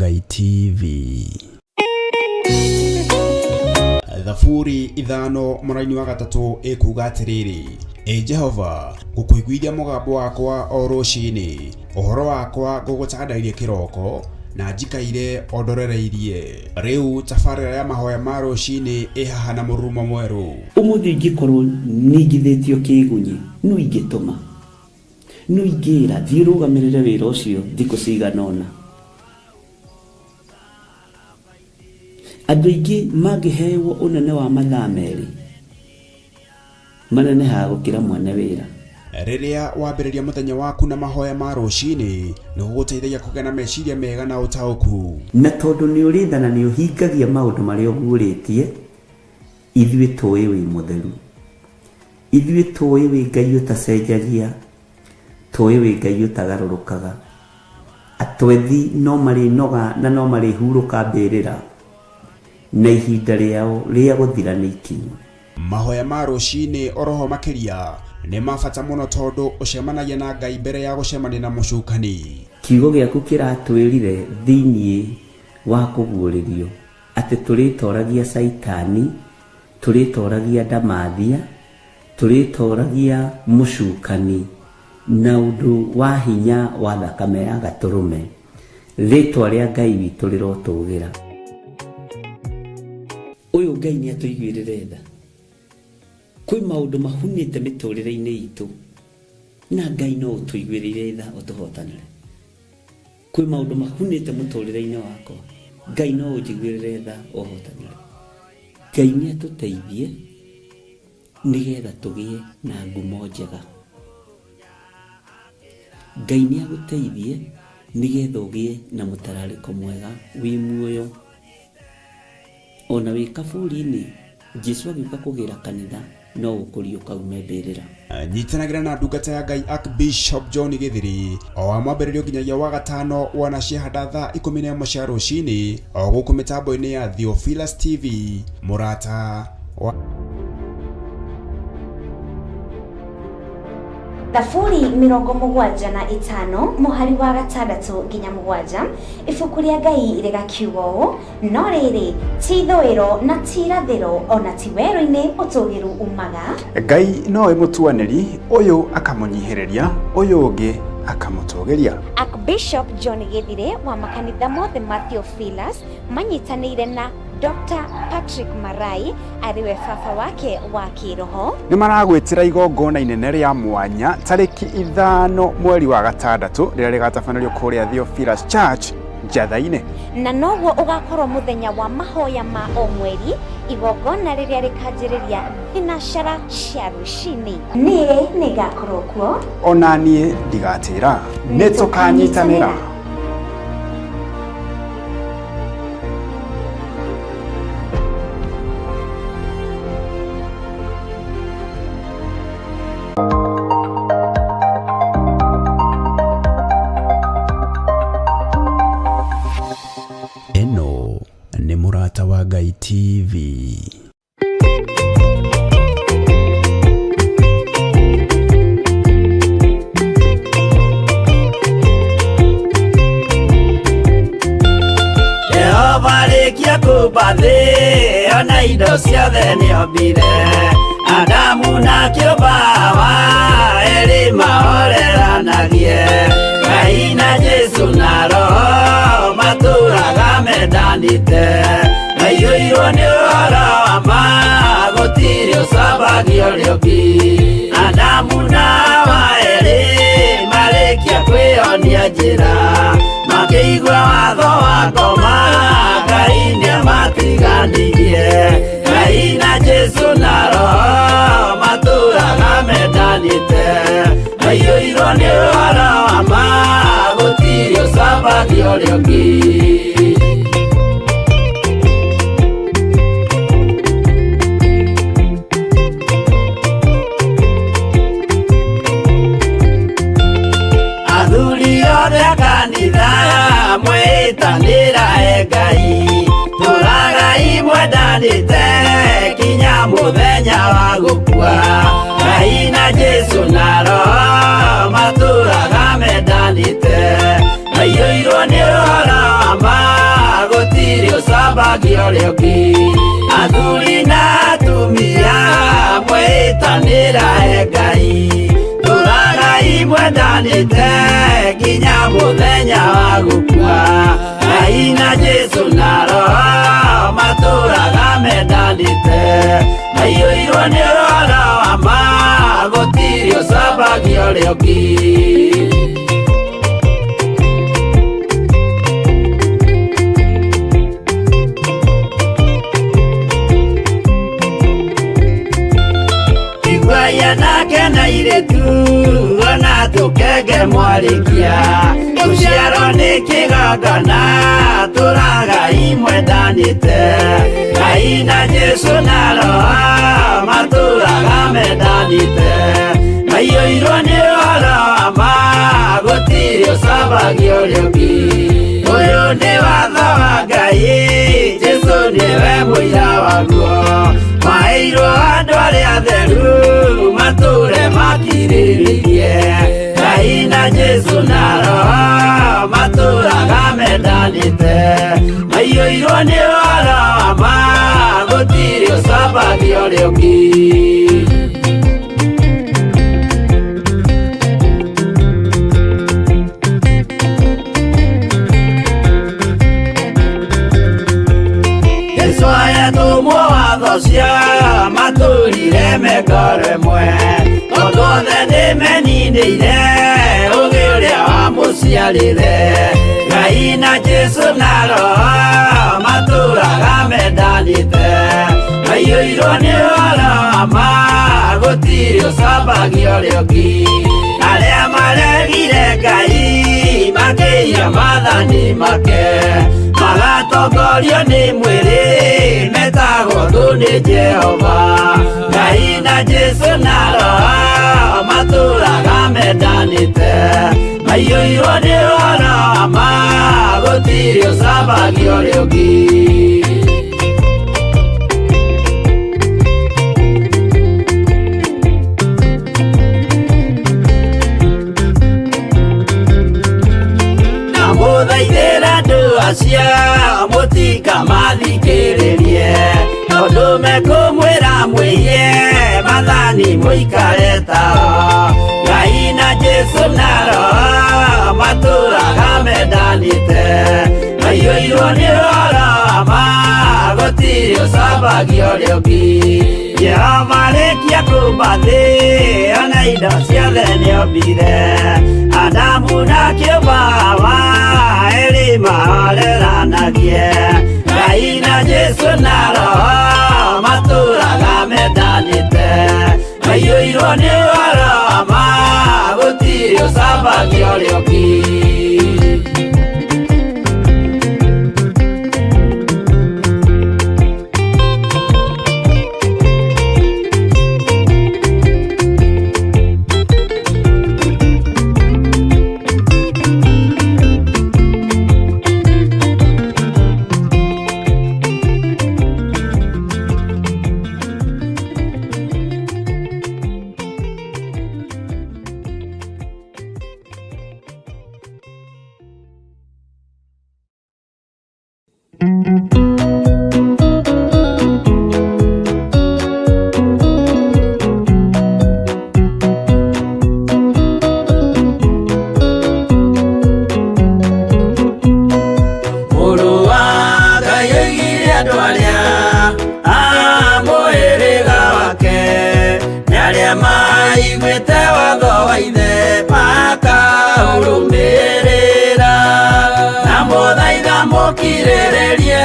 Ngai TV. Thaburi ithano mũraini wa gatatũ ĩkuga atĩrĩrĩ: Jehova, ngũkũiguithia mũgambo wakwa o rũciinĩ, ũhoro wakwa ngũgũcandairie kĩroko, na njikaire ondorereirie. Rĩu tabarĩra ya mahoya ma rũciinĩ ĩhaha na mũrurumo mwerũ. Ũmũthĩ ingĩkorwo ningithĩtio kĩgunyi, no ingĩtũma, no ingĩra thiĩ rũgamĩrĩre wĩra ũcio thikũ cigana ũna. Andũ aingĩ mangĩheyo ũnene wa mathaa merĩ, manenehaga gũkĩra mwene wĩra. Rĩrĩa wambĩrĩria mũthenya waku na mahoya ma rũciinĩ, nĩ gũgũteithagia kũgĩa na meciria mega na ũtaũku. Na tondũ nĩ ũrĩtha na nĩ ũhingagia maũndũ marĩa ũguũrĩtie, ithuĩ tũĩ wĩ mũtheru, ithuĩ tũĩ wĩ Ngai ũtacenjagia, tũĩ wĩ Ngai ũtagarũrũkaga. Atwethi no marĩnoga na no marĩhurũka mbĩrĩra, na ihinda rĩao rĩa gũthira nĩ ikinyu. Mahoya ma rũciinĩ oroho makĩria nĩ mabata mũno tondũ ũcemanagia na Ngai mbere ya gũcemania na mũcukani. Kiugo gĩaku kĩratwĩrire thĩiniĩ wa kũguũrĩrio atĩ tũrĩtoragia Saitani, tũrĩtoragia Ndamathia, tũrĩtoragia mũcukani na ũndũ wa hinya wa thakame ya Gatũrũme. Rĩtwa rĩa Ngai witũ rĩrotũgĩra. Ũyũ Ngai nĩ atũiguĩrĩre tha. Kwĩ maũndũ mahunĩte mĩtũrĩre-inĩ itũ, na Ngai no ũtũiguĩrĩre tha ũtũhotanĩre. Kwĩ maũndũ mahunĩte mũtũrĩre-inĩ wakwa, Ngai no ũnjiguĩrĩre tha ũhotanĩre. Ngai nĩ atũteithie nĩgetha tũgĩe na ngumo njega. Ngai nĩ agũteithie nĩgetha ũgĩe na mũtararĩko mwega wĩ muoyo. Ona wĩ kaburi-inĩ, Jesũ agĩũka kũgĩra kanitha, no ũkũrio kaume mbĩrĩra. Nyitanagĩra na ndungata ya Ngai Archbishop John Gĩthĩri o wa mwambĩrĩrio nginyagia wa gatano wana ciahanda thaa 11 cia rũciinĩ o gũkũ mĩtambo-inĩ ya Theophilus TV, mũrata wa Thaburi 75 mũhari wa 6 nginya 7. Ibuku rĩa Ngai rĩgakiuga ũũ: no rĩrĩ ti ithũĩro na ti irathĩro, ona ti werũ-inĩ ũtũgĩru umaga. Ngai nowe mũtuanĩri, ũyũ akamũnyihĩrĩria, ũyũ ũngĩ akamũtũgĩria. Archbishop John Gĩthĩri wa makanitha mothe ma Theophilus manyitanĩire na Dr. Patrick Marai ariwe baba wake wa kĩroho. Nĩ maragwĩtĩra igongona inene rĩa mwanya tarĩki 5 mweri wa 6 rĩrĩa rĩgatabanĩrio kũrĩa Theophilus Church Njatha-inĩ. Na noguo ũgakorwo mũthenya wa mahoya ma o mweri, igongona rĩrĩa rĩkanjĩrĩria thinacara cia rũciinĩ. Niĩ nĩ ngakorwo kuo, ona niĩ ndigatĩra, nĩ tũkanyitanĩra. Eno nĩ mũrata wa Ngai TV. Jehova rĩkia kũmba thĩ, ona indo ciothe nĩombire. Adamu na kĩũmba erĩ mahoreranagie. Ngai na Jesũ na Roho matũraga mendanĩte. Maiyũirwo nĩ ũhoro wa ma, gũtirĩ ũcambagia ũrĩa ũngĩ. Adamu na Hawa erĩ marĩkia kwĩyonia njĩra, makĩigua watho wa ngoma, Ngai nĩamatiganirie. Ngai na Jesũ na Roho matũraga mendanĩte. Maiyũirwo nĩ ũhoro wa ma, gũtirĩ ũcambagia ũrĩa ũngĩ. Athuri othe a kanitha mwĩtanĩra Ngai, tũragai mwendanĩte kinya mũthenya wa gũkua. Ngai na Jesũ na Roho matũraga mendanĩte. Maiyũirwo nĩ ũhoro wa ma, ũcambagio rĩũki. Athuri na atumia mwĩtanĩra Ngai, tũragai mwendanĩte nginya mũthenya wa gũkua. Ngai na Jesu na Roho matũraga mendanĩte, maiyũirwo nĩ ũhoro wa ma, gũtirĩ ũcambagio rĩũki. Nake na iretu ona tũkenge mwarikia, tũciarwo nĩ kĩgongona tũragai mwendanĩte. Ngai na Jesu na Roho matũraga mendanĩte, maiyũirwo nĩ ũhoro wa ma, gũtirĩ ũcambagio rĩũki. Ũyũ nĩ watho wa Ngai, Jesu nĩwe mũira waguo, maheirwo andũ arĩa atheru matũre makirĩrĩirie. Ngai na Jesu na Roho matũraga mendanĩte, maiyũirwo nĩ ũhoro wa ma, gũtirĩ ũcambagio rĩũki. Cia matũrire meko rĩmwe, tondũ othe nĩmeninĩire ũgĩ ũrĩa wamũciarire. Ngai na Jesu na Roho matũraga mendanĩte, maiyũirwo nĩ ũhoro wa ma, gũtirĩ ũcambagio rĩũki. Arĩa maregire Ngai makĩiya maathani make, magatongorio nĩ mwĩrĩ metagwo thũ nĩ Jehova. Ngai na Jesu na Roho matũraga mendanĩte, maiyũirwo nĩ ũhoro wa ma, gũtirĩ ũcambagio rĩũki. Mũthaithĩra andũ acio mũtikamathikĩrĩrie, tondũ mekũmwĩra mwĩhie maathani mũikare tao. Ngai na Jesu na Roho matũraga mendanĩte, maiyũirwo nĩ ũhoro wa ma, gũtirĩ ũcambagio rĩũki. Jehova rĩkia kũmba thĩ ona indo ciothe nĩombire, Adamu na kĩũmba Hawa erĩ mahoreranagie. Ngai na Jesu na Roho matũraga mendanĩte, maiyũirwo nĩ ũhoro wa ma, gũtirĩ ũcambagio rĩũki. Kirĩrĩrie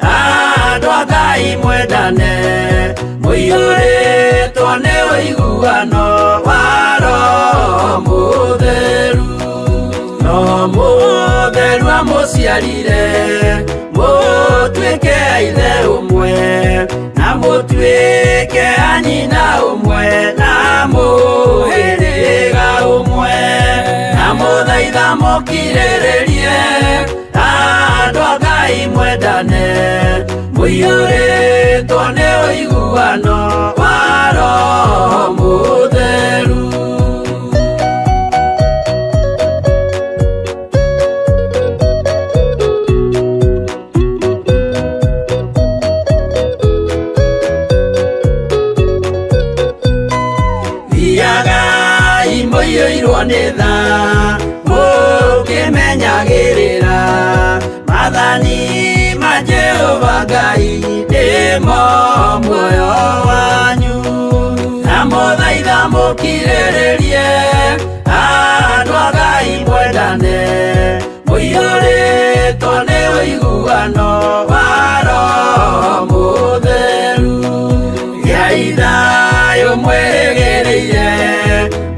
andũ a Ngai mwendane, mũiyũrĩtwo nĩ ũiguano wa Roho Mũtheru. Roho Mũtheru amũciarire mũtuĩke a ithe ũmwe, na mũtuĩke a nyina ũmwe, na mũhĩrĩga ũmwe. Na mũthaitha mũkirĩrĩrie andũ a Ngai mwendane, mũiyũrĩtwo nĩ ũiguano wa Roho Mũtheru. nitha mukimenyagirira mathani ma Jehova Ngai ndimo muoyo wanyu na muthaitha mukirĩrĩrie andũ a Ngai mwendane mũiyũrĩtwo nĩ ũiguano wa Roho Mũtheru gĩai thayũ mwĩrĩgĩrĩire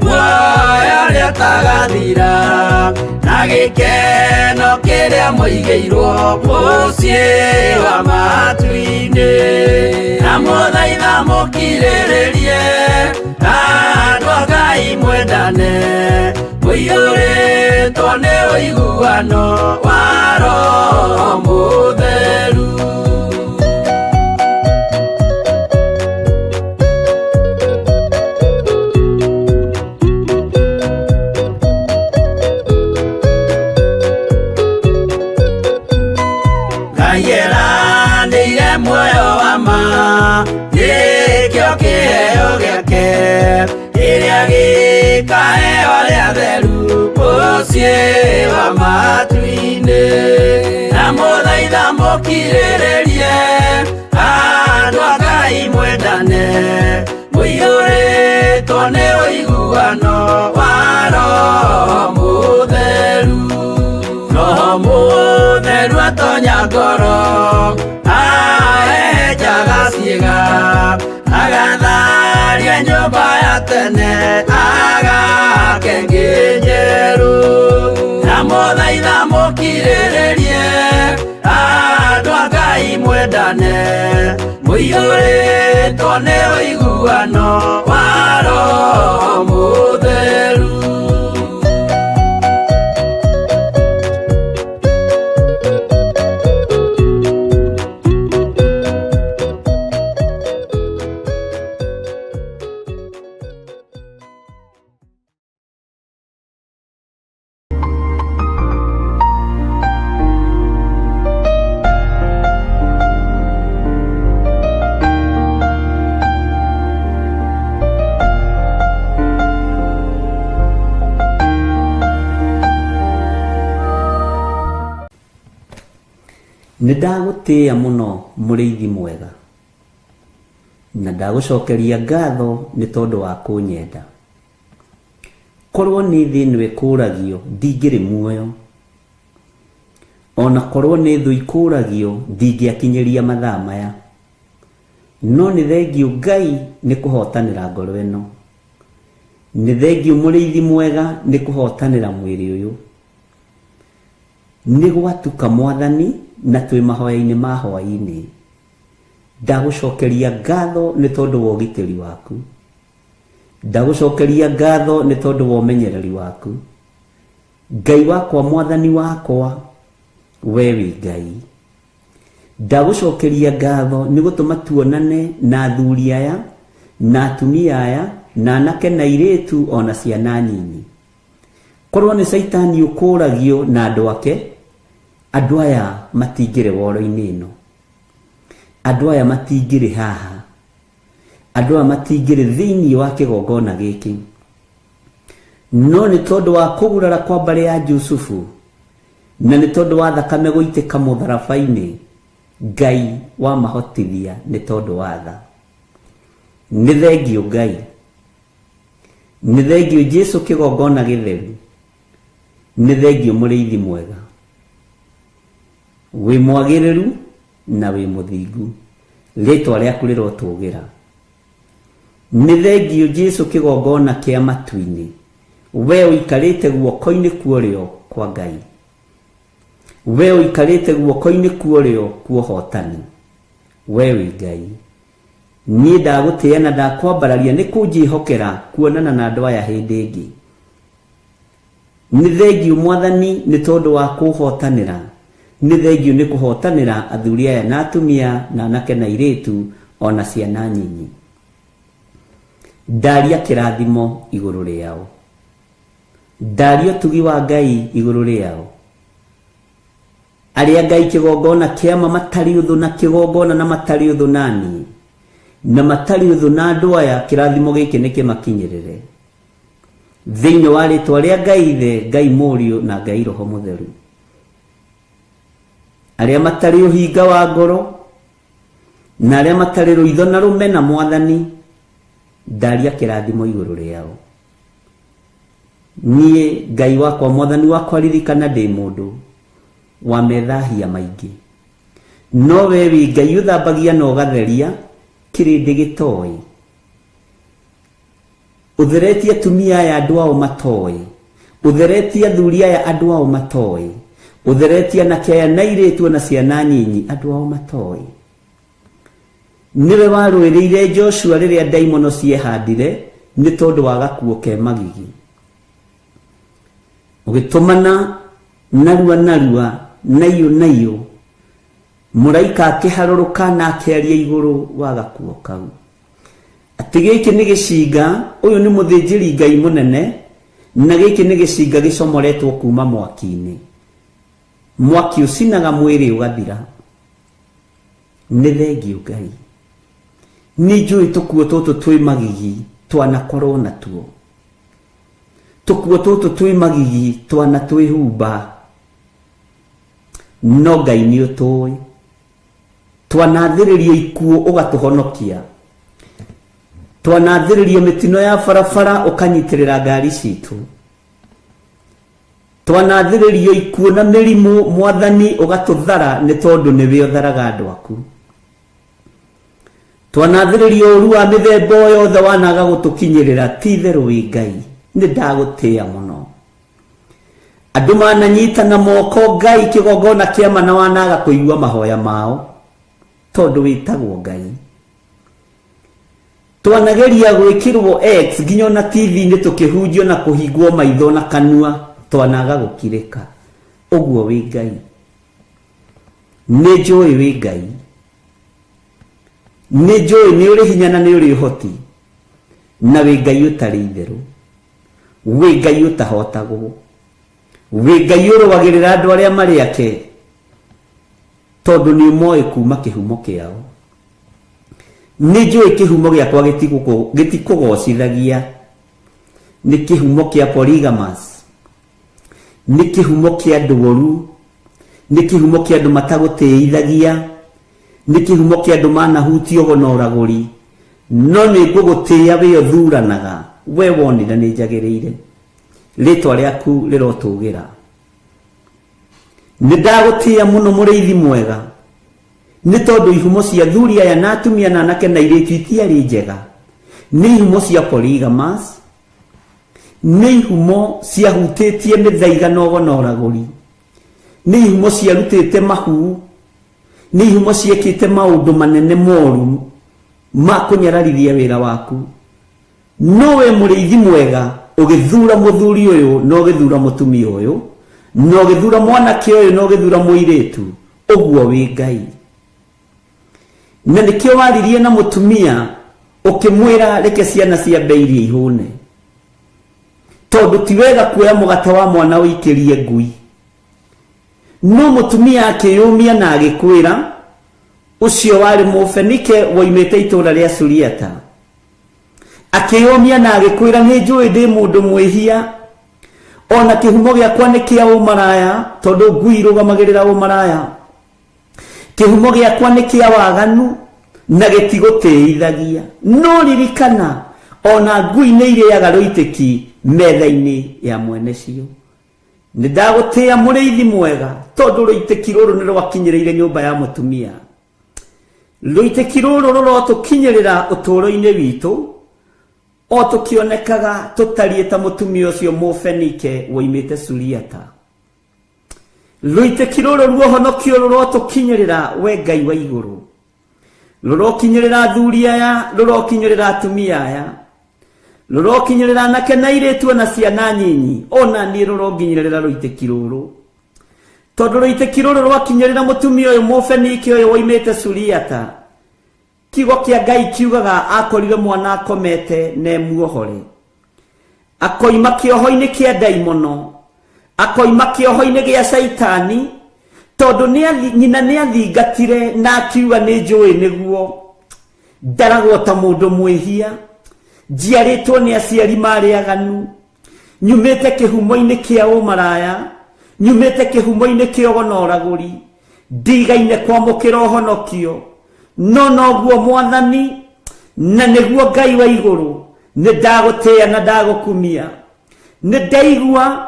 muoyo ũrĩa ũtagathira na gĩkeno kĩrĩa mũigĩirwo mũciĩ wa matu-inĩ na mũthaitha mũkirĩrĩrie andũ a Ngai mwendane mũiyũrĩtwo nĩ ũiguano wa Roho Mũtheru. Ngeranĩire muoyo wa ma gĩkĩo kĩheo gĩake kĩrĩa gĩkaheo arĩa atheru mũciĩ wa matu-inĩ na mũthaitha mũkirĩrĩrie andũ a Ngai mwendane mũiyũrĩtwo nĩ ũiguano wa Roho Mũtheru. Roho Mũtheru atonya ngoro ahejaga ciĩga agatharia nyũmba ya tene agake ngĩ njerũ na mũthaitha mũkirĩrĩrie andũ a Ngai mwendane mũiyũrĩtwo nĩ ũiguano wa Roho Mũtheru. Nĩndagũtĩĩa mũno mũrĩithi mwega na ndagũcokeria ngatho nĩ tondũ wa kũnyenda. Korwo nĩ thĩ ĩno ĩkũragio ndingĩrĩ muoyo, ona korwo nĩ thũ ikũragio ndingĩakinyĩria mathaa maya, no nĩ thengiũ Ngai nĩ kũhotanĩra ngoro ĩno, nĩ thengiũ mũrĩithi mwega nĩ kũhotanĩra mwĩrĩ ũyũ. Nĩ gwatuka Mwathani na twĩ mahoya-inĩ ma hwaĩ-inĩ. Ndagũcokeria ngatho nĩ tondũ wa ũgitĩri waku, ndagũcokeria ngatho nĩ tondũ wa ũmenyereri waku. Ngai wakwa, Mwathani wakwa, we wĩ Ngai. Ndagũcokeria ngatho nĩ gũtũma tuonane na athuri aya na atumia aya na anake na airĩtu ona ciana nyinyi. Korwo nĩ Saitani ũkũragio na andũ ake, andũ aya matingĩrĩ woro-inĩ ĩno, andũ aya matingĩrĩ haha, andũ aya matingĩrĩ thĩinĩ wa kĩgongona gĩkĩ, no nĩ tondũ wa kũgurara kwa mbarĩ ya Jusufu na nĩ tondũ wa thakame gũitĩka mũtharaba-inĩ, Ngai wa mahotithia nĩ tondũ wa tha. Nĩ thengiũ Ngai, nĩ thengiũ Jesũ kĩgongona gĩtheru, nĩ thengiũ mũrĩithi mwega, wĩ mwagĩrĩru na wĩ mũthingu, rĩtwa rĩaku rĩrotũgĩra. Nĩ thengiũ Jesũ kĩgongona kĩa matu-inĩ, we ũikarĩte guoko-inĩ kuorĩo kwa Ngai, we ũikarĩte guoko-inĩ kuorĩo kwa ũhotani, we wĩ Ngai. Niĩ ndagũtĩĩa na ndakwambararia nĩ kũnjĩhokera kuonana na andũ aya hĩndĩ ĩngĩ. Nĩ thengiũ Mwathani nĩ tondũ wa kũhotanĩra, nĩ thengiũ nĩ kũhotanĩra athuri aya na atumia na anake na airĩtu ona ciana nyinyi. Ndaria kĩrathimo igũrũ rĩao, ndaria ũtugi wa Ngai igũrũ rĩao. Arĩa Ngai kĩgongona kĩama matarĩ ũthũ na kĩgongona na matarĩ ũthũ nani na matarĩ ũthũ na andũ aya, kĩrathimo gĩkĩ nĩ kĩmakinyĩrĩre. thĩinĩ wa rĩtwa rĩa Ngai Ithe, Ngai Mũriũ na Ngai Roho Mũtheru. Arĩa matarĩ ũhinga wa ngoro na arĩa matarĩ rũitho na rũmena Mwathani, ndaria kĩrathimo igũrũ rĩao. Niĩ Ngai wakwa Mwathani wakwa ririkana ndĩ mũndũ wa methahia maingĩ, no we wĩ Ngai ũthambagia na ũgatheria kĩrĩndĩ gĩtoĩ. Ũtheretie atumia aya andũ ao matoĩ, ũtheretie athuri aya andũ ao matoĩ, ũtheretie anake aya na airĩtu na ciana nyinyi andũ ao matoĩ. Niwe warũĩrĩire Joshua rĩrĩa ndaimono ciehandire nĩ tondũ wa gakuo ke magigi, ũgĩtũmana narua naiyũ mũraika akĩharũrũka na akĩaria igũrũ wa gakuo kau atĩ gĩkĩ nĩ gĩcinga, ũyũ nĩ mũthĩnjĩri Ngai mũnene, na gĩkĩ nĩ gĩcinga gĩcomoretwo kuma mwaki-inĩ. Mwaki ũcinaga mwĩrĩ ũgathira. Nĩ thengiũ Ngai. Nĩ njũĩ tũkuo tũtũ twĩ magigi twanakorwo natuo. Tũkuo tũtũ twĩ magigi twana twĩhumba, no Ngai nĩ ũtũĩ. Twanathĩrĩrio ikuo ũgatũhonokia, twanathĩrĩrio mĩtino ya barabara ũkanyitĩrĩra ngari citũ, twanathĩrĩrio ikuo na mĩrimũ Mwathani ũgatũthara nĩ tondũ nĩwe ũtharaga andũ aku. Twanathĩrĩrio ũru wa mĩthemba yothe wanaga gũtũkinyĩrĩra, ti itherũ wĩ Ngai, nĩ ndagũtĩĩa mũno. Andũ mananyitana moko Ngai kĩgongona kĩa mana wanaga kũigua mahoya mao tondũ wĩtagwo Ngai. Twanageria gwĩkĩrwo X nginya na TV-inĩ tũkĩhunjio na kũhingwo maitho na kanua, twanaga gũkirĩka. Ũguo wĩ Ngai. Nĩ njũĩ wĩ Ngai. Nĩ njũĩ nĩ ũrĩ hinya na nĩ ũrĩ ũhoti, na wĩ Ngai ũtarĩ itherũ, wĩ Ngai ũtahotagwo, wĩ Ngai ũrũagĩrĩra andũ arĩa marĩ ake tondũ nĩ ũmoĩ kuma kĩhumo kĩao. Nĩ njũĩ kĩhumo gĩakwa gĩtikũgocithagia, nĩ kĩhumo kĩa polygamous, nĩ kĩhumo kĩa andũ oru, nĩ kĩhumo kĩa andũ matagũtĩithagia, nĩ kĩhumo kĩa andũ manahutio na ũragũri, no nĩ ngũgũtĩĩa wĩ ũthuranaga, we wonire nĩ njagĩrĩire, rĩtwa rĩaku rĩrotũgĩra. Nĩ ndagũtĩĩa mũno mũrĩithi mwega, nĩ tondũ ihumo cia athuri aya na atumia na anake na airĩtu itiarĩ njega. Nĩ ihumo cia polygamous, nĩ ihumo ciahutĩtie mĩthaiga na ũragũri, nĩ ihumo ciarutĩte mahu, nĩ ihumo ciĩkĩte maũndũ manene moru ma kũnyararithia wĩra waku. No we mũrĩithi mwega ũgĩthura mũthuri ũyũ na ũgĩthura mũtumia ũyũ na ũgĩthura mwanake ũyũ na ũgĩthura mũirĩtu, ũguo wĩ Ngai. Na nĩkĩo waririe na mũtumia ũkĩmwĩra reke ciana cia mbeirie ihũne, tondũ ti wega kuoya mũgate wa mwana ũikĩrie ngui. No mũtumia akĩyũmia na agĩkwĩra, ũcio warĩ Mũfenike woimĩte itũũra rĩa Suriata, akĩyũmia na agĩkwĩra nĩ njũĩ ndĩ mũndũ mwĩhia, ona kĩhumo gĩakwa nĩ kĩa ũmaraya, tondũ ngui irũgamagĩrĩra ũmaraya. Kĩhumo gĩakwa nĩ kĩa waganu na gĩtigũtĩithagia. No ririkana ona ngui nĩ irĩaga rũitĩki metha-inĩ ya mwene cio. Nĩ ndagũtĩĩa mũrĩithi mwega, tondũ rũitĩki rũrũ nĩ rwakinyĩrĩire nyũmba ya mũtumia. Rũitĩki rũrũ rũrotũkinyĩrĩra ũtũũro-inĩ witũ, o tũkĩonekaga tũtariĩ ta mũtumia ũcio Mũfenike woimĩte Suriata. Rũitĩki rũrũ ruohonokio rũrotũkinyĩrĩra we Ngai wa igũrũ, rũrokinyĩrĩra athuri aya, rũrokinyĩrĩra atumia aya, rũrokinyĩrĩra anake na airĩtu na ciana nyinyi, ona niĩ rũronginyĩrĩra rũitĩki rũrũ, tondũ rũitĩki rũrũ rwakinyĩrĩra mũtumia ũyũ Mũfenike ũyũ woimĩte Suriata. Kiugo kĩa Ngai kiugaga akorire mwana akomete na muohore, akoima kĩoho-inĩ kĩa ndaimono, akoima kĩoho-inĩ gĩa Saitani, tondũ nyina nĩ athingatire na akiuga nĩ njũĩ nĩguo ndaragwo ta mũndũ mwĩhia, njiarĩtwo nĩ aciari marĩ aganu, nyumite kihumo-ini kia umaraya, nyumite kihumo-ini kia ũgonoragũri, ndigaine kwamũkĩra ũhonokio, no noguo Mwathani na nĩguo Ngai wa igũrũ nĩndagũtĩĩa na ndagũkumia. Nĩndaigua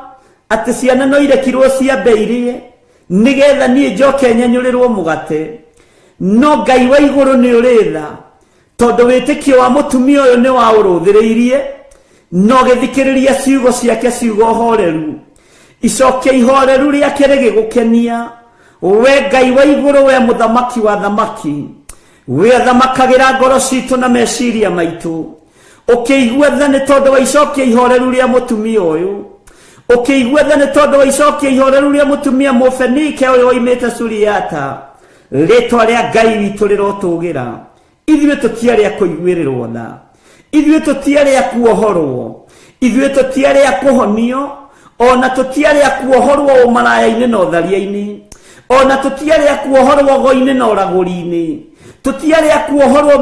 atĩ ciana no irekirwo ciambĩirie nĩgetha niĩ njoke nyanyũrĩrwo mũgate, no Ngai wa igũrũ nĩ ũrĩtha tondũ wĩtĩkio wa mũtumia ũyũ nĩ wa ũrũthĩrĩirie, no gĩthikĩrĩria ciugo ciake ciugo horeru, icokia ihoreru rĩake rĩgĩgũkenia. We Ngai wa igũrũ, we mũthamaki wa thamaki, we thamakagĩra ngoro citũ na meciria maitũ, ũkĩigua tha nĩ tondũ wa icokia ihoreru rĩa mũtumia ũyũ, ũkĩigua tha nĩ tondũ wa icokia ihoreru rĩa mũtumia Mũfenike ũyũ oimĩte Suriata. Rĩtwa rĩa Ngai witũ rĩrotũgĩra. Ithuĩ tũtiarĩ a kũiguĩrĩrwo tha, ithuĩ tũtiarĩ a kuohorwo, ithuĩ tũtiarĩ a kũhonio, ona tũtiarĩ a kuohorwo ũmaraya-inĩ na ũtharia-inĩ, ona tũtiarĩ a kuohorwo ũgo-inĩ na ũragũri-inĩ, tũtiarĩ a kuohorwo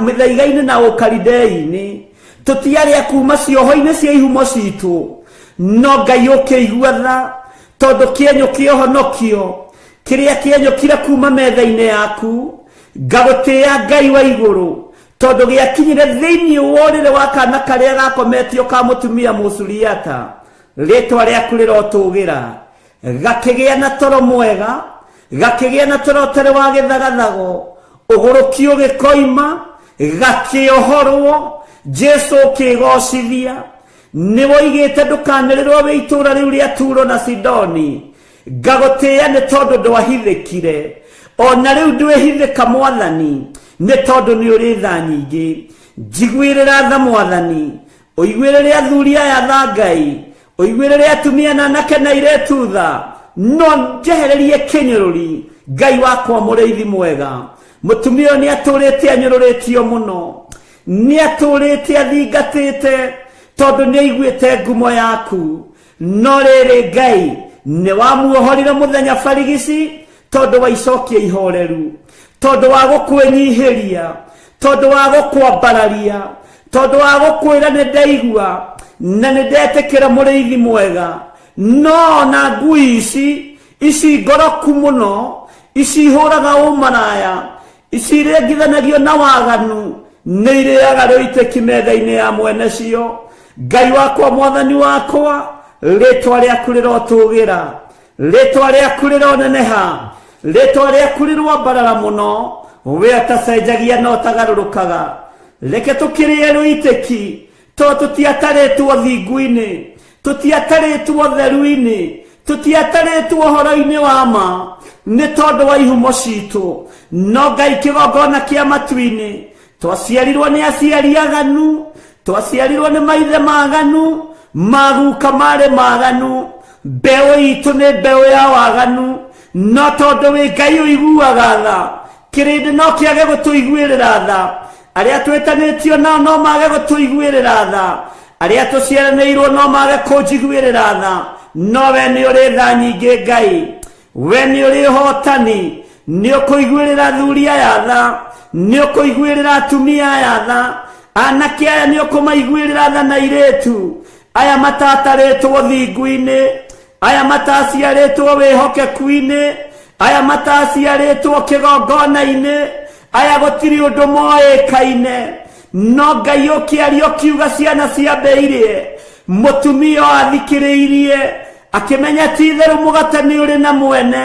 mĩthaiga-inĩ na ũkaridei-inĩ, tũtiarĩ a kuma cioho-inĩ cia ihumo citũ, no Ngai ũkĩigua tha tondũ kĩenyũ kĩa ũhonokio kĩrĩa kĩenyũkire kuma metha-inĩ yaku. Ngagũtĩĩa Ngai wa igũrũ tondũ gĩakinyire thĩinĩ wa ũrĩrĩ wa kana karĩa gakometio ka mũtumia Mũsuriata. Rĩtwa rĩaku rĩrotũgĩra. Gakĩgĩa na toro mwega, gakĩgĩa na toro ũtarĩ wa gĩthagathago, ũgũrũkio gĩkoima, gakĩohorwo, Jesu ũkĩgocithia. Nĩwoigĩte ndũkanĩrĩrwo wĩ itũũra rĩu rĩa Turo na Sidoni. Ngagũtĩĩa nĩ tondũ ndwahithĩkire, ona rĩu ndwĩhithĩka Mwathani nĩ tondũ nĩ ũrĩ tha nyingĩ. Njiguĩrĩra tha Mwathani, ũiguĩrĩre athuri aya tha Ngai, ũiguĩrĩre atumia na anake na airĩtu tha, no njehererie kĩnyũrũri. Ngai wakwa mũrĩithi mwega, mũtumia ũyũ nĩ atũrĩte anyũrũrĩtio mũno, nĩ atũrĩte athingatĩte tondũ nĩ aiguĩte ngumo yaku, no rĩrĩ Ngai nĩ wamuohorire mũthenya barigici tondũ wa icokia ihoreru, tondũ wa gũkwĩnyihĩria, tondũ wa gũkwambararia, tondũ wa gũkwĩra nĩ ndaigua na nĩ ndetĩkĩra mũrĩithi mwega. No na ngui ici ngoroku mũno, ici ihũraga ũmaraya, ici irĩngithanagio na waganu, nĩ irĩaga rũitĩki metha-inĩ ya mwene cio. Ngai wakwa, Mwathani wakwa, rĩtwa rĩaku rĩrotũgĩra, rĩtwa rĩaku rĩroneneha, rĩtwa rĩaku rĩrwambarara mũno, we ũtacenjagia na ũtagarũrũkaga. Reke tũkĩrĩe rũitĩki tondũ tũtiatarĩtwo thingu-inĩ, tũtiatarĩtwo theru-inĩ, tũtiatarĩtwo ũhoro-inĩ wa ma, nĩ tondũ wa ihumo citũ, no Ngai kĩgongona kĩa matu-inĩ. Twaciarirwo nĩ aciari aganu, twaciarirwo nĩ maithe maganu, maguka marĩ maganu, mbeũ itũ nĩ mbeũ ya waganu, no tondũ wĩ Ngai ũiguaga tha, kĩrĩndĩ no kĩage gũtũiguĩrĩra tha, arĩa twĩtanĩtio nao no mage gũtũiguĩrĩra tha, arĩa tũciaranĩirwo no mage kũnjiguĩrĩra tha, no we nĩ ũrĩ tha nyingĩ Ngai, we nĩ ũrĩ ũhotani, nĩ ũkũiguĩrĩra athuri aya tha, nĩ ũkũiguĩrĩra atumia aya tha, anake aya nĩ ũkũmaiguĩrĩra tha na airĩtu aya matatarĩtwo thingu-inĩ, aya mataciarĩtwo wĩhokeku-inĩ, aya mataciarĩtwo kĩgongona-inĩ, aya gũtirĩ ũndũ moĩkaine, no Ngai ũkĩaria ũkiuga ciana ciambĩirie, mũtumia athikĩrĩirie, akĩmenya ti-itherũ mũgate nĩ ũrĩ na mwene,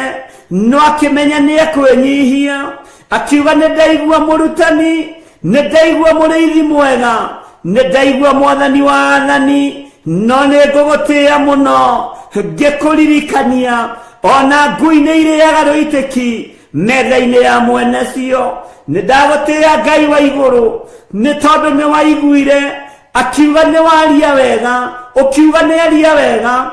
no akĩmenya nĩ ekwĩnyihia, akiuga nĩ ndaigua mũrutani, nĩ ndaigua mũrĩithi mwega, nĩ ndaigua Mwathani wa athani, no nĩ ngũgũtĩĩa mũno ngĩkũririkania ona ngui nĩ irĩaga rũitĩki metha-inĩ ya mwene cio. Nĩ ndagũtĩĩa Ngai wa igũrũ nĩ tondũ nĩ waiguire, akiuga nĩ waria wega, ũkiuga nĩ aria wega,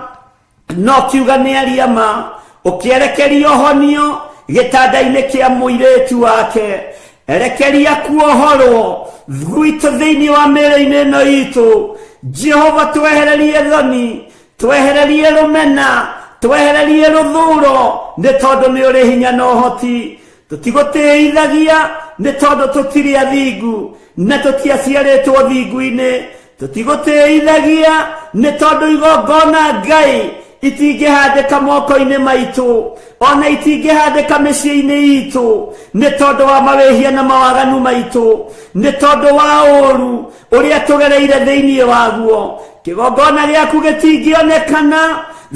no ũkiuga nĩ aria ma, ũkĩerekeria ũhonio gĩtanda-inĩ kĩa mũirĩtu wake, erekeria kuohorwo gwitũ thĩinĩ wa mĩĩrĩ-inĩ ĩno itũ. Jehova, twehererie thoni, twehererie rũmena, twehererie rũthũro, nĩ tondũ nĩ ũrĩ hinya na ũhoti. Tũtigũtĩithagia nĩ tondũ tũtirĩ athingu na tũtiaciarĩtwo thingu-inĩ, tutigoteithagia nĩ tondũ igongona Ngai itingĩhandĩka moko-inĩ maitũ, ona itingĩhandĩka mĩciĩ-inĩ itũ, nĩ tondũ wa mawĩhia na mawaganu maitũ, nĩ tondũ wa ũũru ũrĩa tũgereire thĩinĩ waguo. Kĩgongona gĩaku gĩtingĩonekana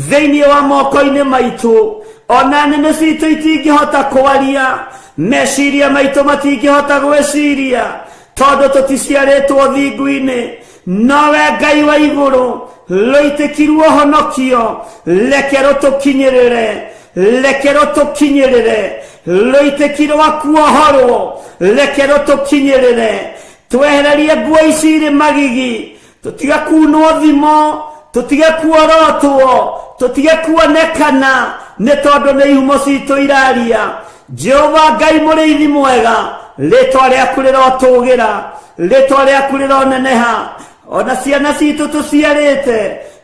thĩinĩ wa moko-inĩ maitũ, ona nĩmĩ citũ itingĩhota kwaria, meciria maitũ matingĩhota gwĩciria, tondũ tũticiarĩtwo thingu-inĩ. Nowe Ngai wa igũrũ rũitĩkirwo honokio, reke rũtũkinyĩrĩre, rũitĩkirwo kuohorwo, reke rũtũkinyĩrĩre. Twehererie nguo ici irĩ magigi, tũtige kunwo thimo, tũtige kuorotwo, tũtige kuonekana, nĩ tondũ nĩ ihumo citũ iraria. Jehova Ngai mũrĩithi mwega, rĩtwa rĩaku rĩrotũgĩra, rĩtwa rĩaku rĩroneneha. Ona ciana citũ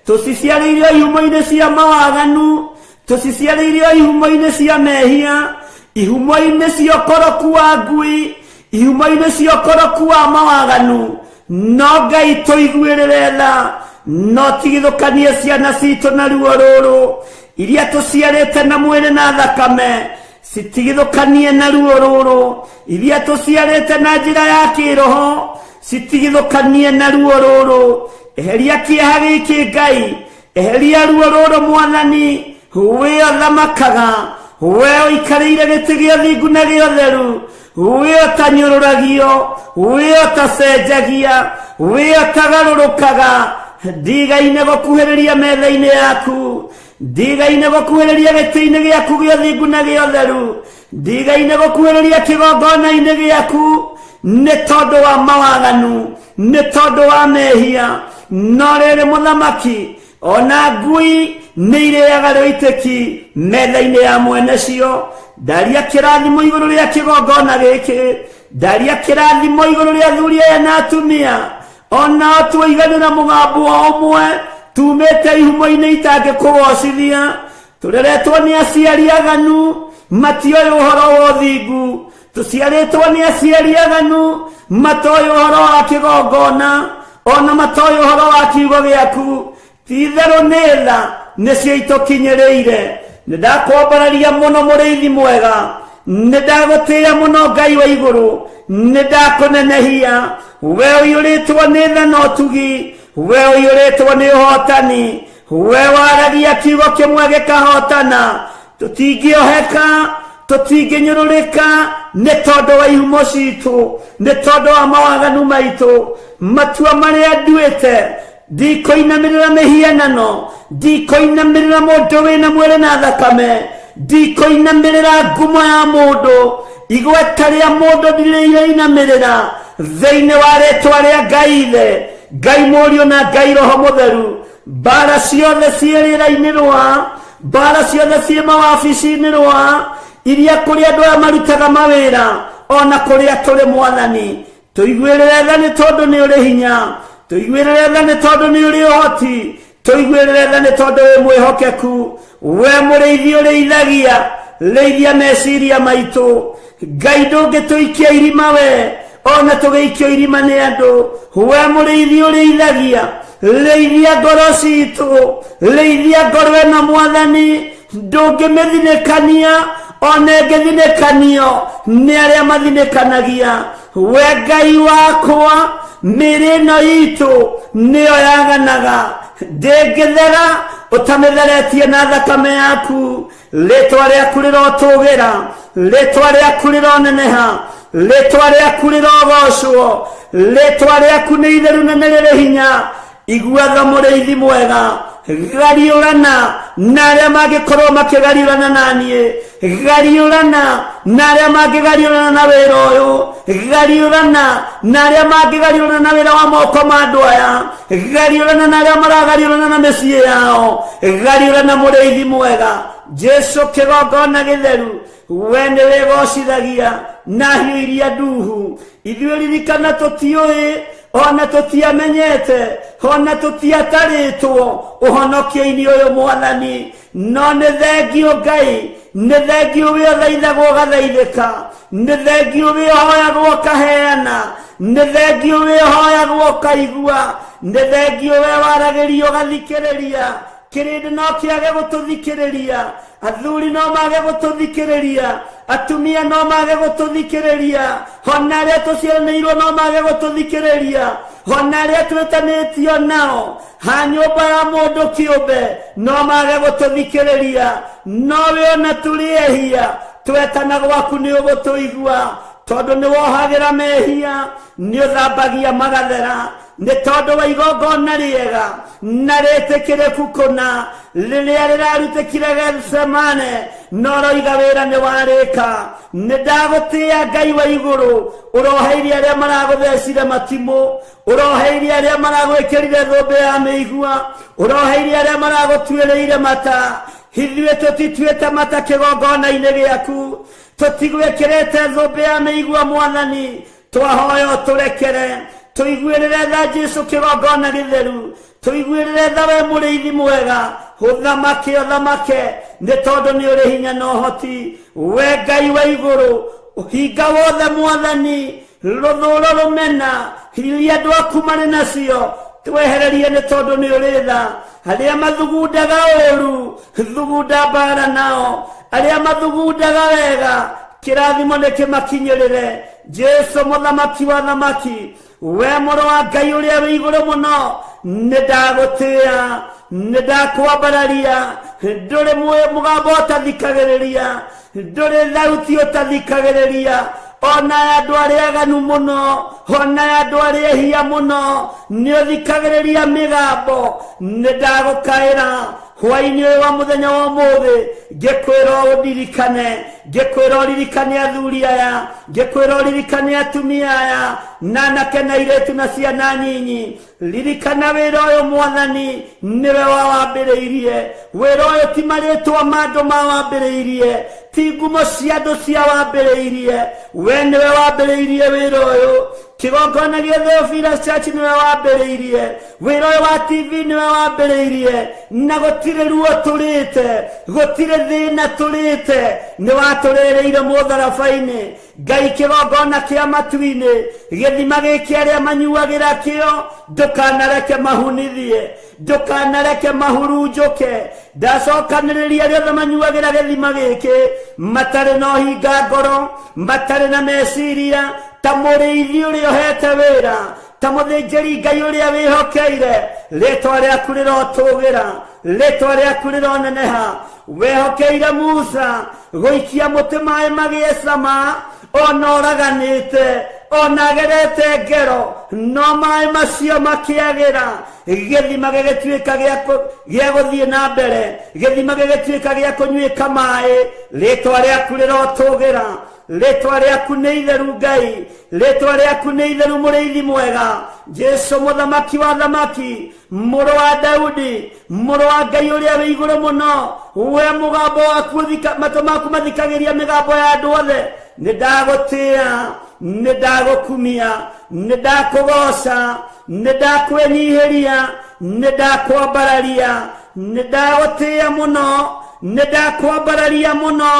tũciciarĩirio ihumo-inĩ cia mawaganu, tũciciarĩirio ihumo-inĩ cia mehia, ihumo-inĩ cia ũkoroku wa ngui, ihumo-inĩ cia ũkoroku wa mawaganu. No Ngai tũiguĩrĩre tha, no tigithũkanie ciana citũ na ruo rũrũ, iria tũciarĩte na mwĩrĩ na thakame, citigithũkanie na ruo rũrũ, iria tũciarĩte na njĩra ya kĩroho, citigithũkanie na ruo rũrũ. Eheria kĩeha gĩkĩ Ngai, eheria ruo rũrũ Mwathani, we ũthamakaga, we ũikarĩire gĩtĩ gĩa thingu na gĩa ũtheru, we ũtanyũrũragio, we ũtacenjagia, we ũtagarũrũkaga. Ndigaine gũkuhĩrĩria metha-inĩ yaku, ndigaine gũkuhĩrĩria gĩtĩ-inĩ gĩaku gĩa thingu na gĩa ũtheru, ndigaine gũkuhĩrĩria kĩgongona-inĩ gĩaku, nĩ tondũ wa mawaganu, nĩ tondũ wa mehia. No rĩrĩ Mũthamaki, ona ngui nĩ irĩaga rũitĩki metha-inĩ ya mwene cio. Ndaria kĩrathimo igũrũ rĩa kĩgongona gĩkĩ, ndaria kĩrathimo igũrũ rĩa athuri aya na atumia, ona tũiganĩra mũgambo ũmwe, tumĩte ihumo-inĩ itangĩkũgocithia. Tũreretwo nĩ aciari aganu, matioĩ ũhoro wa ũthingu. Tũciarĩtwo nĩ aciari aganu, matoĩ ũhoro wa kĩgongona, ona matoĩ ũhoro wa kiugo gĩaku. Ti-itherũ nĩ tha nĩcio itũkinyĩrĩire. Nĩndakwambararia mũno mũrĩithi mwega, nĩndagũtĩĩa mũno Ngai wa igũrũ, nĩndakũnenehia. We ũiyũrĩtwo nĩ tha na ũtugi, we ũiyũrĩtwo nĩ ũhotani, we waragia kiugo kĩmwe gĩkahotana. Tũtingĩoheka, tũtingĩnyũrũrĩka, nĩ tondũ wa ihumo citũ, nĩ tondũ wa mawaganu maitũ. Matua marĩa nduĩte, ndikũinamĩrĩra mĩhianano, ndikũinamĩrĩra mũndũ wĩna mwĩrĩ na thakame, ndikũinamĩrĩra ngumo ya mũndũ, igweta rĩa mũndũ ndirĩinamĩrĩra, thĩinĩ wa rĩtwa rĩa Ngai Ithe, Ngai Mũriũ na Ngai Roho Mũtheru. Mbara ciothe ciĩ rĩera-inĩ rwa, mbara ciothe ciĩ mawabici-inĩ rwa, iria kũrĩ andũ aya marutaga mawĩra, ona kũrĩa tũrĩ Mwathani. Tũiguĩrĩre tha nĩ tondũ nĩ ũrĩ hinya, tũiguĩrĩre tha nĩ tondũ nĩ ũrĩ ũhoti, tũiguĩrĩre tha nĩ tondũ wĩ mwĩhokeku. We mũrĩithi ũrĩithagia, rĩithia meciria maitũ. Ngai ndũngĩtũikia irima we, ona tũgĩikio irima nĩ andũ. We mũrĩithi ũrĩithagia, rĩithia ngoro citũ, rĩithia ngoro ĩno Mwathani. Ndũngĩmĩthinĩkania, ona ĩngĩthinĩkanio nĩ arĩa mathinĩkanagia. We Ngai wakwa, mĩrĩ ĩno itũ nĩyo yaganaga, ndĩngĩthera ũtamĩtheretie na thakame yaku. Rĩtwa rĩaku rĩrotũgĩra, rĩtwa rĩaku rĩroneneha, rĩtwa rĩaku rĩrogocwo, rĩtwa rĩaku nĩ itheru na nĩ rĩrĩ hinya. Igua tha mũrĩithi mwega, gariũrana na arĩa mangĩkorwo makĩgariũrana naniĩ, gariũrana na arĩa mangĩgariũrana na wĩra ũyũ, gariũrana na arĩa mangĩgariũrana na wĩra wa moko ma andũ aya, gariũrana na arĩa maragariũrana na mĩciĩ yao, gariũrana mũrĩithi mwega. Jesu kĩgongona gĩtheru, we nĩ wĩgocithagia na hiũ iria nduhu. Ithuĩ ririkana tũtiũĩ, ona tũtiamenyete, ona tũtiatarĩtwo ũhonokio-inĩ ũyũ Mwathani. No nĩ thengio Ngai, nĩ thengio we ũthaithagwo ũgathaithĩka, nĩ thengio we ũhoyagwo ũkaheana, nĩ thengio we ũhoyagwo ũkaigua, ndethengio we waragerio gathikereria kirinde no kiage gututhikereria athuri no mage gututhikereria atumia no mage gututhikereria hona ria tuciaranirwo no mage gututhikereria hona ria twetanitio nao ha nyumba ya mundu kiumbe no mage gututhikereria no we ona turiehia twetana gwaku ni ugutuigua tondu ni wohagira mehia ni uthambagia magathera ni tondu wa igongona riega na ritikireku kuna riria rirarutikire Getsemane noroiga wira ni warika ni ndagutia Ngai wa iguru uroheirie aria maraguthecire matimu uroheirie aria maragwikirire thumbi ya miigua uroheirie aria maragutwiriire mata hithuĩ tũtituĩte mata kĩgongona-inĩ gĩaku tũtigwĩkĩrĩte thũmbĩ ya mĩigua Mwathani twahoya ũtũrekere tũiguĩrĩre tha Jesũ kĩgongona gĩtheru tũiguĩrĩre tha we mũrĩithi mwega ũthamake nĩ tondũ nĩ ũrĩ hinya na ũhoti we Ngai wa igũrũ hinga wothe Mwathani rũthũũro rũmena iria andũ aku marĩ nacio twehererie nĩ tondũ nĩ ũrĩ tha arĩa mathugundaga ũũru thugunda mbara nao arĩa mathugundaga wega kĩrathimo nĩ kĩmakinyĩrĩre Jesũ mũthamaki wa thamaki we mũrũ wa Ngai ũrĩa wĩ igũrũ mũno nĩ ndagũtĩĩa nĩ ndakwambararia ndũrĩ mũgambo ũtathikagĩrĩria ndũrĩ thauti ũtathikagĩrĩria ona andũ arĩa aganu mũno ona andũ arĩa ehia mũno nĩ ũthikagĩrĩria mĩgambo nĩ ndagũkaĩra hwainĩ ũyũ wa mũthenya wa ũmũthĩ ngĩkwĩra ngĩkwĩra ũririkane athuri aya ngĩkwĩra ũririkane atumia aya na anake na airĩtu na ciana nyinyi ririkana wĩra ũyũ Mwathani nĩwe wawambĩrĩirie wĩra ũyũ ti marĩtwa ma andũ mawambĩrĩirie ti ngumo cia andũ cia wambĩrĩirie we nĩwe wambĩrĩirie wĩra ũyũ kĩgongona gĩa Theophilus Church nĩwe wambĩrĩirie wĩra ũyũ wa TV nĩwe wambĩrĩirie na gũtirĩ ruo tũrĩte gũtirĩ thĩna tũrĩte nĩ watũrĩrĩire mũtharaba-inĩ Ngai kĩgongona kĩa matu-inĩ gĩthima gĩkĩ arĩa manyuagĩra kĩo ndũkanareke mahunithie ndũkanareke mahurunjũke ndacokanĩrĩria arĩa othe manyuagĩra gĩthima gĩkĩ matarĩ na ũhinga ngoro matarĩ na meciria ta mũrĩithi ũrĩa ũhete wĩra ta mũthĩnjĩri Ngai ũrĩa wĩhokeire rĩtwa rĩaku rĩrotũgĩra rĩtwa rĩaku rĩroneneha wehokeire Musa gũikia mũtĩ maĩ magĩe cama ona ũraganĩte ona agerete ngero no maĩ macio makĩagĩra gĩthima gĩgĩtuĩka gĩa gũthiĩ na mbere gĩthima gĩgĩtuĩka gĩa kũnyuĩka maĩ rĩtwa rĩaku rĩrotũgĩra rĩtwa rĩaku nĩ itheru Ngai rĩtwa rĩaku nĩ itheru mũrĩithi mwega Jesũ mũthamaki wa thamaki mũrũ wa Daudi mũrũ wa Ngai ũrĩa wĩ igũrũ mũno we mũgambo waku matũ maku mathikagĩria mĩgambo ya andũ othe nĩ ndagũtĩĩa nĩ ndagũkumia nĩ ndakũgoca nĩ ndakwĩnyihĩria nĩ ndakwambararia nĩ ndagũtĩĩa mũno nĩ ndakwambararia mũno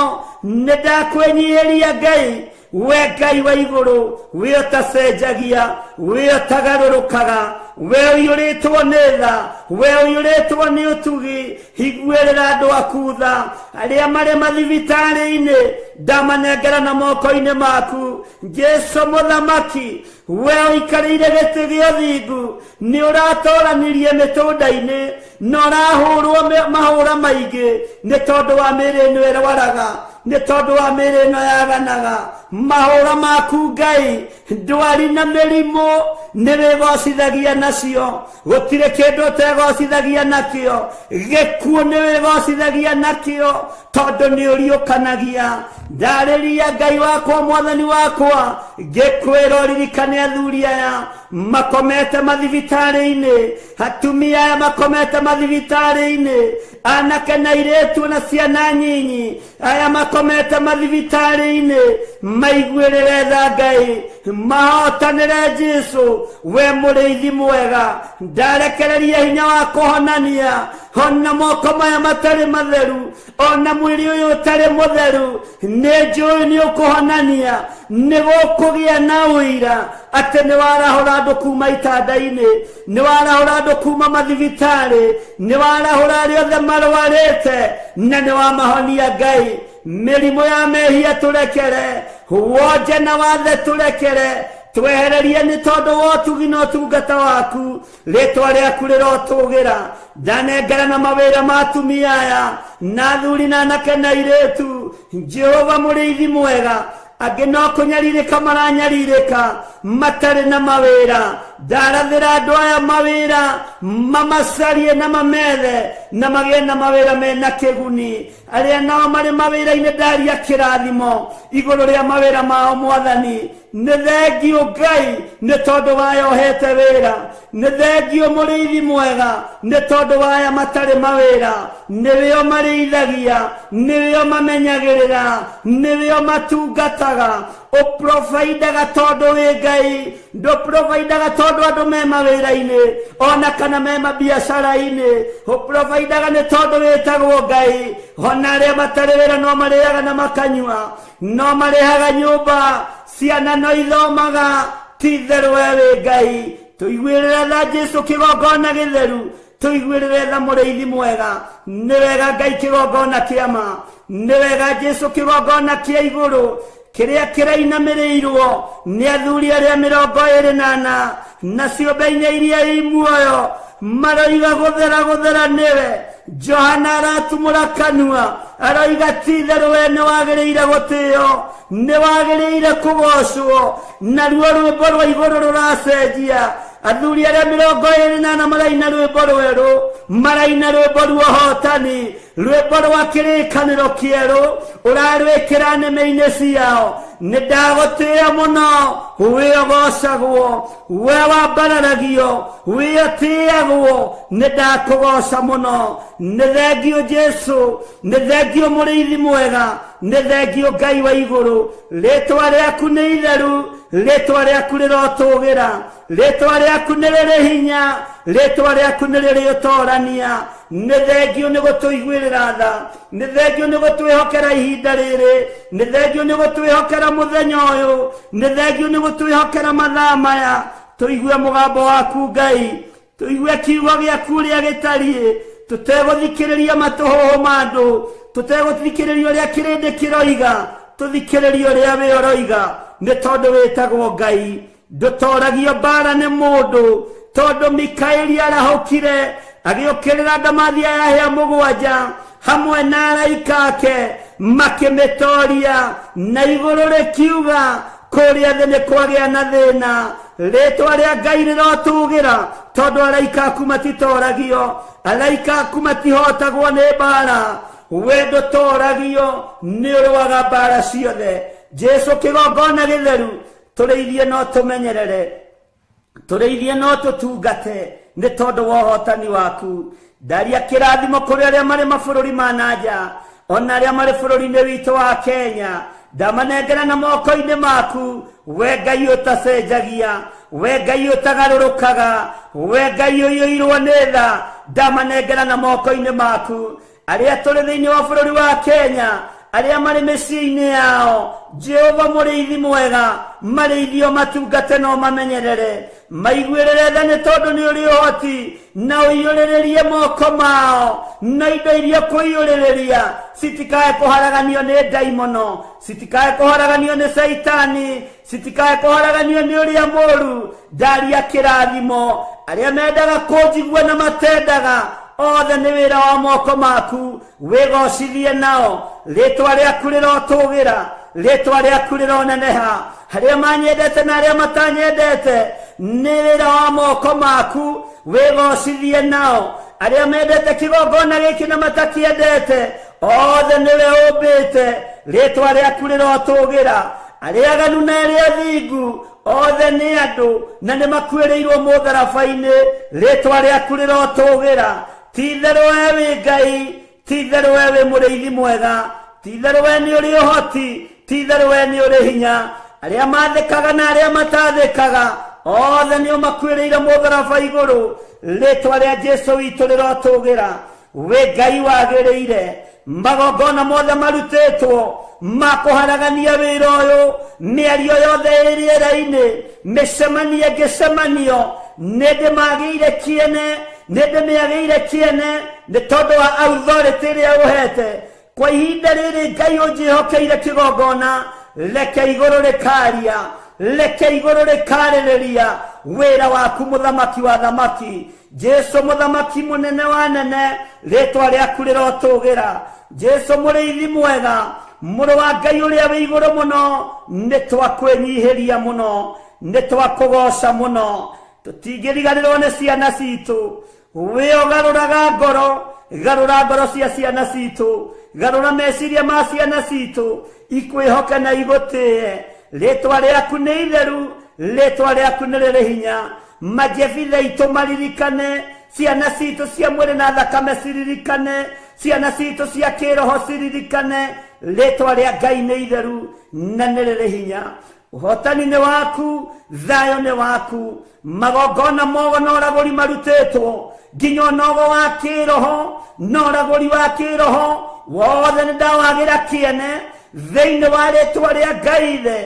nĩ ndakwĩnyihĩria Ngai we Ngai wa igũrũ we ũtacenjagia we ũtagarũrũkaga we ũiyũrĩtwo nĩ tha we ũiyũrĩtwo nĩ ũtugi higuĩrĩra andũ aku tha arĩa marĩ mathibitarĩ-inĩ ndamanengera na moko-inĩ maku Jesũ mũthamaki we ũikarĩire gĩtĩ gĩa ũthingu nĩ ũratũranirie mĩtũnda-inĩ na ũrahũrwo mahũra maingĩ nĩ tondũ wa mĩĩrĩ ĩno ĩrwaraga nĩ tondũ wa mĩĩrĩ ĩno yaganaga mahũra maku Ngai ndwari na mĩrimũ nĩ wĩgocithagia nacio gũtirĩ kĩndũ ũtegocithagia nakĩo gĩkuũ nĩ wĩgocithagia nakĩo tondũ nĩ ũriũkanagia ndarĩria Ngai wakwa Mwathani wakwa ngĩkwĩra ũririkane athuri aya makomete mathibitarĩ-inĩ atumia aya makomete mathibitarĩ-inĩ anake na airĩtu na ciana nyinyi aya makomete mathibitarĩ-inĩ maiguĩrĩre tha Ngai mahotanĩre Jesu we mũrĩithi mwega ndarekereria hinya wa kũhonania ona moko maya matarĩ matheru ona mwĩrĩ ũyũ ũtarĩ mũtheru nĩ njũĩ nĩ ũkũhonania nĩ gũkũgĩa na ũira atĩ nĩ warahũra andũ kuma itanda-inĩ nĩ warahũra andũ kuma mathibitarĩ nĩ warahũra arĩa othe marwarĩte na nĩ wamahonia Ngai mĩrimũ ya mehia tũrekere wonje na wathe tũrekere twehererie nĩ tondũ wa ũtugi na ũtungata waku rĩtwa rĩaku rĩrotũgĩra ndanengera na mawĩra ma atumia aya na athuri na anake na airĩtu Jehova mũrĩithi mwega angĩ no kũnyarirĩka maranyarirĩka matarĩ na mawĩra ndarathĩra andũ aya mawĩra mamacarie na mamethe na magĩe na mawĩra mena kĩguni arĩa nao marĩ mawĩra-inĩ ndaria kĩrathimo igũrũ rĩa mawĩra mao Mwathani nĩ thengio Ngai nĩ tondũ wayohete wĩra nĩ thengio mũrĩithi mwega nĩ tondũ waya matarĩ mawĩra nĩwĩo marĩithagia nĩwĩo mamenyagĩrĩra nĩwĩo matungataga ũprovidaga tondũ wĩ Ngai ndũprovidaga tondũ andũ me mawĩra-inĩ ona kana me mabiacara-inĩ ũprovidaga nĩ tondũ wĩtagwo Ngai ona arĩa matarĩ wĩra no marĩaga na makanyua no marĩhaga nyũmba ciana no ithomaga ti-itherũ we wĩ Ngai tũiguĩrĩre tha Jesu kĩgongona gĩtheru tũiguĩrĩre tha mũrĩithi mwega nĩ wega Ngai kĩgongona kĩama nĩ wega Jesu kĩgongona kĩa igũrũ kĩrĩa kĩrainamĩrĩirwo nĩ athuri arĩa 24 na ciũmbe-inĩ iria i muoyo maroiga gũthera nĩwe Johana aratumũra kanua aroiga ti-itherũ we nĩ wagĩrĩire gũtĩo nĩ wagĩrĩire kũgocwo naruo rwĩmbo rwa igũrũ rũracenjia athuri arĩa 24 maraina rwĩmbo rwerũ maraina rwĩmbo rwa ũhotani rwĩmbo rwa kĩrĩkanĩro kĩerũ ũrarwĩkĩra nĩme-inĩ ciao nĩ ndagũtĩĩa mũno wĩ ũgocagwo we wambararagio wĩ ũtĩagwo nĩ ndakũgoca mũno nĩ thengio Jesu nĩ thengio mũrĩithi mwega nĩ thengio Ngai wa igũrũ rĩtwa rĩaku nĩ itheru rĩtwa rĩaku rĩrotũgĩra rĩtwa rĩaku nĩ rĩrĩ hinya rĩtwa rĩaku nĩ rĩrĩ ũtorania nĩ thengio nĩ gũtũiguĩrĩra tha nĩ thengio nĩ gũtwĩhokera ihinda rĩrĩ nĩ thengio nĩ gũtwĩhokera mũthenya ũyũ nĩ thengio nĩ gũtwĩhokera mathaa maya tũigue mũgambo waku Ngai tũigue kiugo gĩaku ũrĩa gĩtariĩ tũtegũthikĩrĩria matũhũhũ ma andũ tũtegũthikĩrĩria ũrĩa kĩrĩndĩ kĩroiga tũthikĩrĩrie ũrĩa we ũroiga nĩ tondũ wĩtagwo Ngai ndũtoragio mbara nĩ mũndũ tondũ Mikaeli arahũkire agĩũkĩrĩra ndamathi ya 7 hamwe na araika ake makĩmĩtoria na igũrũ rĩkiuga kũrĩa thĩ nĩ kwagĩa na thĩna rĩtwa rĩa Ngai rĩrotũgĩra tondũ araika aku matitoragio araika aku matihotagwo nĩ mbara we ndũtoragio nĩ ũrũaga mbara ciothe Jesu kĩgongona gĩtheru tũrĩithie no tũmenyerere tũrĩithie no tũtungate nĩ tondũ wa ũhotani waku ndaria kĩrathimo kũrĩ arĩa marĩ mabũrũri ma nanja ona arĩa marĩ bũrũri-inĩ witũ wa Kenya ndamanengera na moko-inĩ maku we Ngai ũtacenjagia we Ngai ũtagarũrũkaga we Ngai ũiyũirwo nĩ tha ndamanengera na moko-inĩ maku arĩa tũrĩ thĩinĩ wa bũrũri wa Kenya arĩa marĩ mĩciĩ-inĩ yao Jehova mũrĩithi mwega marĩithio matungate no mamenyerere maiguĩrĩre tha nĩ tondũ nĩ ũrĩ ũhoti na ũiyũrĩrĩrie moko mao na indo iria kũiyũrĩrĩria citikae kũharaganio nĩ ndaimono citikae kũharaganio nĩ Saitani citikae kũharaganio nĩ ũrĩa mũũru ndaria kĩrathimo arĩa mendaga kũnjigua na matendaga othe nĩ wĩra wa moko maku wĩgocithie nao rĩtwa rĩaku rĩrotũgĩra rĩtwa rĩaku rĩroneneha harĩa manyendete na arĩa matanyendete nĩ wĩra wa moko maku wĩgocithie nao arĩa mendete kĩgongona gĩkĩ na matakĩendete othe nĩwe ũmbĩte rĩtwa rĩaku rĩrotũgĩra arĩa aganu na arĩa athingu othe nĩ andũ na nĩ makuĩrĩirwo mũtharaba-inĩ rĩtwa rĩaku rĩrotũgĩra ti-itherũ we wĩ Ngai ti-itherũ we wĩ mũrĩithi mwega ti-itherũ we nĩ ũrĩ ũhoti titherũ we nĩ ũrĩ hinya. Arĩa mathĩkaga na arĩa matathĩkaga othe nĩo makuĩrĩire mũtharaba igũrũ. Rĩtwa rĩa Jesũ witũ rĩrotũgĩra. We Ngai wagĩrĩire. Magongona mothe marutĩtwo makũharagania wĩra ũyũ, mĩario yothe ĩrĩ rĩera-inĩ, mĩcemanio ngĩcemanio, nĩndĩmagĩire kĩene, nĩndĩmĩagĩire kĩene nĩ tondũ wa authority ĩrĩa ũhete. Kwa ihinda rĩrĩ Ngai ũnjĩhokeire kĩgongona, reke igũrũ rĩkaria, reke igũrũ rĩkarĩrĩria wĩra waku mũthamaki wa thamaki. Jesũ mũthamaki mũnene wa nene, rĩtwa rĩaku rĩrotũgĩra. Jesũ mũrĩithi mwega, mũrũ wa Ngai ũrĩa wĩ igũrũ mũno, nĩtwakwĩnyihĩria mũno, nĩtwakũgoca mũno. Tũtingĩriganĩrwo nĩ ciana citũ. We ũgarũraga ngoro, garũra ngoro cia ciana citũ, garũra meciria ma ciana citũ ikwĩhoke na igũtĩe. Rĩtwa rĩaku nĩ itheru, rĩtwa rĩaku nĩ rĩrĩ hinya. Majebithe itũ maririkane, ciana citũ cia mwĩrĩ na thakame ciririkane, ciana citũ cia kĩroho ciririkane. Rĩtwa rĩa Ngai nĩ itheru na nĩ rĩrĩ hinya. Ũhotani nĩ waku, thayũ nĩ waku. Magongona mogo na ũragũri marutĩtwo, nginya ũnogo wa kĩroho na ũragũri wa kĩroho wothe nĩndawagĩra kĩene thĩinĩ wa rĩtwa rĩa Ngai Ithe,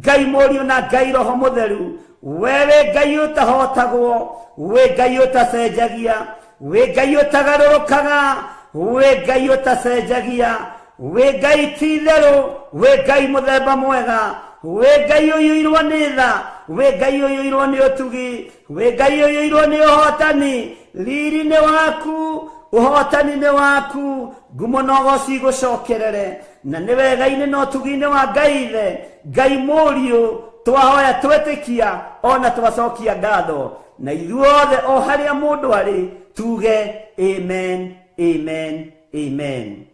Ngai Mũriũ na Ngai Roho Mũtheru. Wewe Ngai ũtahotagwo, we Ngai ũtacenjagia, we Ngai ũtagarũrũkaga, we Ngai ũtacenjagia, we Ngai ti itherũ, we Ngai mũthemba mwega, we Ngai ũiyũirwo nĩ tha, we Ngai ũiyũirwo nĩ ũtugi, we Ngai ũiyũirwo nĩ ũhotani. Riri nĩ waku, ũhotani nĩ waku, ngumo na ũgoci igũcokerere. Na nĩ wega-inĩ na ũtugi-inĩ wa Ngai Ithe, Ngai Mũriũ, twahoya twĩtĩkia ona twacokia ngatho. Na ithuothe o harĩa mũndũ arĩ tuge amen, amen, amen.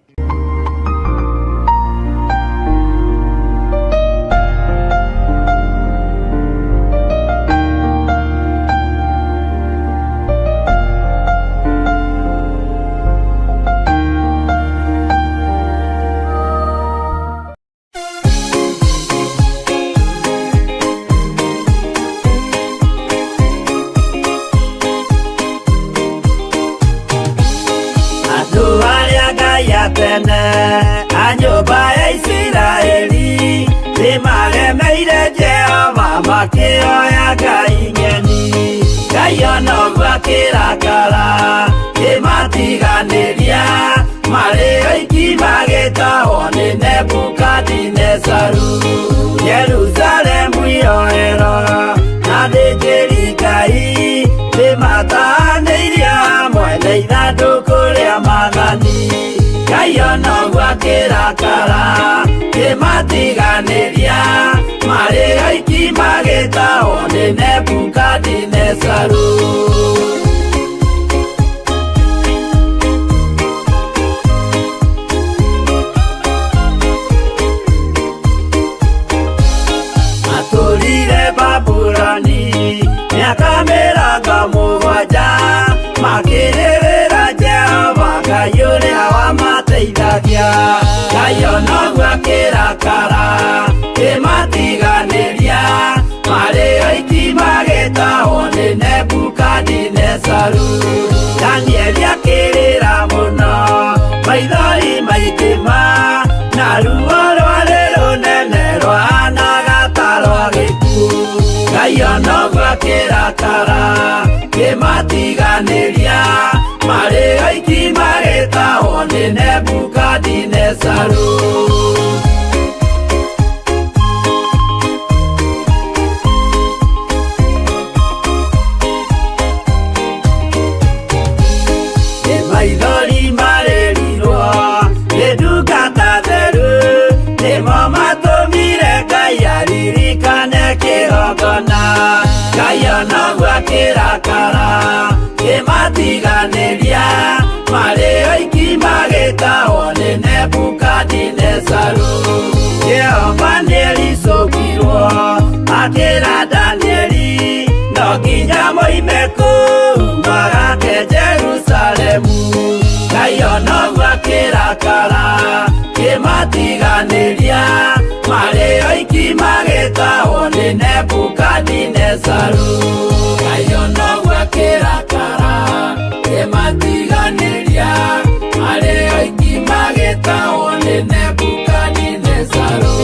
Anyumba ya Isiraeli nimagemeire Jehova makĩoya Ngai ng'eni. Ngai onoguo akĩrakara kĩmatiganĩria, marĩ oiki magĩtahwo nĩ Nebukadinezaru. Jerusalemu iroero na thĩnjĩri Ngai nĩmatahanĩirie hamwe na ithandũkũ rĩa maathani. Ngai onoguo akĩrakara kĩmatiganĩria, marĩ oiki magĩtahwo nĩ Nebukadinezaru. Matũrire Babuloni mĩaka mĩrongo mũgwanja, makĩrĩrĩra Jehova Ngai ũrĩa wamateithagia. Ngai onoguo akĩrakara kĩmatiganĩria, marĩ oiki magĩtahwo nĩ Nebukadinezaru. Danieli akĩrĩra mũno, maithori maikĩma, na ruo rwarĩ rũnene rwahanaga ta rwa gĩkuũ. Ngai onoguo akĩrakara kĩmatiganĩria, marĩ oiki magĩtahwo nĩ Nebukadinezaru. Maithori marĩrirwo nĩ ndungata theru, nĩmo matũmire Ngai aririkane kĩgongona. Ngai onoguo akĩrakara kĩmatiganĩria, marĩ oiki magĩtahwo nĩ Nebukadinezaru. Jehova nĩericũkirwo akĩra Danieli, no nginya moime kũu magake Jerusalemu. Ngai onoguo akĩrakara kĩmatiganĩria, marĩ oiki magĩtahwo nĩ Nebukadinezaru. Ngai onoguo akĩrakara akĩmatiganĩria, marĩ oiki magĩtahwo nĩ Nebukadinezaru.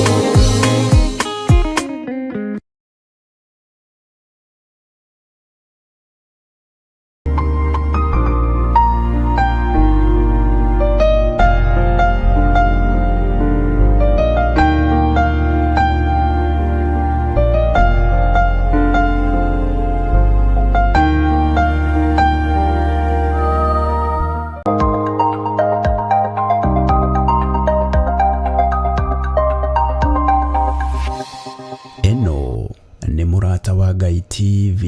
Eno nĩ Mũrata wa Ngai TV.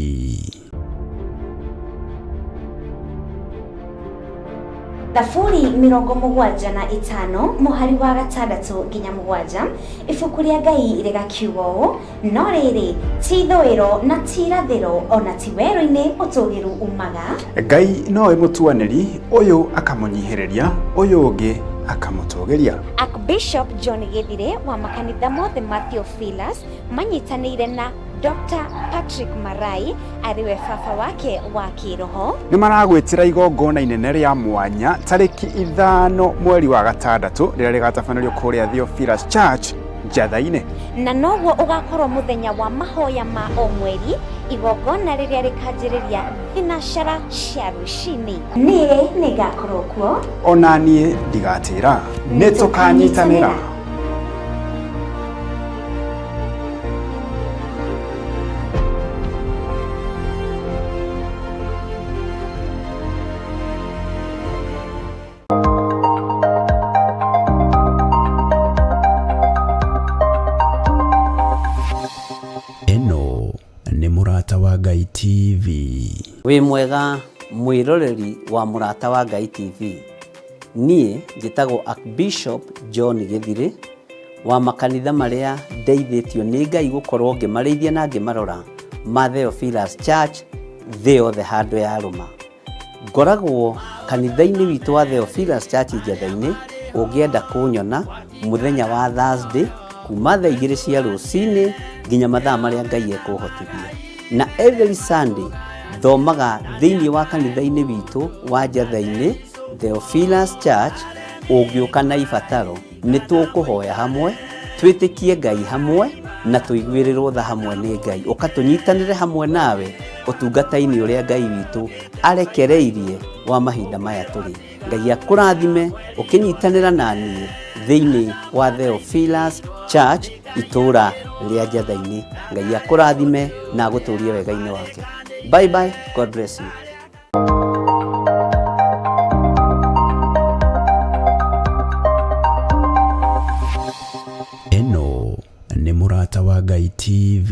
Thaburi 75 mũhari wa 6 nginya 7. Ibuku rĩa Ngai rĩgakiuga ũũ: no rĩrĩ ti ithũĩro na ti irathĩro, ona ti werũ-inĩ ũtũũgĩru umaga. Ngai nowe mũtuanĩri, ũyũ akamũnyihĩrĩria, ũyũ ũngĩ akamũtũgĩria. Archbishop John Githire wa makanitha mothe ma Theophilus manyitanĩire na Dr. Patrick Marai ariwe baba wake wa kĩroho. Nĩ maragwĩtĩra igongona inene rĩa mwanya tarĩki 5 mweri wa 6 rĩrĩa rĩgatabanĩrio kũrĩa Theophilus Church Njatha-inĩ. Na noguo ũgakorwo mũthenya wa mahoya ma o mweri, igongona rĩrĩa rĩkanjĩrĩria thinacara cia rũcinĩ. Niĩ nĩ ngakorwo kuo, ona niĩ ndigatĩra, nĩ tũkanyitanĩra. Eno nĩ Mũrata wa Ngai TV. Wĩ mwega mwĩroreri wa Mũrata wa Ngai TV. Niĩ njĩtagwo Archbishop John Githire wa makanitha marĩa ndeithĩtio nĩ Ngai gũkorwo ngĩmarĩithia na ngĩmarora ma Theophilus Church thĩ yothe handũ ya rũma. Ngoragwo kanitha-inĩ witũ wa Theophilus Church Njatha-inĩ. Ũngĩenda kũnyona mũthenya wa Thursday kuma thaa 2 cia rũcinĩ nginya mathaa marĩa Ngai ekũhotithia. Na every Sunday thomaga thĩinĩ wa kanitha-inĩ witũ wa Njatha-inĩ Theophilus Church. Ũngĩũka na ibataro nĩ tũkũhoya hamwe, twĩtĩkie Ngai hamwe na tũiguĩrĩrwo tha hamwe nĩ Ngai. Ũkatũnyitanĩre hamwe nawe ũtungata-inĩ ũrĩa Ngai witũ arekereirie wa mahinda maya tũrĩ. Ngai akũrathime ũkĩnyitanĩra na niĩ thĩinĩ wa Theophilus Church itũũra rĩa Njatha-inĩ. Ngai akũrathime na agũtũũrie wega-inĩ wake. Bye bye, God bless you. Eno nĩ Mũrata wa Ngai TV.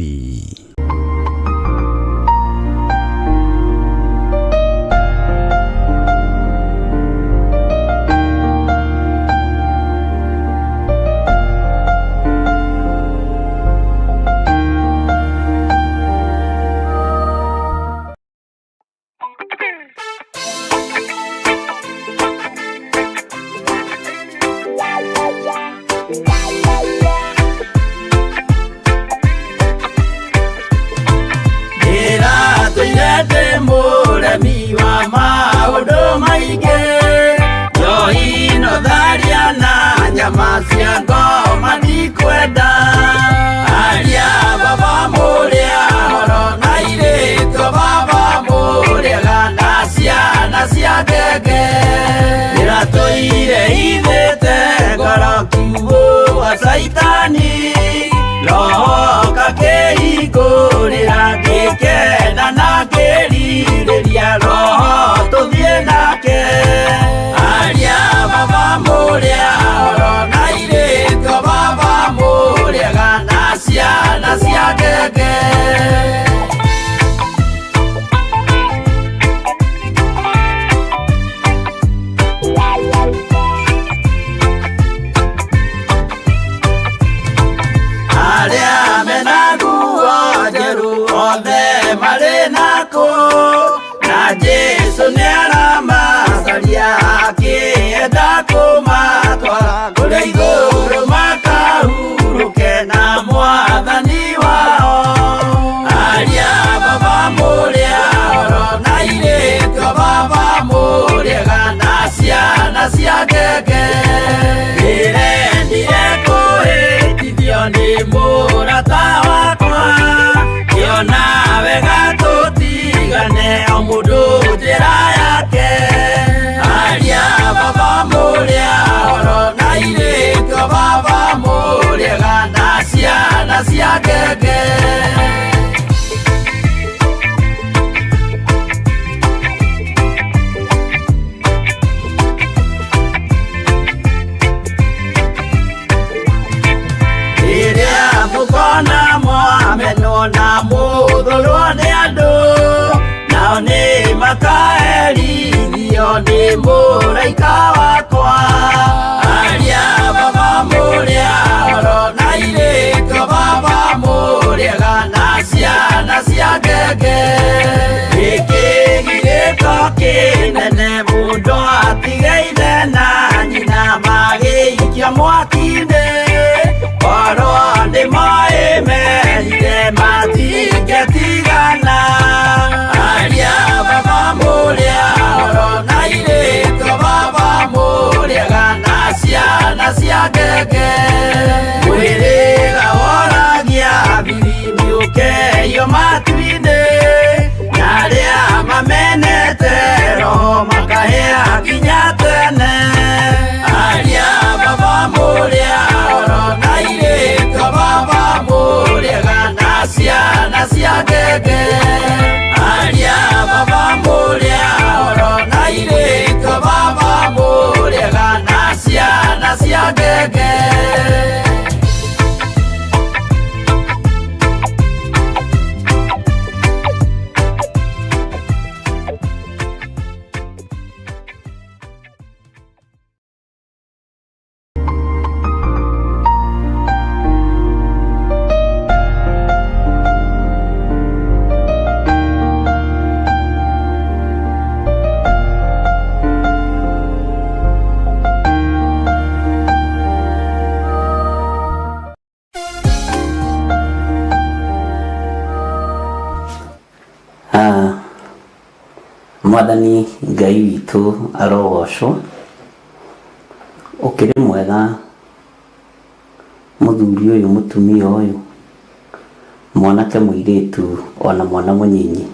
Mũremi wa maũndũ maingĩ, njoi no tharia na nyama cia ngoma ndikwenda. Aria baba mũrĩa horo na irĩtwo baba mũrĩega na ciana cia ngenge. Ndĩratũire ithĩte ngoro kiugo wa Saitani, roho kakĩhingũrĩra ngĩkena na ngĩrirĩria roho tũthiĩ nake. Aria baba mũrĩa horo na irĩtwo baba mũrĩega na ciana cia ngenge. Aria mena nguo njerũ othe marĩ nako, na Jesũ nĩaramacaria akĩenda kũmatwara kũrĩa igũrũ makahurũke mũrata wakwa kĩona wega tũtigane o mũndũ njĩra yake aria baba mũrĩa oro na irĩkio baba mũrĩega na ciana cia ngenge mukona mwameno na muthurwo ni andu nao ni makaerithio ni muraika wakwa aria baba muria oro na irĩkio baba mũrĩega na ciana cia ngenge gĩkĩ githĩko kĩnene mũndũ atigeire na nyina magĩikia mwaki-inĩ oro nĩ moĩmerire matingetigana aria baba mũrĩa oro na irĩkio baba mũrĩega na ciana cia ngenge mwĩrĩga woragia birimi ũkeio matu-inĩ na arĩa mamenete roho makahĩa nginya tene aria baba mũrĩa oro na irĩkio baba mũrĩega na ciana cia ngenge aria baba mũrĩa oro na irĩkio baba mũrĩega na ciana cia ngenge Mwathani Ngai witũ arogocwo ũkĩrĩ mwega mũthuri ũyũ mũtumia ũyũ mwanake mũirĩtu ona mwana mũnyinyi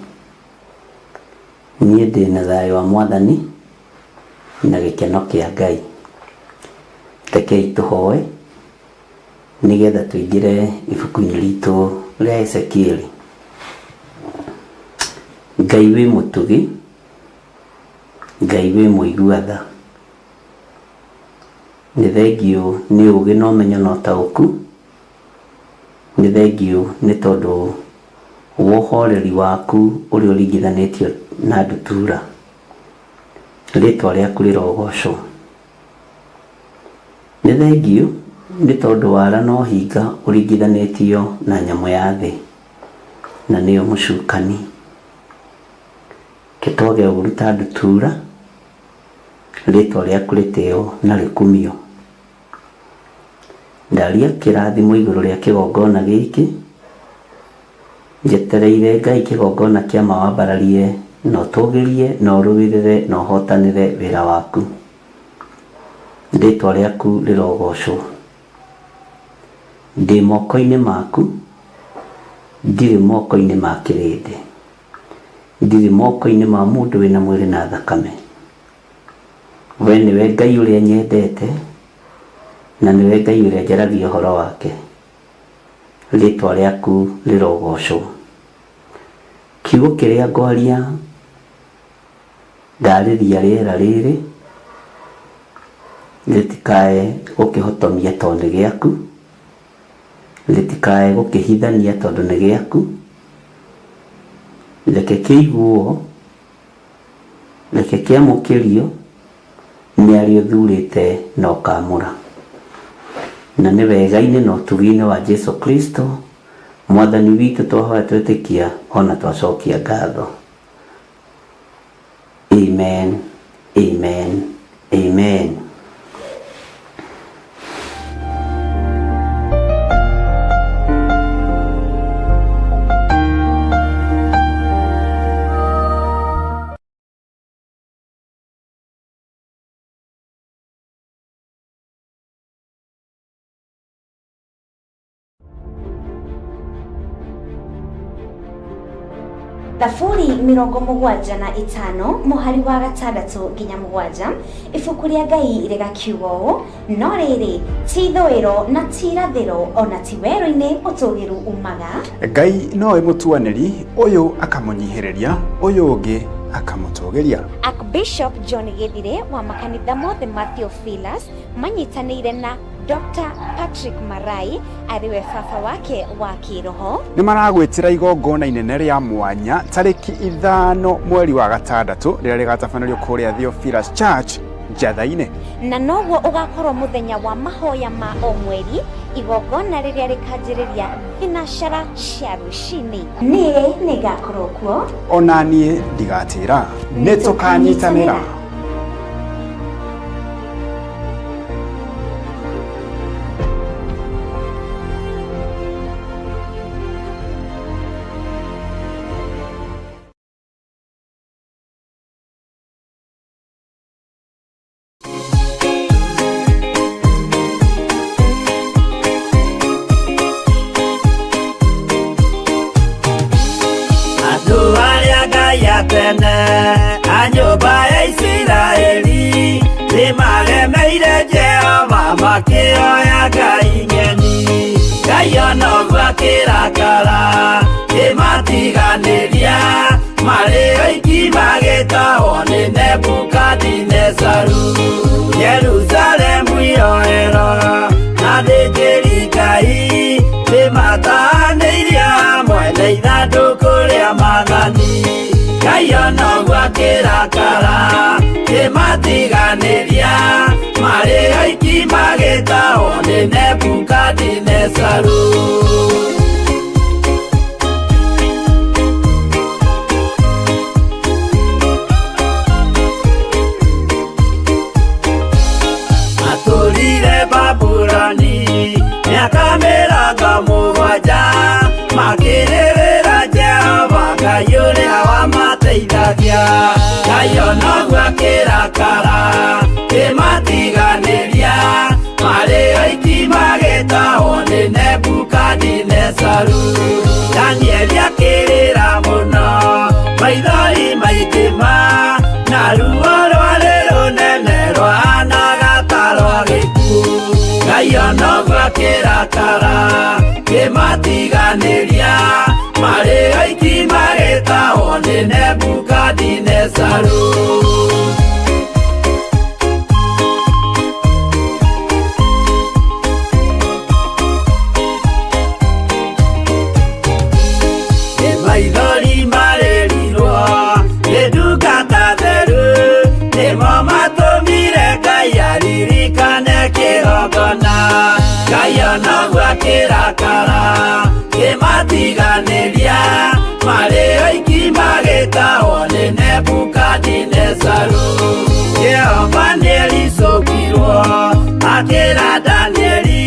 niĩ ndĩna thayũ wa Mwathani na gĩkeno kĩa Ngai rekei tũhoe nĩgetha tũingĩre ibuku-inĩ ritũ rĩa Ezekieli. Ngai wĩ mũtugi, Ngai wĩ mũigua tha, nĩ thengio nĩ ũũgĩ na ũmenyo na ũtaũku, nĩ thengio nĩ tondũ wa ũhoreri waku ũrĩa ũringithanĩtio na ndutura, rĩtwa rĩaku rĩrogocwo. Nĩ thengio nĩ tondũ wara na ũhinga ũringithanĩtio na nyamũ ya thĩ, na nĩyo mũcukani. Kĩtoge ũruta ndutura, rĩtwa rĩaku rĩtĩo na rĩkumio. Ndaria kĩrathimo igũrũ rĩa kĩgongona gĩkĩ, njetereire Ngai kĩgongona kĩa mawambararie na ũtũgĩrie na ũrũĩrĩre na ũhotanĩre wĩra waku. Rĩtwa rĩaku rĩrogocwo. Ndĩ moko-inĩ maku, ndirĩ moko-inĩ ma kĩrĩndĩ, ndirĩ moko-inĩ ma mũndũ wĩna mwĩrĩ na thakame. We nĩwe Ngai ũrĩa nyendete, na nĩwe Ngai ũrĩa njaragia ũhoro wake. Rĩtwa rĩaku rĩrogocwo. Kiugo kĩrĩa ngwaria ndarĩria rĩera rĩrĩ rĩtikae gũkĩhotomia tondũ nĩ gĩaku, rĩtikae gũkĩhithania tondũ nĩ gĩaku. Reke kĩiguo, reke kĩamũkĩrio nĩ arĩa ũthurĩte na ũkamũra. Na nĩ wega-inĩ na ũtugi-inĩ wa Jesu Kristo Mwathani witũ twahoya twĩtĩkia ona twacokia ngatho. Amen, amen, amen. Thaburi 75 muhari wa 6 nginya 7 ibuku ria Ngai rigakiuga ũũ: no rĩrĩ ti ithũĩro na ti irathĩro ona ti werũ-inĩ ũtũgĩru umaga. Ngai no mũtuanĩri, ũyũ akamunyihereria, ũyũ ũngĩ akamũtũgĩria. Archbishop John Githire wa makanitha mothe ma Theophilus manyitanĩire na Dr. Patrick Marai ariwe baba wake wa kiroho nĩ maragwĩtĩra igongona inene rĩa mwanya tarĩki 5 mweri wa 6 rĩrĩa rĩgatabanĩrio kũrĩa Theophilus Church Njatha-inĩ, na noguo ũgakorwo mũthenya wa mahoya ma o mweri, igongona rĩrĩa rĩkanjĩrĩria thinacara cia rũcinĩ. Niĩ nĩ ngakorwo kuo, ona niĩ ndigatĩra, nĩ tũkanyitanĩra. Anyumba ya Isiraeli nimaremeire Jehova makĩoya Ngai ng'eni. Ngai onoguo akĩrakara kĩmatiganĩria, marĩ oiki magĩtahwo nĩ Nebukadinezaru. Jerusalemu iroero na thĩnjĩri Ngai nĩmatahanĩirie hamwe na ithandũkũ rĩa Mwathani. Ngai onoguo akĩrakara kĩmatiganĩria, marĩ oiki magĩtahwo nĩ Nebukadinezaru. Matũrire Babuloni mĩaka 70 makĩrĩrĩra Jehova Ngai ũrĩa wamateithagia. Ngai onoguo akĩrakara kĩmatiganĩria, marĩ oiki magĩtahwo nĩ Nebukadinezaru. Danieli akĩrĩra mũno, maithori maikĩma, na ruo rwarĩ rũnene rwahanaga ta rwa gĩkuũ. Ngai onoguo akĩrakara kĩmatiganĩria, marĩ oiki magĩtahwo nĩ Nebukadinezaru. Maithori marĩrirwo nĩ ndungata theru, nĩmo matũmire Ngai aririkane kĩgongona. Ngai onoguo akĩrakara kĩmatiganĩria, marĩ oiki magĩtahwo nĩ Nebukadinezaru. Jehova nĩericũkirwo akĩra Danieli,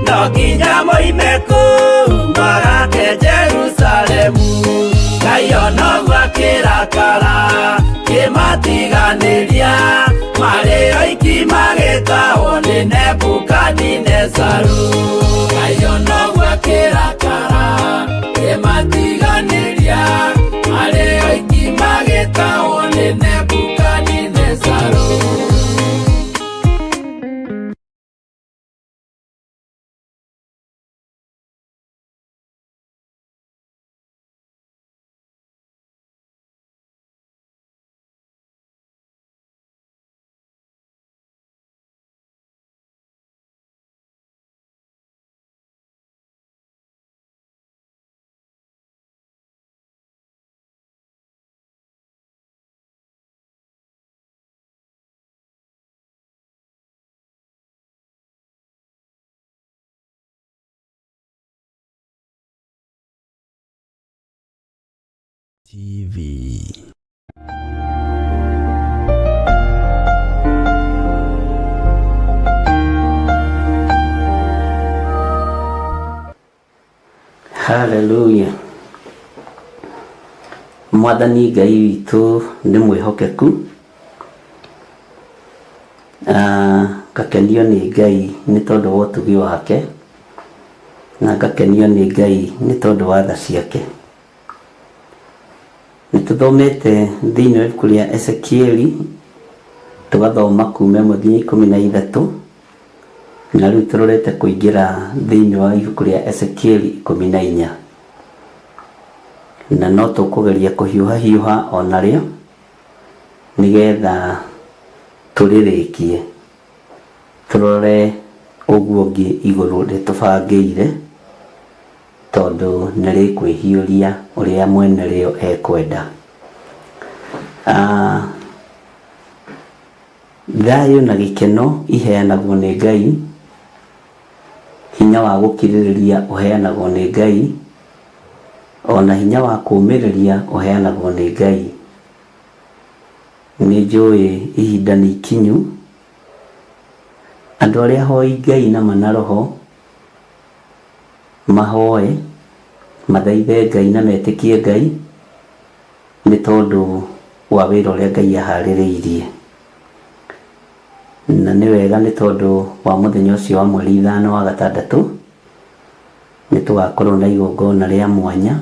no nginya moime kũu magake Jerusalemu. Ngai onoguo akĩrakara kĩmatiganĩria, marĩ oiki magĩtahwo nĩ Nebukadinezaru. Ngai onoguo akĩrakara kĩmatiganĩria, marĩ oiki magĩtahwo nĩ Nebukadinezaru. TV. Haleluya. Mwathani Ngai witũ nĩ mwĩhokeku, ngakenio nĩ Ngai nĩ tondũ wa ũtugi wake, na ngakenio nĩ Ngai nĩ tondũ wa tha ciake. nituthomete thiini wa ibuku ria Ezekieli tugathoma kuma 1:13 na riu turorete kuingira thiini wa ibuku ria Ezekieli 14 na no tukugeria kuhiuha onario nigetha turirikie turore uguo ngi iguru ritubangiire tondu nirikwihiuria uria mwene rio ekwenda. Thayu na gikeno iheanagwo ni Ngai, hinya wa gukiririria uheanagwo ni Ngai, ona hinya wa kumiriria uheanagwo ni Ngai. Ni njui ihinda ni ikinyu andu aria hoi Ngai na manaroho mahoe mathaithe Ngai na metikie Ngai ni tondu wa wira uria Ngai ahaririirie, na ni wega ni tondu wa muthenya ucio wa mweri 5 wa gatandatu ni tugakorwo na igongona ria mwanya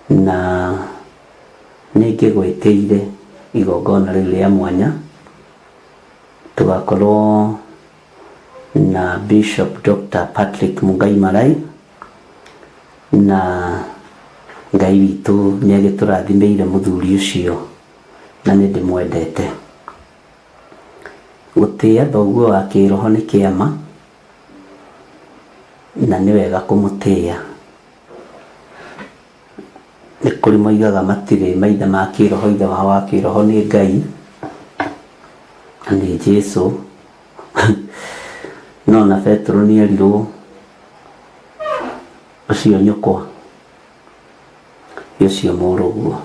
na ningigwitiire igongona riu ria mwanya. Tugakorwo na Bishop Dr. Patrick Mungai Marai na Ngai witu niagiturathimeire muthuri ucio na ni ndimwendete. Gutia thoguo wa kiroho ni kiama na ni wega kumutia. Ni kuri moigaga matire maitha ma kiroho, ithe wa kiroho ni Ngai ni Jesu. No na Petro ni ariru ucio nyukwa ucio muruguo.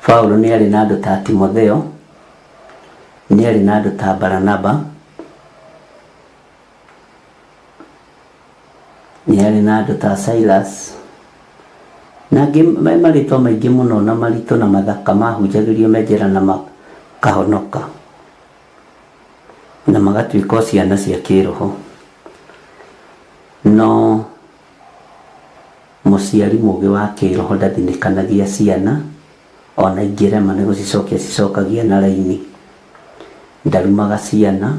Paulo ni ari na andu ta Timotheo, ni ari na andu ta Baranaba, ni ari na andu ta Silas na maritwa maingi muno na marito na mathaka mahunjagirio menjera na makahonoka na magatuika ciana cia kiroho. No muciari mugi wa kiroho ndathinikanagia ciana ona ingirema ni gucicokia cicokagia na raini, ndarumaga ciana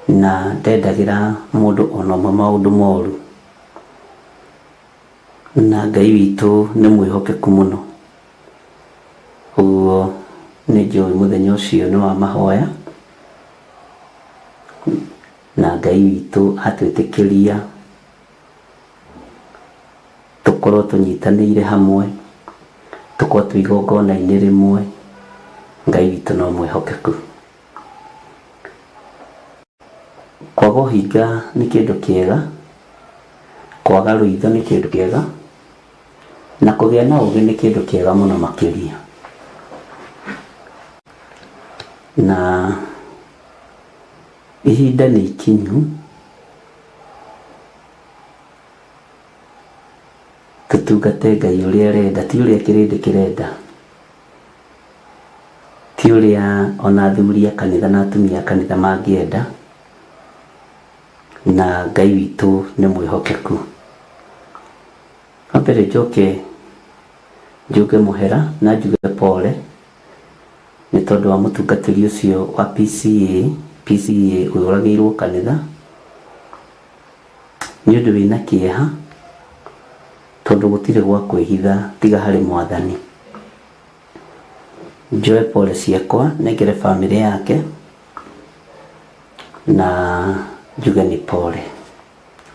na ndendagira mundu ona maundu moru, na Ngai witu ni mwihokeku muno. Uguo ni njui muthenya ucio ni wa mahoya na Ngai witu atwitikiria tukorwo tunyitaniire hamwe, tukorwo twi igongona-ini rimwe. Ngai witu no mwihokeku. Kwaga uhinga ni kindu kiega, kwaga ruitho ni kindu kiega, na kugia na ugi ni kindu kiega muno makiria. Na ihinda ni ikinyu tutungate Ngai uria arenda, ti uria kirindi kirenda, ti uria ona athuri a kanitha na atumia a kanitha mangienda. Na Ngai witu ni mwihokeku. Apere njuge muhera na njuge pole ni tondu wa mutungatiri ucio wa PCA uragirwo kanitha ni undu wina kieha tondu gutire gwa kwihitha tiga hari Mwathani. Njoe pole ciakwa negere family yake na njuge ni pole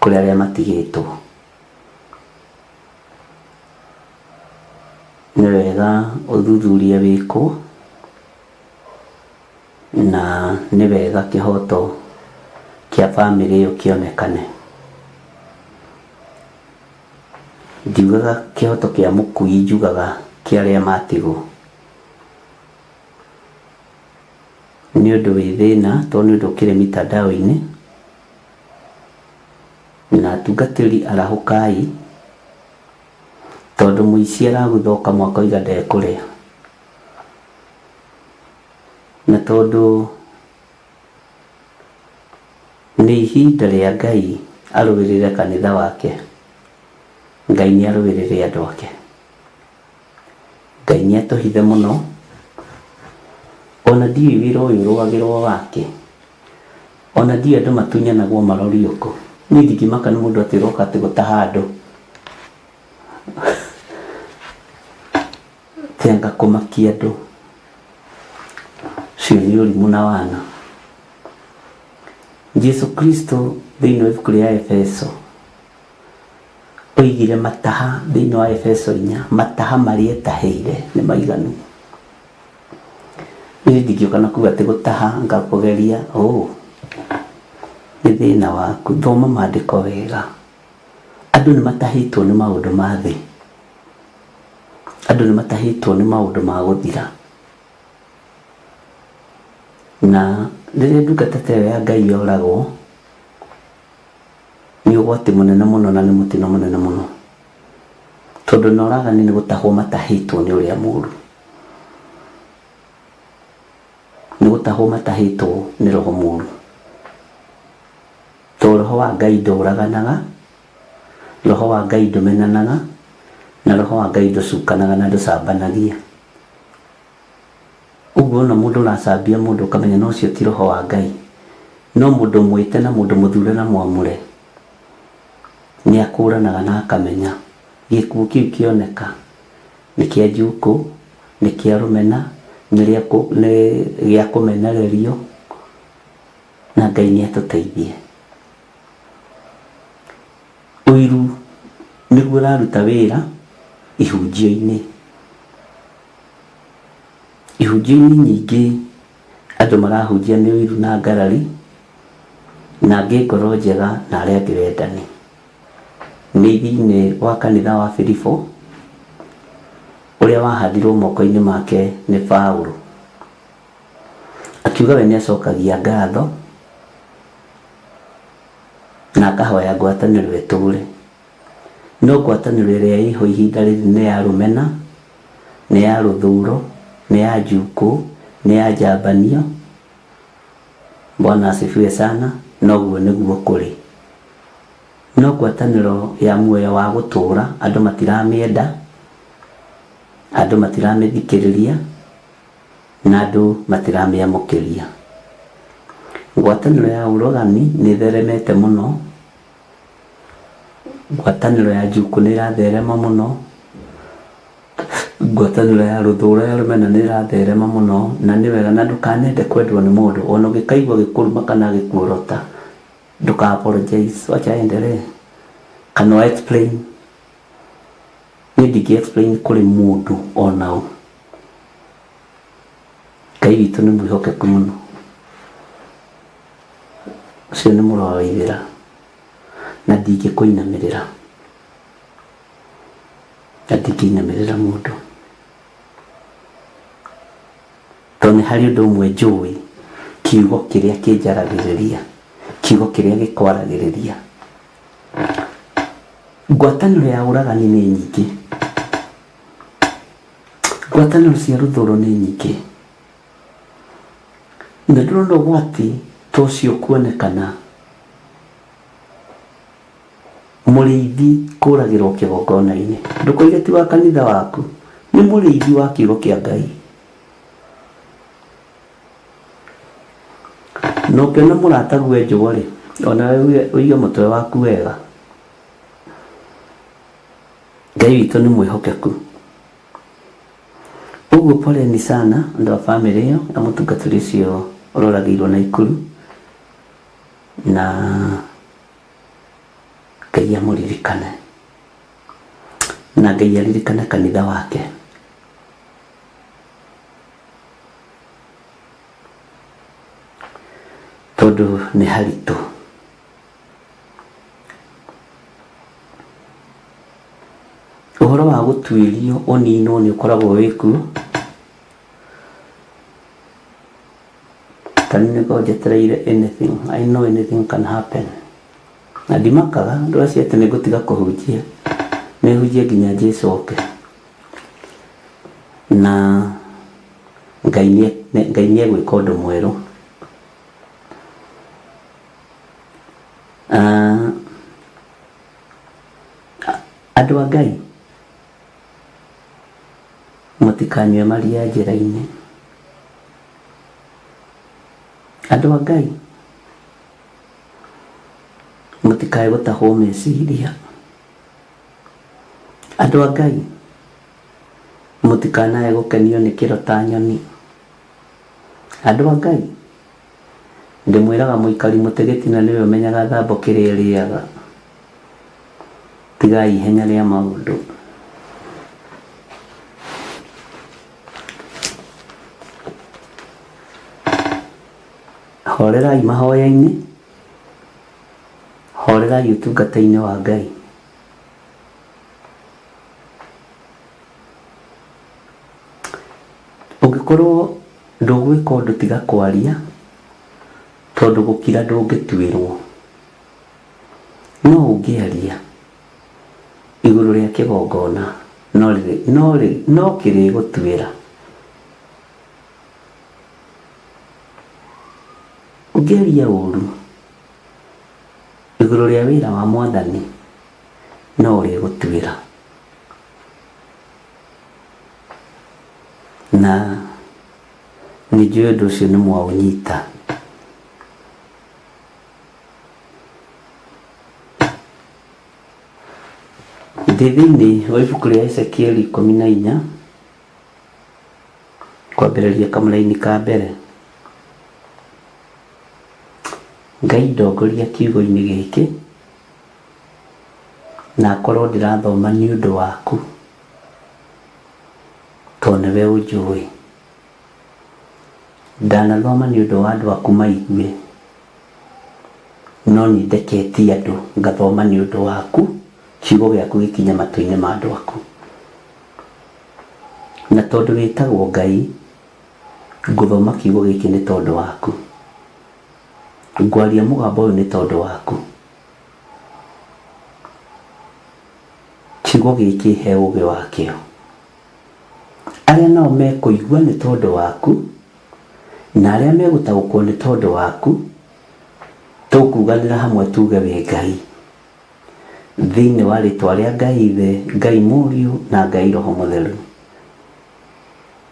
kuri aria matigitwo. Ni wega uthuthuria wiko na ni wega kihoto kia family iyo kionekane. Ndiugaga kihoto kia mukui, njugaga kia aria matigwo. Ni undu wi thina tondu ndu kire mitandao-ini na atungatiri arahukai tondu muici araguthoka mwaka iga ndekuria, na tondu ni ihinda ria Ngai arugirire kanitha wake Ngai nĩ arũĩrĩire andũ ake. Ngai nĩ atũhithe mũno, ona ndiũĩ wĩra ũyũ ũrũagĩrwo wake, ona ndiũĩ andũ matunyanagwo marori ũkũ. Niĩ ndingĩmaka nĩ mũndũ atĩ ũroka atĩ gũtaha andũ tenga kũmakia andũ. Ũcio nĩ ũrimũ na wana. Jesu Kristo thĩinĩ wa ibuku rĩa Efeso oigire mataha thĩinĩ wa Efeso 4, mataha marĩa etahĩire nĩ maiganu. Niĩ ndingĩũka na kuuga atĩ gũtaha ngakũgeria nĩ thĩna waku. Thoma maandĩko wega. Andũ nĩ matahĩtwo nĩ maũndũ ma thĩ. Andũ nĩ matahĩtwo nĩ maũndũ ma gũthira. Na rĩrĩa ndungata ta ĩyo ya Ngai yoragwo, nĩ ũgwati mũnene mũno na nĩ mũtino mũnene mũno, tondũ na oragani nĩ gũtahwo matahĩtwo nĩ ũrĩa mũũru. Nĩ gũtahwo matahĩtwo nĩ roho mũũru. Tondũ roho wa Ngai ndũraganaga, roho wa Ngai ndũmenanaga, na roho wa Ngai ndũcukanaga na ndũcambanagia. Ũguo na mũndũ ũracambia mũndũ ũkamenya no ũcio ti roho wa Ngai. No mũndũ mwĩte na mũndũ mũthure na mwamũre nĩ akũranaga na akamenya gĩkuũ kĩu kĩoneka nĩ kĩa njukũ, nĩ kĩa rũmena, nĩ gĩa kũmenererio, na Ngai nĩ atũteithie. Ũiru nĩguo ũraruta wĩra ihunjio-inĩ. Ihunjio-inĩ nyingĩ andũ marahunjia nĩ ũiru na ngarari, na angĩ ngoro njega na arĩa angĩ wendani. Nĩ thĩinĩ wa kanitha wa Filipo ũrĩa wahandirwo moko-inĩ make nĩ Paũlũ, akiuga we nĩ acokagia ngatho na akahoya ngwatanĩro ĩtũũre. No ngwatanĩro ĩrĩa ĩho ihinda rĩrĩ nĩ ya rũmena, nĩ ya rũthũũro, nĩ ya njukũ, nĩ ya njambanio. Bwana asifiwe sana. Noguo nĩguo kũrĩ. No ngwatanĩro ya muoyo wa gũtũũra andũ matiramĩenda, andũ matiramĩthikĩrĩria, na andũ matiramĩamũkĩria. Ngwatanĩro ya ũrogani nĩ theremete mũno. Ngwatanĩro ya njukũ nĩ ĩratherema mũno. Ngwatanĩro ya rũthũũro ya rũmena nĩ ĩratherema mũno, na nĩ wega na ndũkanende kwendwo nĩ mũndũ. Ona ũngĩkaigua gĩkũruma kana gĩkuũrota, ndũka apologize, wacha endelee. Kana explain. Niĩ ndingĩ-explain kũrĩ mũndũ ona ũ. Ngai witũ nĩ mwĩhokeku mũno. Ũcio nĩ mũro wa ithĩra, na ndingĩkũinamĩrĩra, na ndingĩinamĩrĩra mũndũ. Tondũ nĩ harĩ ũndũ ũmwe njũĩ, kiugo kĩrĩa kĩnjaragĩrĩria, kiugo kĩrĩa gĩkwaragĩrĩria. Ngwatanĩro ya ũragani nĩ nyingĩ. Ngwatanĩro cia rũthũũro nĩ nyingĩ. Na ndĩrona ũgwati ta ũcio kuonekana. Mũrĩithi kũragĩrwo kĩgongona-inĩ. Ndũkoige ti wa kanitha waku, nĩ mũrĩithi wa kiugo kĩa Ngai. Na ũkĩona mũratagu e njũgũ-rĩ, ona ũige mũtwe waku wega. Ngai witũ nĩ mwĩhokeku. Ũguo poleni sana andũ a bamĩrĩ ĩyo na mũtungatĩri ũcio ũroragĩirwo na ikuru, na Ngai amũririkane, na Ngai aririkane kanitha wake. Tondũ nĩ haritũ. Ũhoro wa gũtuĩrio ũninwo nĩ ũkoragwo wĩkuo. Tani nĩko njetereire anything. I know anything can happen. Na ndimakaga andũ acio atĩ nĩ ngũtiga kũhunjia, nĩhunjie nginya Jesũ oke. Na Ngai nĩ egwĩka ũndũ mwerũ. Andũ Andũ a Ngai, mũtikanyue maria njĩra-inĩ. Andũ a Ngai, mũtikae gũtahwo meciria. Andũ a Ngai, mũtikanae gũkenio nĩ kĩro ta nyoni. Andũ a Ngai, ndĩmwĩraga mũikari mũtĩ gĩtina nĩwe ũmenyaga thambo kĩrĩa ĩrĩaga. Tigai ihenya rĩa maũndũ. Horerai mahoya-inĩ, horerai ũtungata-inĩ wa Ngai. Ũngĩkorwo ndũgwĩka ũndũ tiga kwaria, tondũ gũkira ndũngĩtuĩrwo, no ũngĩaria igũrũ rĩa kĩgongona no kĩrĩgũtuĩra. Ũngĩaria ũru igũrũ rĩa wĩra wa Mwathani no ũrĩgũtuĩra. Na nĩnjũĩ ũndũ ũcio nĩ mwaũnyita. Thĩinĩ wa ibuku rĩa Ezekieli 14 kwambĩrĩria kamũraini ka mbere, Ngai ndongoria kiugo-inĩ gĩkĩ na akorwo ndĩrathoma nĩ ũndũ waku, tondũ nĩwe ũnjũĩ. Ndanathoma nĩ ũndũ wa andũ aku maigue, no nĩ ndeketie andũ ngathoma nĩ ũndũ waku, kiugo gĩaku gĩkinye matũ-inĩ ma andũ aku. Na tondũ wĩtagwo Ngai, ngũthoma kiugo gĩkĩ nĩ tondũ waku, ngwaria mũgambo ũyũ nĩ tondũ waku. Kiugo gĩkĩ he ũũgĩ wakĩo. Arĩa nao mekũigua nĩ tondũ waku, na arĩa megũtaũkwo nĩ tondũ waku, tũkuganĩra hamwe tuge wĩ Ngai, thĩinĩ wa rĩtwa rĩa Ngai Ithe, Ngai Mũriũ na Ngai Roho Mũtheru.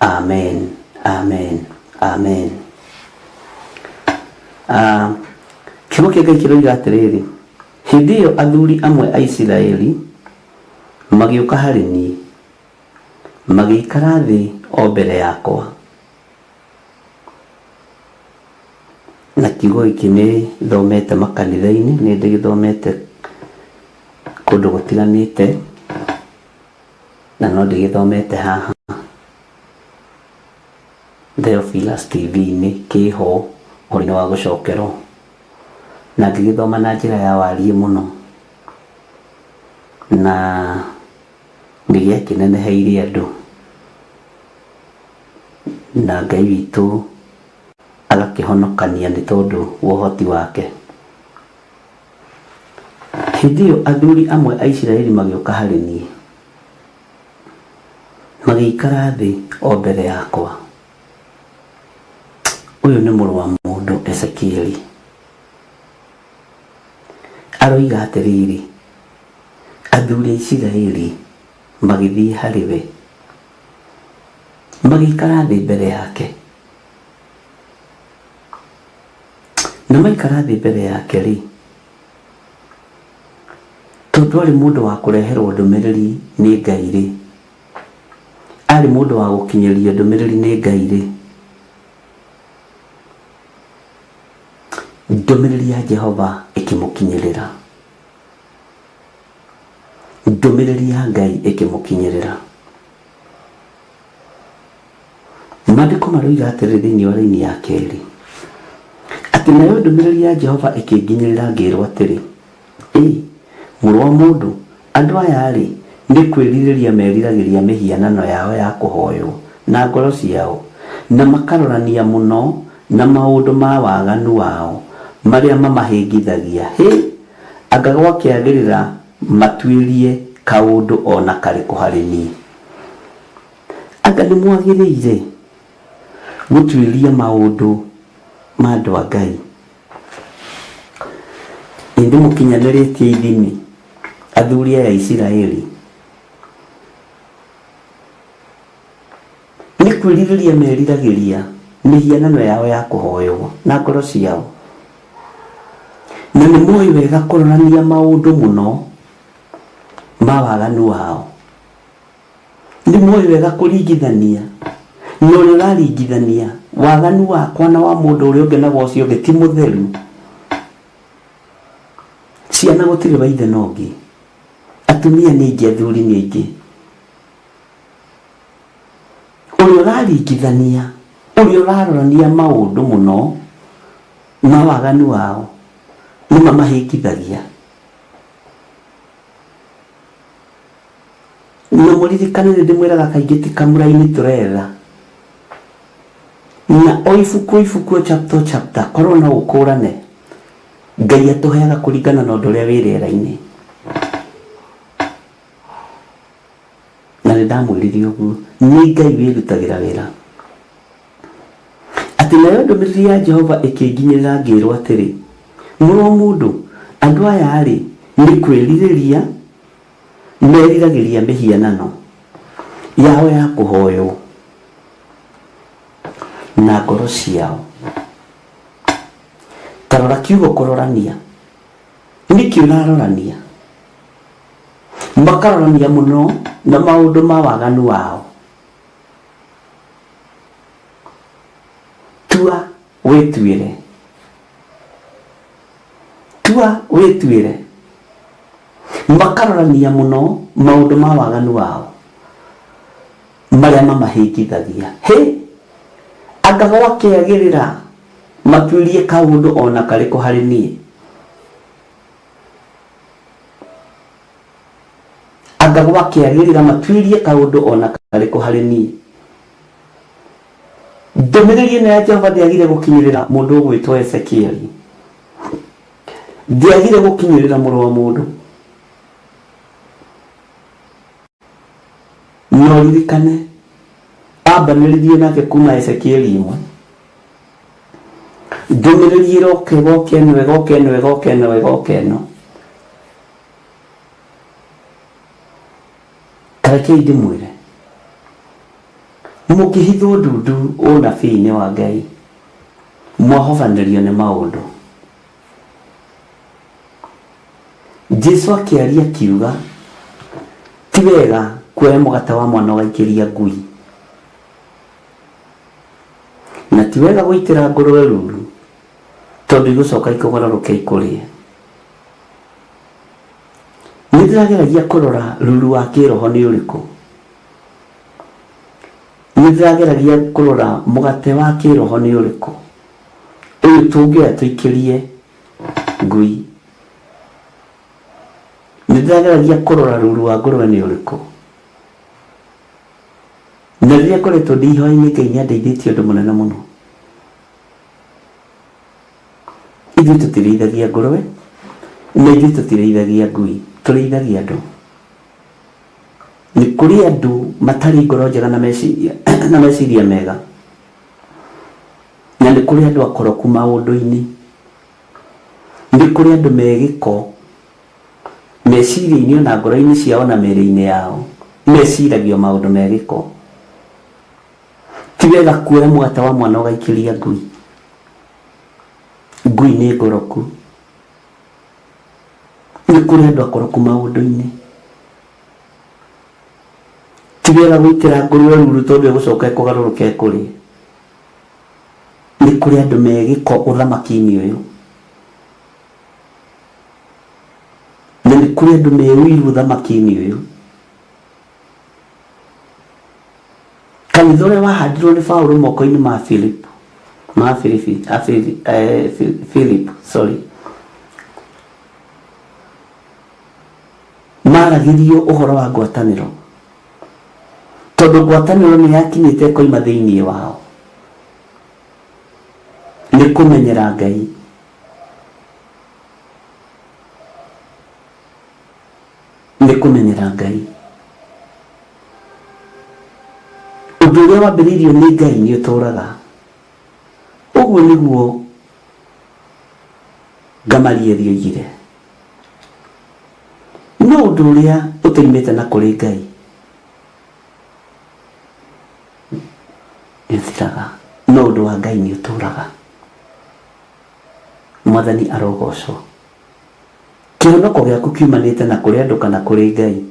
Amen, amen, amen. Kiugo kĩa Ngai kĩroiga atĩrĩrĩ, hĩndĩ ĩyo athuri amwe a Isiraeli magĩũka harĩ niĩ, magĩikara thĩ o mbere yakwa. Na kiugo gĩkĩ nĩ thomete makanitha-inĩ, nĩ ndĩgĩthomete kũndũ gũtiganĩte, na no ndĩgĩthomete haha Theophilus TV-inĩ kĩho ũhoro-inĩ wa gũcokerwo, na ngĩgĩthoma na njĩra ya wariĩ mũno, na nĩgĩakĩneneheire andũ, na Ngai witũ agakĩhonokania nĩ tondũ wa ũhoti wake. Hĩndĩ ĩyo athuri amwe a Isiraeli magĩũka harĩ niĩ, magĩikara thĩ o mbere yakwa. Ũyũ nĩ mũrũ wa mũndũ, Ezekieli. Aroiga atĩrĩrĩ, athuri a Isiraeli magĩthiĩ harĩ we, magĩikara thĩ mbere yake. Na maikara thĩ mbere yake rĩ, tondũ arĩ mũndũ wa kũreherwo ndũmĩrĩri nĩ Ngai rĩ, arĩ mũndũ wa gũkinyĩrio ndũmĩrĩri nĩ Ngai rĩ, ndũmĩrĩri ya Jehova ĩkĩmũkinyĩrĩra, ndũmĩrĩri ya Ngai ĩkĩmũkinyĩrĩra. Maandĩko maroiga atĩrĩrĩ thĩinĩ wa raini ya kerĩ, atĩ nayo ndũmĩrĩri ya Jehova ĩkĩnginyĩrĩra, ngĩĩrwo atĩrĩ, mũrũ wa mũndũ, andũ aya rĩ, nĩ kwĩrirĩria meriragĩria mĩhianano yao ya kũhoywo na ngoro ciao, na makarorania mũno na maũndũ ma waganu wao marĩa mamahĩngithagia. Anga gwakĩagĩrĩra matuĩrie kaũndũ ona karĩkũ harĩ niĩ. Anga nĩ mwagĩrĩire gũtuĩria maũndũ ma andũ a Ngai. Nĩ ndĩmũkinyanĩrĩtie ithimi athuri aya a Isiraeli nĩ kwĩrirĩria meriragĩria mĩhianano yao ya kũhoywo na ngoro ciao, na nĩ moĩ wega kũronania maũndũ mũno ma waganu wao. Nĩ moĩ wega kũringithania, na ũrĩa ũraringithania waganu wakwa na wa mũndũ ũrĩa ũngĩ na ũcio ũngĩ ti mũtheru. Ciana gũtirĩ wa ithe na ũngĩ, atumia nĩ aingĩ, athuri nĩ aingĩ. Ũrĩa ũraringithania, ũrĩa ũrarorania maũndũ mũno ma waganu wao nĩ mamahĩngithagia. Na mũririkane nĩ ndĩmwĩraga kaingĩ ti kamũra-inĩ tũretha, na o ibuku chapter korwo no ũkũrane, Ngai atũheaga kũringana na ũndũ ũrĩa wĩ rĩera-inĩ. Na nĩ ndamwĩrire ũguo, nĩ Ngai wĩrutagĩra wĩra. Atĩ nayo ndũmĩrĩri ya Jehova ĩkĩnginyĩrĩra ngĩrwo atĩrĩ, mũrũ wa mũndũ, andũ aya rĩ nĩ kwĩrirĩria meriragĩria mĩhianano yao ya kũhoywo na ngoro ciao. Tarora kiugo kũrorania, nĩkĩ ũrarorania? Makarorania mũno na maũndũ ma waganu wao. Tua wĩtuĩre, tua wĩtuĩre. Makarorania mũno maũndũ ma waganu wao marĩa mamahĩngithagia. He, anga gwakĩagĩrĩra matuĩrie kaũndũ ona karĩkũ harĩ niĩ? Anga gwakĩagĩrĩra matuĩrie kaũndũ ona karĩkũ harĩ niĩ? Ndũmĩrĩri ĩno ya Jehova ndĩagire gũkinyĩrĩra mũndũ ũgwĩtwo Ezekieli, ndĩagire gũkinyĩrĩra mũrũ wa mũndũ. No ririkane ambanĩrĩrie nake kuma Ezekieli 1. Ndũmĩrĩri ĩroka ĩno. Karekei ndĩmwĩre, mũkĩhithwo ndundu ũnabii-inĩ wa Ngai, mwahobanĩrio nĩ maũndũ. Jesũ akĩaria akiuga ti wega kuoya mũgate wa mwana ũgaikĩria ngui, na ti wega gũitĩra ngũrwe ruru tondũ igũcoka ikũgarũrũke ikũrĩe. Nĩ ndĩrageragia kũrora ruru wa kĩroho nĩ ũrĩkũ. Nĩ ndĩrageragia kũrora mũgate wa kĩroho nĩ ũrĩkũ, ũyũ tũngĩoya tũikĩrie ngui. Nĩ ndĩrageragia kũrora ruru wa ngũrwe nĩ ũrĩkũ. Na rĩrĩa ngoretwo ndĩ ihoya-inĩ, Ngai nĩ andeithĩtie ũndũ mũnene mũno. Ithuĩ tũtirĩithagia ngũrwe, na ithuĩ tũtirĩithagia ngui, tũrĩithagia andũ. Nĩ kũrĩ andũ matarĩ ngoro njega na meciria mega, na nĩ kũrĩ andũ akoroku maũndũ-inĩ. Nĩ kũrĩ andũ megĩko meciria-inĩ na ngoro-inĩ ciao na mĩĩrĩ-inĩ yao, meciragio maũndũ megĩko. Ti wega kuoya mũgate wa mwana ũgaikĩria ngui. Ngui nĩ ngoroku. Nĩ kũrĩ andũ akoroku maũndũ-inĩ. Ti wega gũitĩra ngũrwe ruru tondũ ĩgũcoka ĩkũgarũrũke ĩkũrĩe. Nĩ kũrĩ andũ megĩko ũthamaki-inĩ ũyũ, na nĩ kũrĩ andũ meũiru ũthamaki-inĩ ũyũ. Kanitha ũrĩa wahandirwo nĩ Paulo moko-inĩ ma Philip, maragĩrio ũhoro wa ngwatanĩro, tondũ ngwatanĩro nĩ yakinyĩte koima thĩinĩ wao. Nĩ kũmenyera Ngai. Nĩ kũmenyera Ngai. Ũndũ ũrĩa wambĩrĩirio nĩ Ngai nĩ ũtũũraga. Ũguo nĩguo Gamalieli oigire. No ũndũ ũrĩa ũtoimĩte na kũrĩ Ngai nĩũthiraga, no ũndũ wa Ngai nĩũtũraga. Mwathani arogocwo. Kĩhonoko gĩaku kiumanĩte na kũrĩ andũ kana kũrĩ Ngai.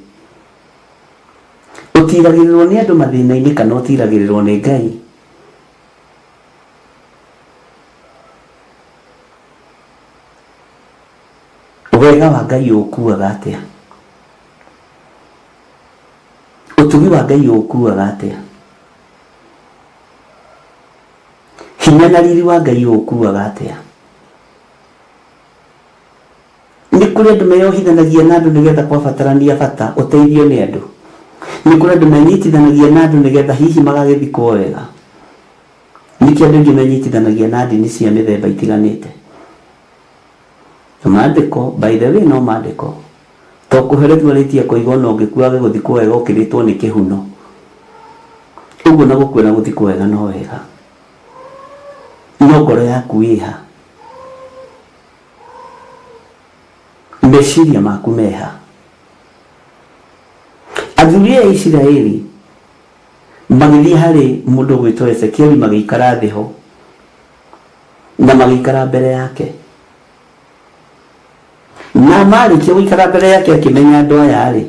Ũtiragĩrĩrwo nĩ andũ mathĩna-inĩ kana ũtiragĩrĩrwo nĩ Ngai. Wega wa Ngai ũkuaga atĩa? Ũtugi wa Ngai ũkuaga atĩa? Hinya na riri wa Ngai ũkuaga atĩa? Nĩ kũrĩ andũ meyohithanagia na andũ nĩgetha kwabatarania bata ũteithio nĩ andũ. Nĩ kũrĩ andũ menyitithanagia na andũ nĩgetha hihi magagĩthikwo wega. Nĩkĩ andũ aingĩ menyitithanagia na ndini cia mĩthemba itiganĩte. Maandĩko, by the way, no maandĩko. To kũherethwo rĩtia kũigwo na ũngĩkua gũthikwo wega ũkĩrĩtwo nĩ kĩhuno. Ũguo na gũkua na gũthikwo wega no wega. No ngoro yaku ĩha. Meciria maku meha. Athuri a Isiraeli magĩthiĩ harĩ mũndũ gwĩtwo Ezekieli magĩikara thĩ ho na magĩikara mbere yake. Na marĩkia gũikara mbere yake akĩmenya andũ aya rĩ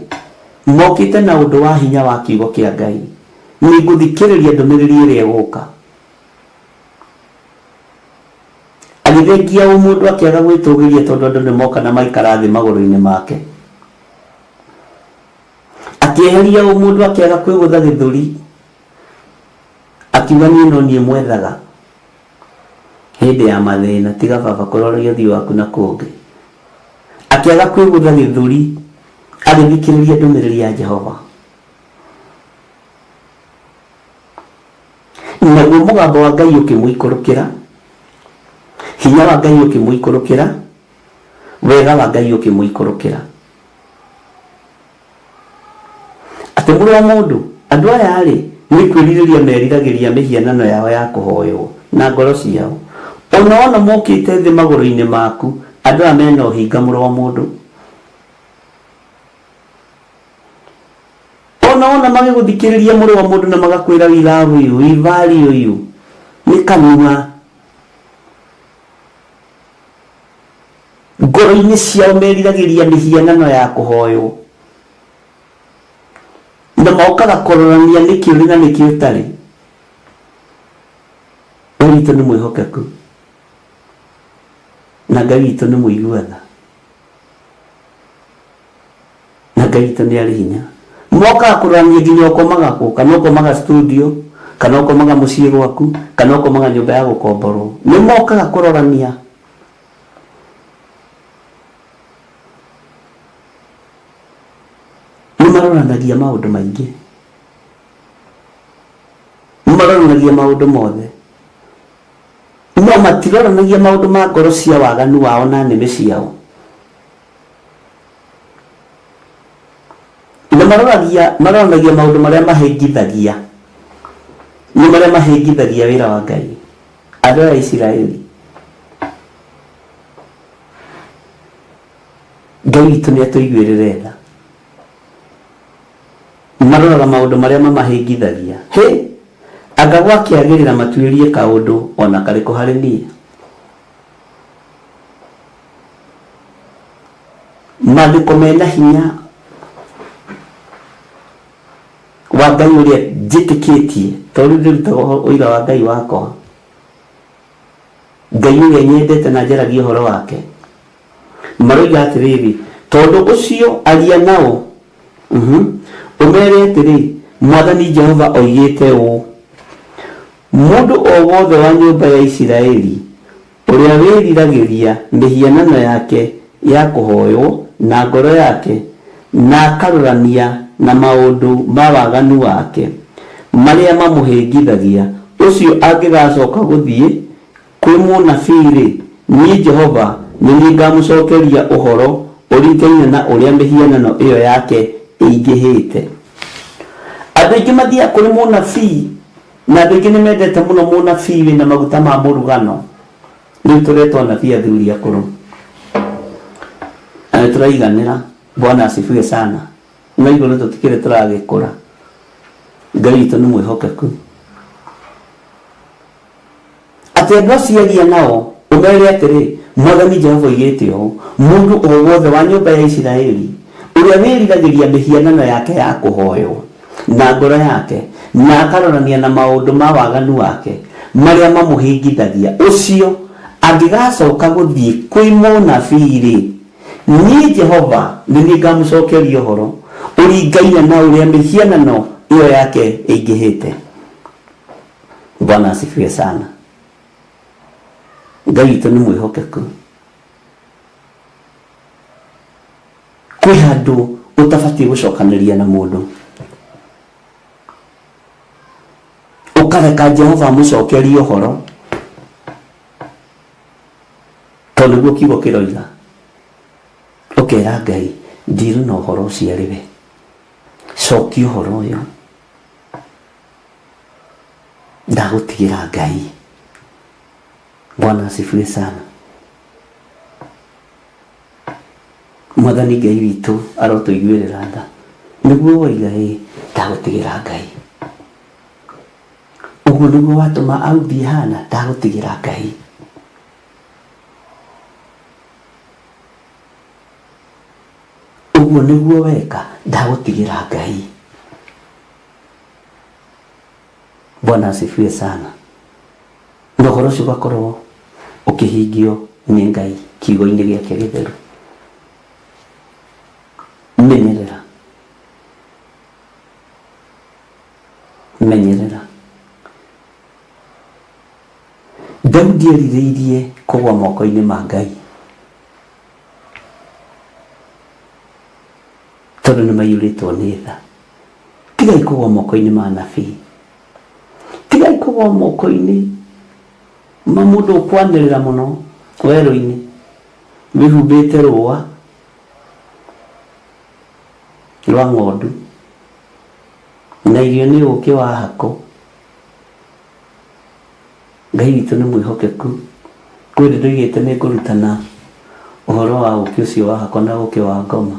mokĩte na ũndũ wa hinya wa kiugo kĩa Ngai. Nĩ ngũthikĩrĩria ndũmĩrĩri ĩrĩa ĩgũka. Agĩthengia mũndũ akĩaga gwĩtũgĩria tondũ andũ nĩmoka na maikara thĩ magũrũ-inĩ make. Akĩeheria mũndũ akĩaga kwĩgũtha gĩthũri. Akiuga niĩ mwethaga hĩndĩ ya mathĩna, tiga baba kũroria ũthiũ waku na kũngĩ. Akĩaga kwĩgũtha gĩthũri agĩthikĩrĩria ndũmĩrĩri ya Jehova. Naguo mũgambo wa Ngai ũkĩmũikũrũkĩra, hinya wa Ngai ũkĩmũikũrũkĩra, wega wa Ngai ũkĩmũikũrũkĩra. Atĩ mũrũ wa mũndũ, andũ aya rĩ nĩ kwĩrirĩria meriragĩria mĩhianano yao ya kũhoywo na ngoro ciao. Ona mokĩte thĩ magũrũ-inĩ maku, andũ aya mena ũhinga mũrũ wa mũndũ. Ona magĩgũthikĩrĩria mũrũ wa mũndũ na magakwĩra we love you, we value you. Nĩ kanua. Ngoro-inĩ ciao meriragĩria mĩhianano ya kũhoywo. Na mokaga kũrorania nĩkĩ ũrĩ na nĩkĩ ũtarĩ. Ngai witũ nĩ mwĩhokeku. Na Ngai witũ nĩ mũiguatha. Na Ngai witũ nĩ arĩ hinya. Mokaga kũrorania nginya ũkomaga kũ, kana ũkomaga studio, kana ũkomaga mũciĩ gwaku, kana ũkomaga nyũmba ya gũkomborwo. Nĩ mokaga kũrorania. Maroranagia maũndũ maingĩ. Maroranagia maũndũ mothe. No matiroranagia maũndũ ma ngoro cia waganu wao na nĩmĩ ciao. Na maroranagia maũndũ marĩa mahĩngithagia. Nĩ marĩa mahĩngithagia wĩra wa Ngai. Andũ a Isiraeli. Ngai witũ nĩ atũiguĩrĩre tha. Maroraga maũndũ marĩa mamahĩngithagia. Anga gwakĩagĩrĩra matuĩrie kaũndũ ona karĩkũ harĩ niĩ. Maandĩko mena hinya wa Ngai ũrĩa njĩtĩkĩtie, tondũ ndĩrutaga ũira wa Ngai wakwa. Ngai ũrĩa nyendete na njaragia ũhoro wake. Maroiga atĩrĩrĩ, tondũ ũcio aria nao. Umere atĩrĩ, Mwathani Jehova oigĩte ũũ: mũndũ o wothe wa nyũmba ya Isiraeli ũrĩa wĩriragĩria mĩhianano yake ya kũhoywo na ngoro yake na akarorania na maũndũ ma waganu wake marĩa mamũhĩngithagia, ũcio angĩgacoka gũthiĩ kwĩ mũnabii-rĩ, niĩ Jehova nĩ niĩ ngamũcokeria ũhoro ũringaine na ũrĩa mĩhianano ĩyo yake ĩingĩhĩte. Andũ aingĩ mathiaga kũrĩ mũnabii, na andũ aingĩ nĩ mendete mũno mũnabii wĩna maguta ma mũrugano. Rĩu tũretwo anabii athuri akũrũ. Na tũraiganĩra. Bwana asifiwe sana. Na igũrũ tũtikĩrĩ tũragĩkũra. Ngai witũ nĩ mwĩhokeku. ati andũ aciaria nao umere atĩrĩ Mwathani Jehova oigĩte ũũ mũndũ o wothe wa nyũmba ya Isiraeli ũrĩa wĩriragĩria mĩhianano yake ya kũhoywo na ngoro yake na akarorania na maũndũ ma waganu wake marĩa mamũhingithagia ũcio angĩgacoka gũthiĩ kwĩ mũnabii-rĩ niĩ Jehova nĩniĩ ngamũcokeria ũhoro ũringaine na ũrĩa mĩhianano ĩyo yake ĩingĩhĩte. Bwana asifiwe sana. Ngai witũ nĩ mwĩhokeku. Kwĩ handũ ũtabatiĩ gũcokanĩria na mũndũ ũkareka Jehova amũcokerie ũhoro tondũ nĩguo kiugo kĩroiga, ũkera Ngai ndirĩ na ũhoro ũcio arĩ we, cokia ũhoro ũyũ, ndagũtigĩra Ngai. Bwana asifiwe sana. Mwathani Ngai witũ arotũiguĩrĩra tha nĩguo woiga ndagũtigĩra Ngai. Ũguo nĩguo watũma authiĩ hana ndagũtigĩra Ngai. Ũguo nĩguo weka ndagũtigĩra Ngai. Bwana asifiwe sana. Na ũhoro ũcio ũgakorwo ũkĩhingio nĩ Ngai kiugo-inĩ gĩake gĩtheru. Menyerera. Menyerera. Daudi erirĩirie kũgwa moko-inĩ ma Ngai tondũ nĩ maiyũrĩtwo nĩ tha. Tigai kũgwa moko-inĩ ma nabii. Tigai kũgwa moko-inĩ ma mũndũ ũkwanĩrĩra mũno werũ-inĩ wĩhumbĩte rũa rwa ng'ondu na irio nĩ ũũkĩ wa hako. Ngai witũ nĩ mwĩhokeku. Kwĩ hĩndĩ ndoigĩte nĩ ngũrutana ũhoro wa ũũkĩ ũcio wa hako na ũũkĩ wa ngoma,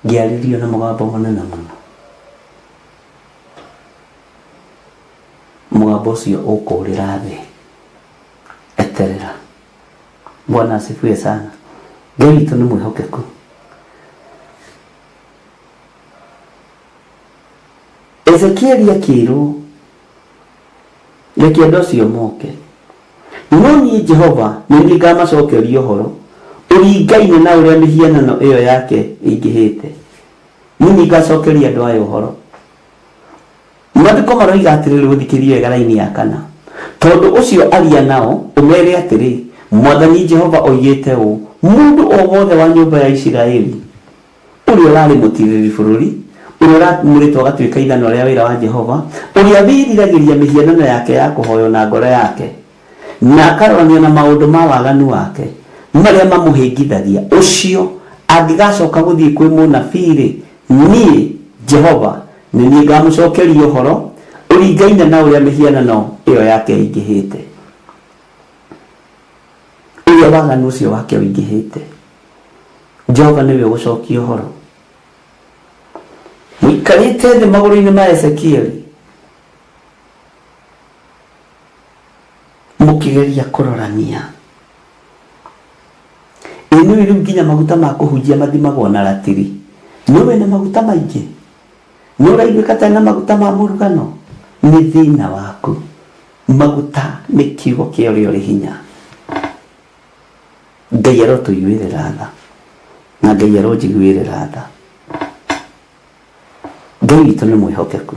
ngĩarĩrio na mũgambo mũnene mũno. Mũgambo ũcio ũkũũrĩra thĩ. Eterera. Bwana asifiwe sana. Ngai witũ nĩ mwĩhokeku. Ezekieli akĩĩrwo reke andũ acio moke, no niĩ Jehova nĩ niĩ ngamacokeria ũhoro ũringaine na ũrĩa mĩhianano ĩyo yake ĩingĩhĩte. Niĩ nĩ ngacokeria andũ aya ũhoro. Maandĩko maroiga atĩrĩrĩ, gũthikĩria wega raini ya 4, tondũ ũcio aria nao ũmere atĩrĩ Mwathani Jehova oigĩte ũũ mũndũ o wothe wa nyũmba ya Isiraeli ũrĩa ũrarĩ mũtirĩri bũrũri ũrĩa ũramũrĩtwo agatuĩka ithano rĩa wĩra wa Jehova, ũrĩa wĩriragĩria mĩhianano yake ya kũhoywo na ngoro yake na akarorania na maũndũ ma waganu wake marĩa mamũhĩngithagia, ũcio angĩgacoka gũthiĩ kwĩ mũnabii-rĩ niĩ Jehova nĩ niĩ ngamũcokeria ũhoro ũringaine na ũrĩa mĩhianano ĩyo yake ĩingĩhĩte. Ũrĩa waganu ũcio wake ũingĩhĩte, Jehova nĩwe ũgũcokia ũhoro. Mũikarĩte thĩ magũrũ-inĩ ma Ezekieli mũkĩgeria kũrorania. Nĩ rĩu nginya maguta ma kũhunjia mathimagwo na ratiri. Nĩ wĩna maguta maingĩ, nĩ ũraiguĩka ta na maguta ma mũrugano. Nĩ thĩna waku. Maguta nĩ kiugo kĩa ũrĩa ũrĩ hinya. Ngai arotũiguĩrĩra tha na Ngai aronjiguĩrĩra tha. Ngai witũ nĩ mwĩhokeku.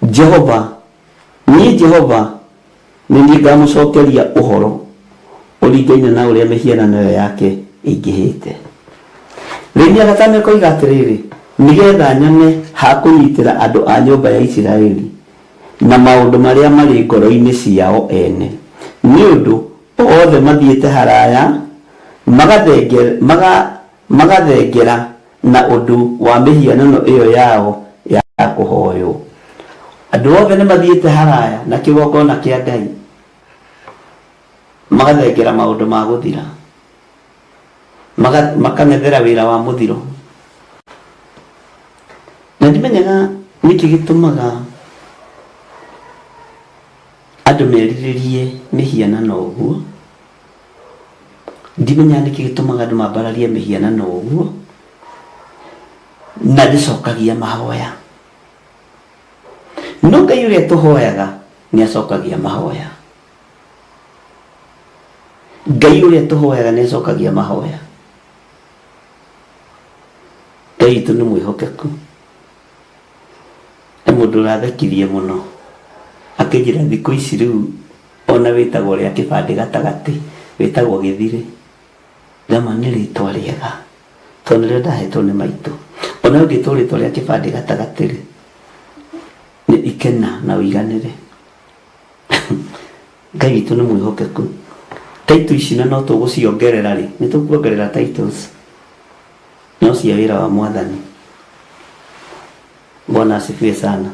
Jehova, niĩ Jehova nĩ niĩ ngamũcokeria ũhoro ũringaine na ũrĩa mĩhianano ĩyo yake ĩingĩhĩte. Rĩu ya 5 ĩkoiga atĩrĩrĩ, nĩgetha nyone ha kũnyitĩra andũ a nyũmba ya Isiraeli na maũndũ marĩa marĩ ngoro-inĩ ciao ene, nĩ ũndũ othe mathiĩte haraya magathengera na ũndũ wa mĩhianano ĩyo yao ya kũhoywo. Andũ othe nĩ mathiĩte haraya na kĩgongona kĩa Ngai magathengera maũndũ ma gũthira, makang'ethera wĩra wa mũthiro. Na ndimenyaga niki gitumaga andu meriririe mihianano uguo ndimenya niki gitumaga andu mambararie mihianano uguo na ndicokagia mahoya no Ngai uria tuhoyaga ni acokagia mahoya Ngai uria tuhoyaga ni acokagia mahoya Ngai tu ni mwihokeku mundu rathakirie muno akinjira thiku ici riu ona witagwo ria kibande gatagati witagwo githire ndama ni ritwa riega tondu rio ndahetwo ni maitu ona ungitwo ritwa ria kibande gatagati ri ni ikena na uiganire Ngai witu ni mwihokeku taitu ici no tuguciongerera ri ni tukuongerera titles no cia wira wa mwathani. Bwana asifiwe sana.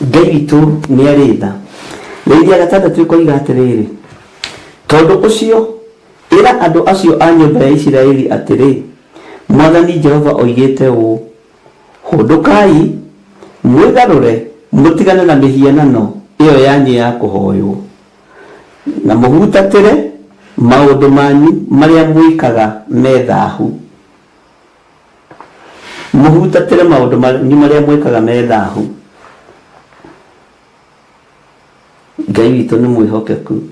Ngai witu ni aritha Leithia gatandatu ikoiga atiriri tondu ucio ira andu acio a nyumba ya Isiraeli atiri Mwathani Jehova oigite u hundukai mwigarure mutigane na mihianano iyo yanyu ya kuhoywo na muhutatire maundu manyu maria mwikaga methahu muhutatire maundu manyu maria mwikaga methahu. Ngai witu ni mwihokeku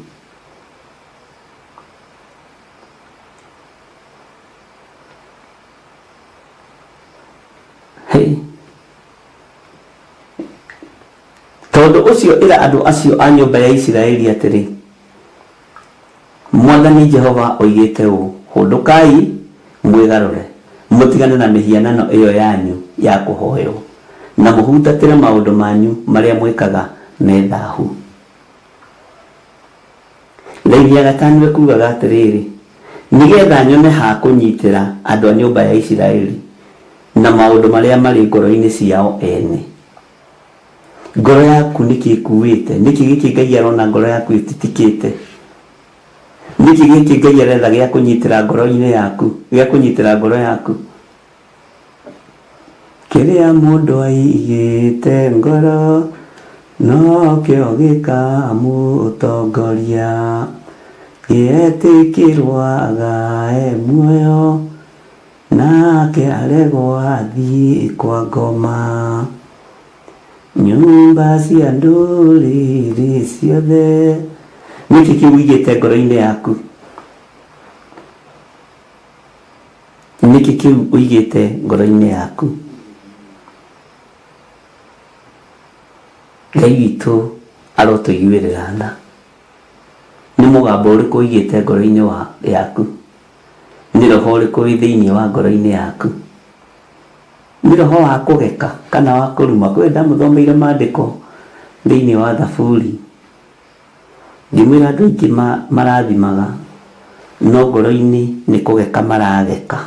tondu ucio ira andu acio a nyumba ya Isiraeli atiri Mwathani Jehova oigite u hundukai mwigarure mutigane na mihianano iyo yanyu ya kuhoywo na muhutatire maundu manyu maria mwikaga methahu. Leithia gatano kugaga atiriri nigetha nyone ha kunyitira andu a nyumba ya Isiraeli na maundu maria mari ngoro-ini ciao ene. Ngoro yaku nikikuite niki giki Ngai arona ngoro yaku ititikite niki giki Ngai aretha gia kunyitira ngoro-ini yaku gia kunyitira ngoro yaku kiria mundu aigite ngoro no kio gikamutongoria gietikirwaga muoyo nake aregwa athii kwa ngoma nyumba cia nduriri ciothe niki kiwigite ngoro-ini yaku niki kiu uigite ngoro-ini yaku. Ngai witu arotuiguirira tha ni mugambo uriku uigite ngoro-ini yaku ni roho uriku wi thiini wa ngoro-ini yaku ni roho wa kugeka kana wa kuruma kwenda muthomeire maandiko thiini wa Thaburi ngimwira andu aingi marathimaga no ngoro-ini ni kugeka marageka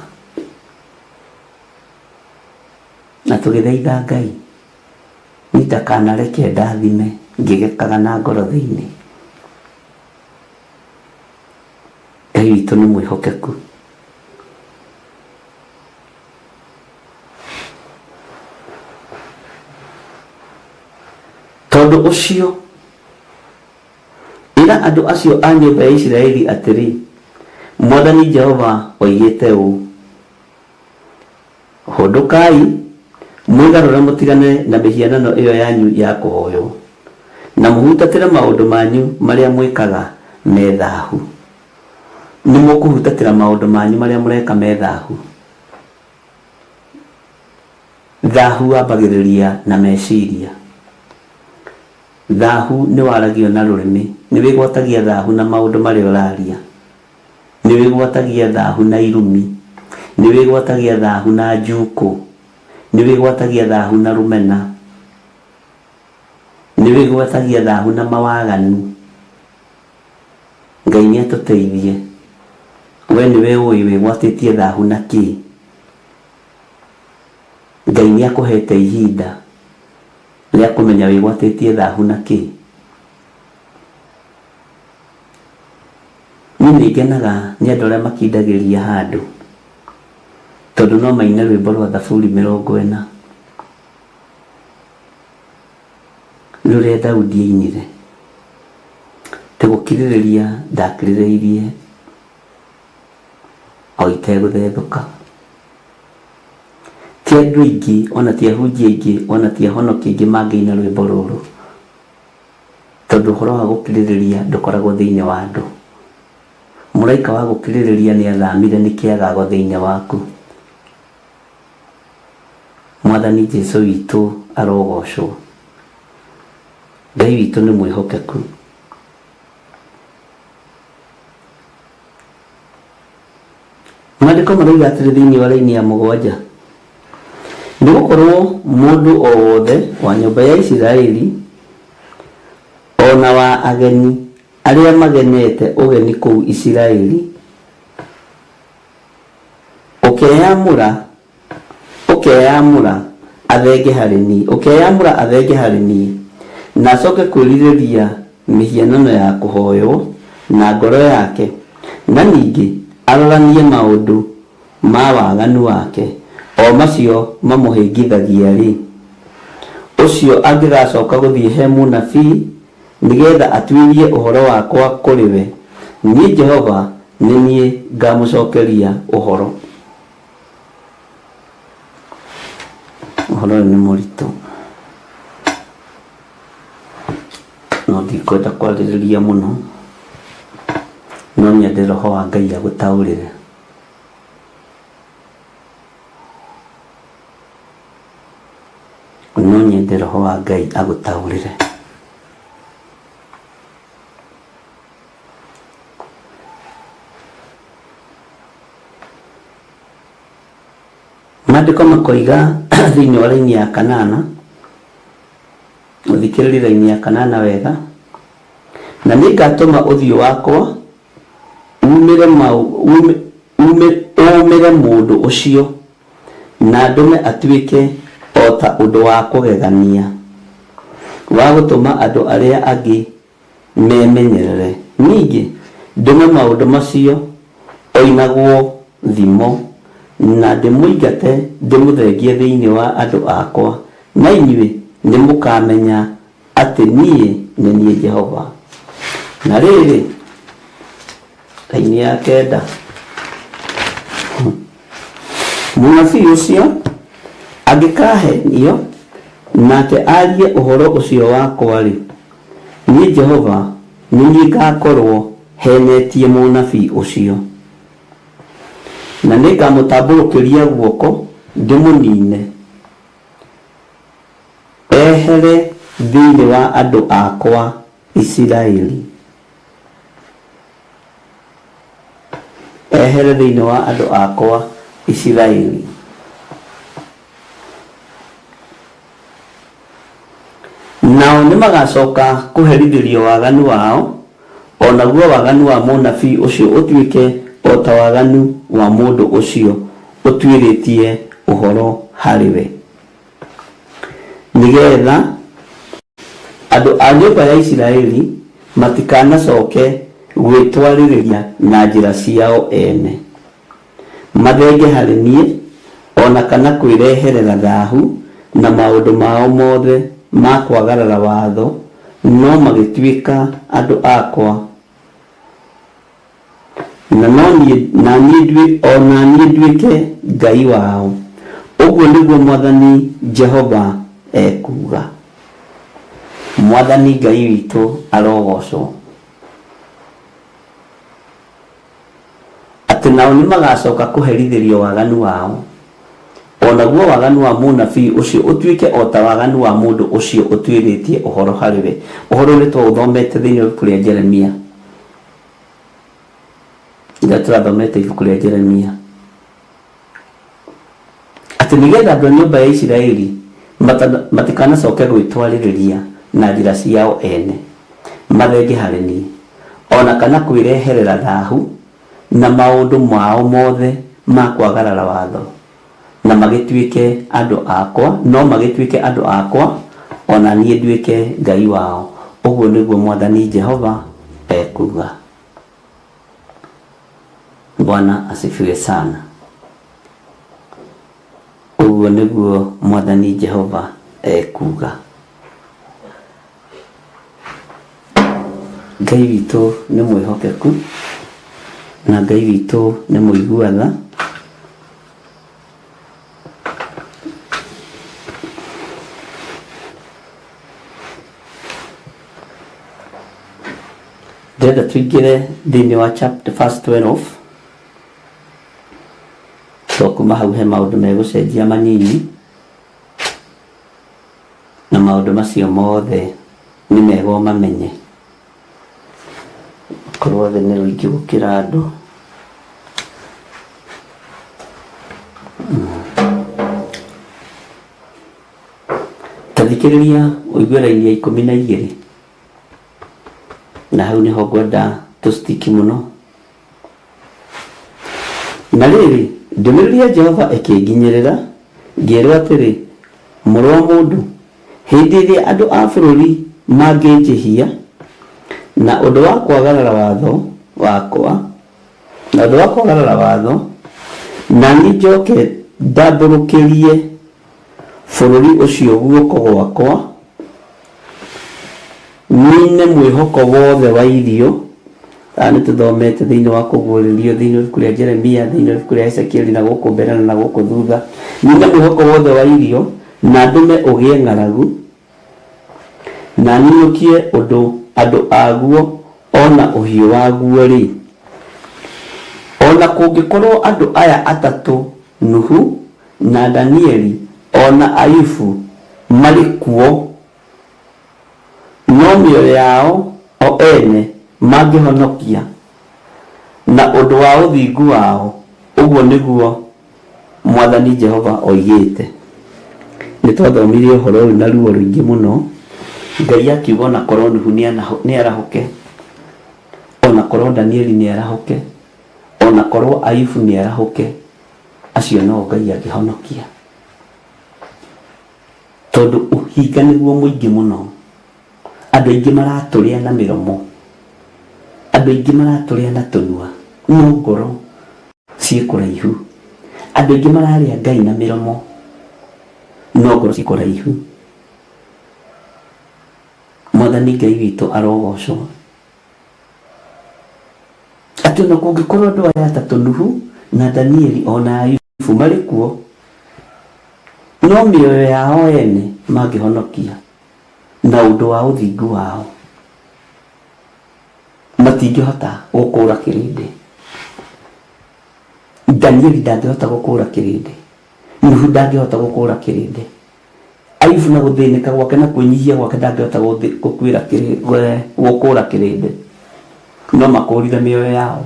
na tugithaitha Ngai nitakanareke ndathime ngigekaga na ngoro thiini. Ngai witu ni mwihokeku tondu ucio ira andu acio a nyumba ya Isiraeli atiri Mwathani Jehova oigite u hundukai mwigarure mutigane na mihianano iyo yanyu ya kuhoywo na muhutatire maundu manyu maria mwikaga methahu. Ni mukuhutatira maundu manyu maria mureka methahu. Thahu ambagiriria na meciria. Thahu ni waragio na rurimi ni wigwatagia thahu na maundu maria uraria ni wigwatagia thahu na irumi ni wigwatagia thahu na njuku ni wigwatagia thahu na rumena ni wigwatagia thahu na mawaganu. Ngai ni atuteithie we ni we ui wigwatitie thahu na ki Ngai ni akuhete ihinda ria kumenya wigwatitie thahu na ki. Ni ngenaga ni andu aria makindagiria handu tondu no maine rwimbo rwa Thaburi 40 nure Daudi ainire tegukiriria ndakirireirie o iteguthethuka ti andu aingi ona ti ahunjia aingi ona ti ahonokia aingi mangeina rwimbo ruru tondu uhoro wa gukiririria ndukoragwo thiini wa andu muraika wa gukiririria ni athamire nikiagago thiini waku Mwathani Jesu witu arogocwo Ngai witu ni mwihokeku Maandiko marauga atiri thiini wa raini ya 7 nigukorwo mundu o wothe wa nyumba ya Isiraeli ona wa ageni aria magenete ugeni kuu Isiraeli ukeyamura athenge hari ni na acoke kwiririria mihianano ya kuhoywo na ngoro yake na ningi aroranie maundu ma waganu wake o macio mamuhingithagia ri ucio angigacoka guthie he munabii nigetha atwirie uhoro wakwa kuriwe ni Jehova ni ngamucokeria uhoro ni muritu no ndikwenda kwaririria muno no nyende roho wa Ngai agutaurire Maandiko makoiga thiini wa raini ya 8 uthikiriri raini ya 8 wega na ningatuma uthio wakwa umire mundu ucio na ndume atuike ota undu wa kugegania wa gutuma andu aria angi memenyerere ningi ndume maundu macio oinagwo thimo na ndimuigate ndimuthengie thiini wa andu akwa na inyuĩ nimukamenya ati nie Jehova na riri raini ya 9 munabii ucio angikahenio nake arie uhoro ucio wakwa ri nie Jehova ni ngakorwo henetie munabii ucio na ningamutamburukiria guoko ndimunine ehere thiini wa andu akwa Isiraeli nao nimagacoka kuherithirio waganu wao onaguo waganu wa munabii ucio utuike ota waganu wa mundu ucio utwiritie uhoro hariwe nigetha andu a nyumba ya Isiraeli matikanacoke gwitwaririria na njira ciao ene mathenge hari nie ona kana kwireherera thahu na maundu mao mothe ma kwagarara watho no magituika andu akwa na niĩ nduĩke Ngai wao uguo niguo Mwathani Jehova ekuga Mwathani Ngai witu arogocwo ati nao nimagacoka kuherithirio waganu wao onaguo waganu wa munabii ucio utuike ota waganu wa mundu ucio utwiritie uhoro hariwe uhoro ni twathomete thiini wa ibuku ria Jeremia ila turathomete ibuku ria Jeremia ati nigetha andu a nyumba ya Isiraeli matikanacoke gwitwaririria na njira ciao ene mathenge hari nie ona kana kwireherera thahu na maundu mao mothe ma kwagarara watho na magituike andu akwa ona niĩ nduĩke Ngai wao uguo niguo Mwathani Jehova ekuga Bwana asifiwe sana uguo niguo Mwathani Jehova ekuga Ngai witũ nĩ mwĩhokeku na Ngai witũ nĩ mũiguatha. Ndĩrenda tũingĩre thĩinĩ wa chapter verse 12. Kuma hau he maũndũ megũcenjia manini, na maũndũ macio mothe nĩ mega ũmamenye. Korwo thĩ nĩ rũingĩ gũkĩra andũ. Tathikĩrĩria ũigue raini ya 12, na hau nĩho ngwenda tũstiki mũno. Na rĩrĩ, ndũmĩrĩri ya Jehova ĩkĩnginyĩrĩra, ngĩĩrwo atĩrĩ, mũrũ wa mũndũ, hĩndĩ ĩrĩa andũ a bũrũri mangĩnjĩhia na ũndũ wa kwagarara watho wakwa, na ũndũ wa kwagarara watho, na niĩ njoke ndambũrũkĩrie bũrũri ũcio guoko gwakwa, nine mwĩhoko wothe wa irio. Nĩ tũthomete thĩinĩ wa kũguũrĩrio thĩinĩ wa ibuku rĩa Jeremia, thĩinĩ wa ibuku rĩa Ezekieli, na gũkũ mbere na gũkũ thutha. Nine mwĩhoko wothe wa irio, na ndũme ũgĩe ng'aragu, na niũkie ũndũ andũ aguo ona ũhiũ waguo-rĩ. Ona kũngĩkorwo andũ aya atatũ, Nuhu na Danieli ona Ayubu marĩ kuo, no mĩoyo yao o ene mangĩhonokia na ũndũ wa ũthingu wao, ũguo nĩguo Mwathani Jehova oigĩte. Nĩ twathomirie ũhoro ũyũ na ruo rũingĩ mũno. Ngai akiuga ona korwo Nuhu nĩ arahũke, ona korwo Danieli nĩ arahũke, ona korwo Ayubu nĩ arahũke, acio no Ngai angĩhonokia. Tondũ ũhinga nĩguo mũingĩ mũno. Andũ aingĩ maratũrĩa na mĩromo, andũ aingĩ maratũrĩa na tũnua, no ngoro ciĩ kũraihu. Andũ aingĩ mararĩa Ngai na mĩromo, no ngoro ciĩ kũraihu. Mwathani Ngai witũ arogocwo. Atĩ ona kũngĩkorwo andũ aya atatũ, Nuhu na Danieli ona Ayubu marĩ kuo, no mĩoyo yao ene mangĩhonokia na ũndũ wa ũthingu wao, matingĩhota gũkũũra kĩrĩndĩ. Danieli ndangĩhota gũkũũra kĩrĩndĩ, Nuhu ndangĩhota gũkũũra kĩrĩndĩ, Ayubu na gũthĩnĩka gwake na kwĩnyihia gwake ndangĩhota gũkũũra kĩrĩndĩ, no makũũrire mĩoyo yao.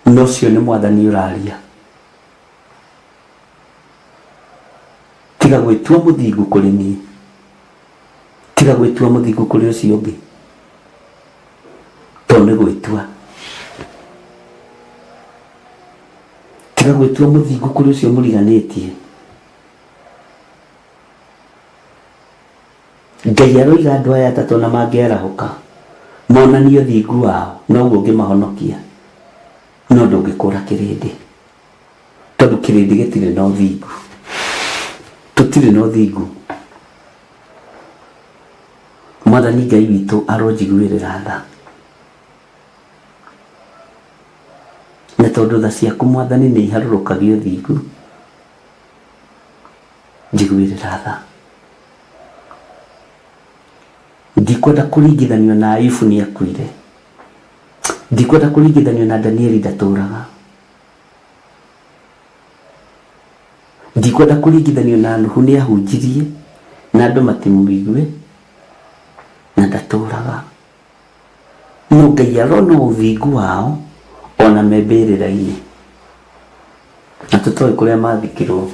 No ũcio nĩ Mwathani ũraria. Tiga gwĩtua mũthingu kũrĩ niĩ, tiga gwĩtua mũthingu kũrĩ ũcio ũngĩ, tondũ nĩ gwĩtua. Tiga gwĩtua mũthingu kũrĩ ũcio mũriganĩtie. Ngai aroiga andũ aya atatũ na mangĩarahũka, monanie ũthingu wao, noguo ũngĩmahonokia, no ndũngĩkũũra kĩrĩndĩ, tondũ kĩrĩndĩ gĩtirĩ na ũthingu. Tũtirĩ na ũthingu. Mwathani Ngai witũ aronjiguĩrĩra tha, na tondũ tha ciaku Mwathani nĩ iharũrũkagia ũthingu, njiguĩrĩra tha. Ndikwenda kũringithanio na Ayubu nĩ akuire, ndikwenda kũringithanio na Danieli ndatũũraga, ndikwenda kũringithanio na Nuhu nĩ ahunjirie na andũ matimũigue na ndatũũraga. No Ngai arona ũthingu wao ona me mbĩrĩra-inĩ, na tũtoĩ kũrĩa mathikĩrwo.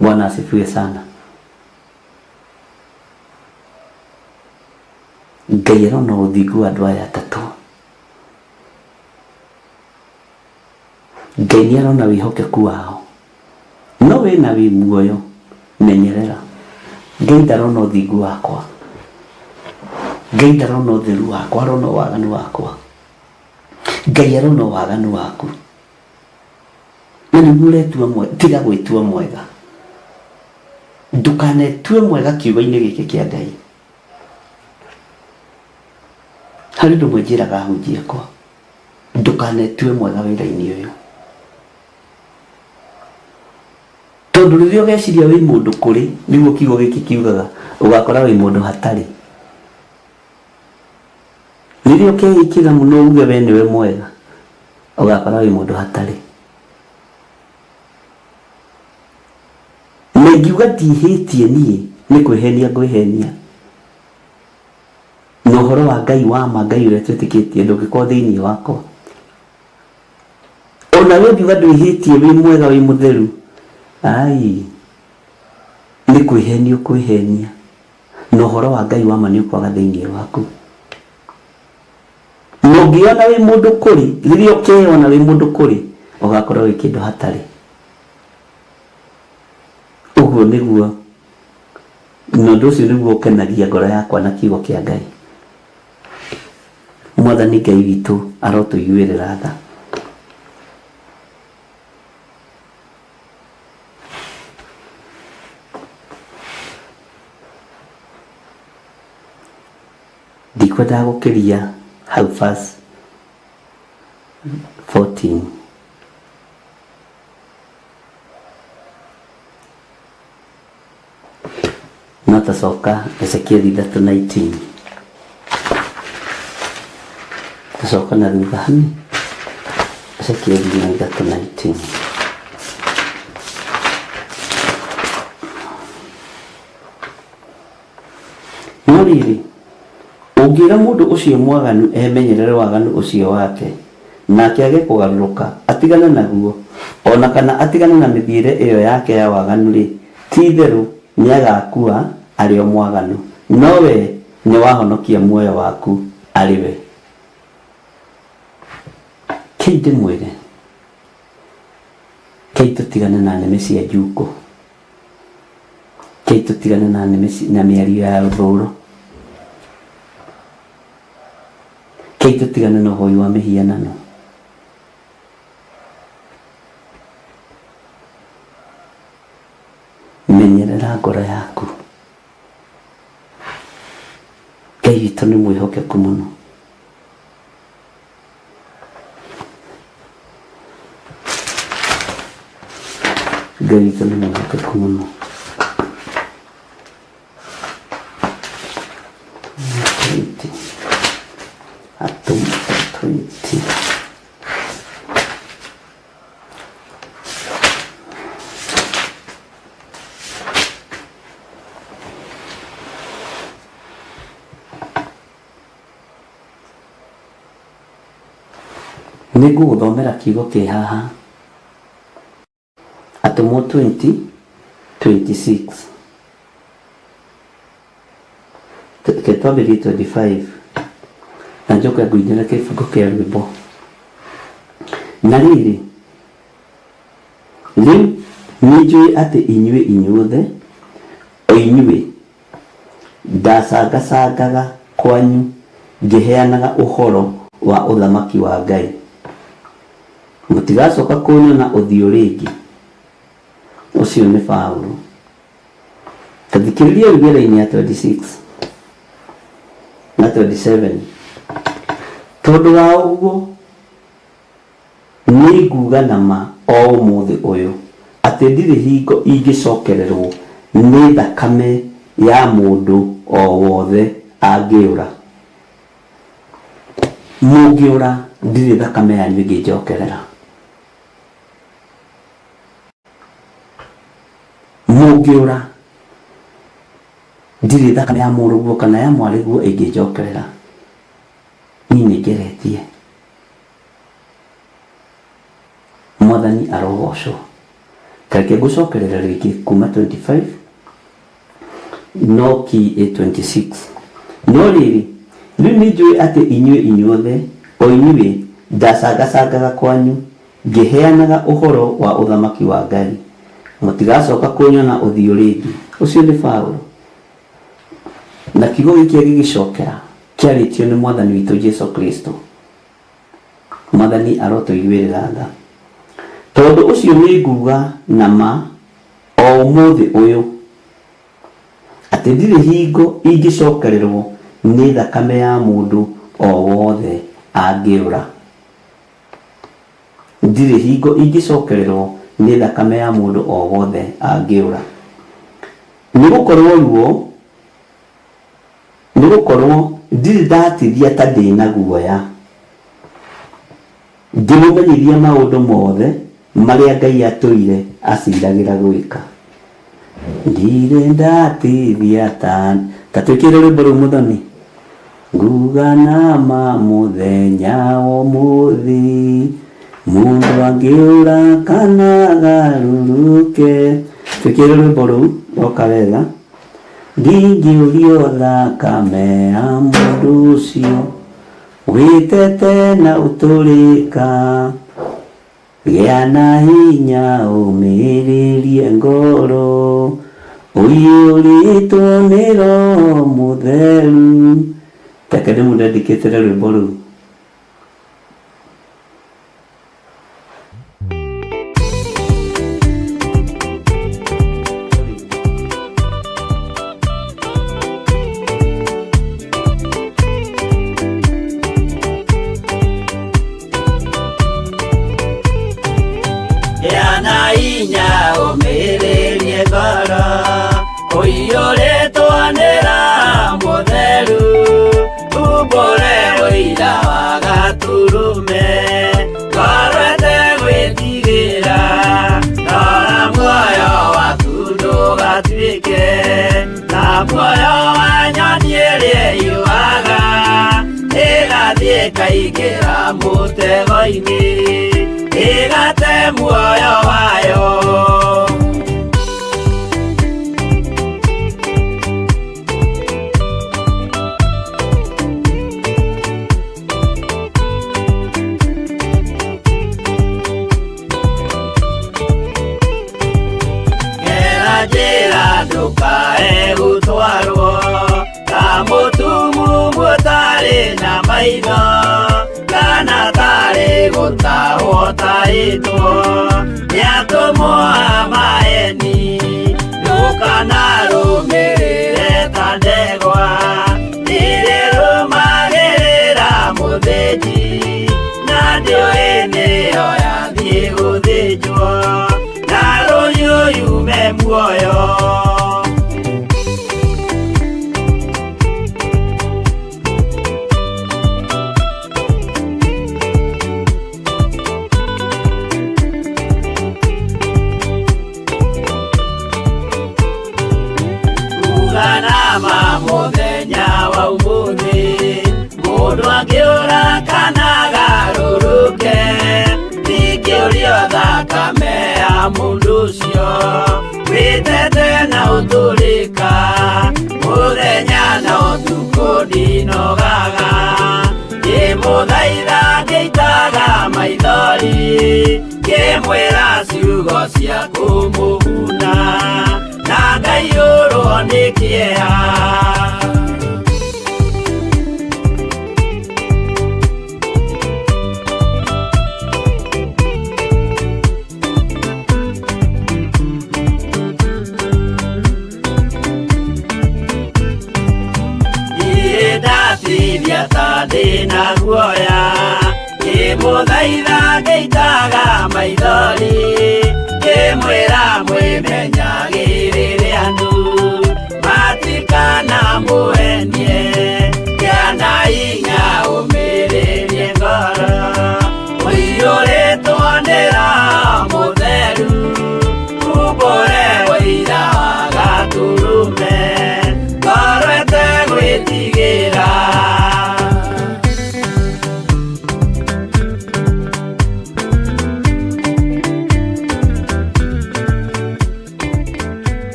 Bwana asifiwe sana. Ngai arona ũthingu wa andũ aya atatũ. Ngai nĩ arona wĩhokeku wao, no wĩna wĩ muoyo, menyerera. Ngai ndarona ũthingu wakwa, Ngai ndarona ũtheru wakwa, arona waganu wakwa. Ngai arona waganu waku, na nĩguo ũretua mwega. Tiga gwĩtua mwega, ndũkanetue mwega kiugo-inĩ gĩkĩ kĩa Ngai. hari ndå mwĩnjĩraga hunjia kwa ndũkanetue mwega wĩra-inĩ ũyũ, tondũ rĩrĩa ũgeciria wĩ mũndũ kũrĩ, nĩguo kiugo gĩkĩ kiugaga, ũgakora wĩ mũndũ hatarĩ. Rĩrĩa ũkeĩkĩra mũno uge we nĩwe mwega, ũgakora wĩ mũndũ hatarĩ. Na ingiuga ndihĩtie niĩ, nĩ kwĩhenia ngwĩhenia, na ũhoro wa Ngai wa ma, Ngai ũrĩa twĩtĩkĩtie ndũngĩkorwo thĩinĩ wakwa. Ona we ngiuga ndwĩhĩtie wĩ mwega wĩ mũtheru, ai nĩ kwĩhenia ũkwĩhenia, na ũhoro wa Ngai wa ma nĩ ũkwaga thĩinĩ waku. Na ũngĩona wĩ mũndũ kũrĩ, rĩrĩa ũkeona wĩ mũndũ kũrĩ, ũgakorwo wĩ kĩndũ hatarĩ. Ũguo nĩguo, na ũndũ ũcio nĩguo ũkenagia ngoro yakwa na kiugo kĩa Ngai. Mwathani Ngai witũ arotũiguĩrĩra tha. Ndikwenda gũkĩria hau verse 14. No tacoka Ezekieli 3:19. Tacoka na thutha hani Ezekieli 3:19. No rĩrĩ, ũngĩra mũndũ ũcio mwaganu emenyerere waganu ũcio wake, nake age kũgarũrũka atigane naguo, ona kana atigane na mĩthiĩre ĩyo yake ya waganu rĩ, ti-itherũ nĩagakua arĩ o mwaganu, no we nĩ wahonokia muoyo waku arĩ we. Kĩi ndĩmwĩre, kĩi tũtigane na nĩmĩ cia njukũ, kĩi tũtigane na mĩario ya rũthũũro, kĩi tũtigane na ũhoi wa mĩhianano. Menyerera ngoro yaku. Ngai witũ nĩ mwĩhokeku mũno. Ngai witũ nĩ mwĩhokeku mũno. Nĩngũgũthomera kiugo kĩ haha, Atũmwo 20:26. Twambĩrĩrie 25 na njoke ngũinĩre kĩbungo kĩa rwĩmbo. Na rĩrĩ, rĩu nĩnjũĩ atĩ inyuĩ inyuothe, o inyuĩ ndacangacangaga kwanyu ngĩheanaga ũhoro wa ũthamaki wa Ngai, mũtigacoka kũnyona ũthiũ rĩngĩ. Ũcio nĩ Paulo. Tathikĩrĩria rĩgĩra-inĩ ya 26 na 27. Tondũ wa ũguo nĩ nguga na ma o ũmũthĩ ũyũ atĩ ndirĩ hingo ingĩcokererwo nĩ thakame ya mũndũ o wothe angĩũra. Mũngĩũra ndirĩ thakame yanyu ĩngĩnjokerera. Mũngĩũra ndirĩ thakame ya mũrũguo kana ya mwarĩguo ĩngĩnjokerera. Niĩ nĩngeretie. Mwathani arogocwo. Tareke ngũcokerera rĩngĩ kuma 25 no ki 26. No rĩrĩ, rĩu nĩnjũĩ atĩ inyuĩ inyuothe, o inyuĩ ndacangacangaga kwanyu ngĩheanaga ũhoro wa ũthamaki wa Ngai, mũtigacoka kũnyona ũthiũ rĩngĩ. Ũcio nĩ Paulo. Na kiugo gĩkĩ gĩgĩcokera kĩarĩtio nĩ Mwathani witũ Jesũ Kristo. Mwathani arotũiguĩrĩra tha. Tondũ ũcio nĩ nguga na ma o ũmũthĩ ũyũ atĩ ndirĩ hingo ingĩcokererwo nĩ thakame ya mũndũ o wothe angĩũra. Ndirĩ hingo ingĩcokererwo nĩ thakame ya mũndũ o wothe angĩũra. Nĩgũkorwo ndirĩ ndatithia ta ndĩna guoya, ngĩmũmenyithia maũndũ mothe marĩa Ngai atũire aciragĩra gwĩka. Ndirĩ ndatithia ta twĩkĩre rwĩmbo rũu Mũthoni. Nguga nama mũthenya wa ũmũthĩ, mũndũ angĩũra kana agarũrũke. Twĩkĩre rwĩmbo rũu roka wega. Ndingĩũrio thakame ya mũndũ ũcio, wĩtete na ũtũrĩka, gĩa na hinya ũmĩrĩrie ngoro, ũiyũrĩtwo nĩ Roho Mũtheru. Reke ndĩmũndedicate rwĩmbo rũu. Kaigĩra mũtego-inĩ ĩgate muoyo wayo. Gera njĩra ndũkae gũtwarwo ta mũtumu mũtarĩ na maitho, kana tarĩ gũtahwo tahĩtwo nĩ atũmwo a maeni. Ndũkanarũmĩrĩre ta ndegwa irĩ rũmagĩrĩra mũthĩnji, na ndĩũĩ nĩyo yathiĩ gũthĩnjwo na rũhiũ yume muoyo. Mũthenya wa ũmũthĩ, mũndũ angĩũra kana agarũrũke, ndingĩũrio thakame ya mũndũ ũcio, wĩtete na ũtũrĩka, mũthenya na ũtukũ ndinogaga, ngĩmũthaitha ngĩitaga maithori, ngĩmwĩra ciugo cia kũmũguna, na ngaiyũrwo nĩ kĩeha. Ndatithia ta ndĩna guoya, ngĩmũthaitha ngĩitaga maithori, ngĩmwĩra mwĩmenyagĩrĩre andũ matikana mũhenie, gĩa na hinya ũmĩrĩrie ngoro, ũiyũrĩtwo nĩ Roho Mũtheru, umbũre ũira wa gatũrũme, ngoro ĩtegwĩtigĩra.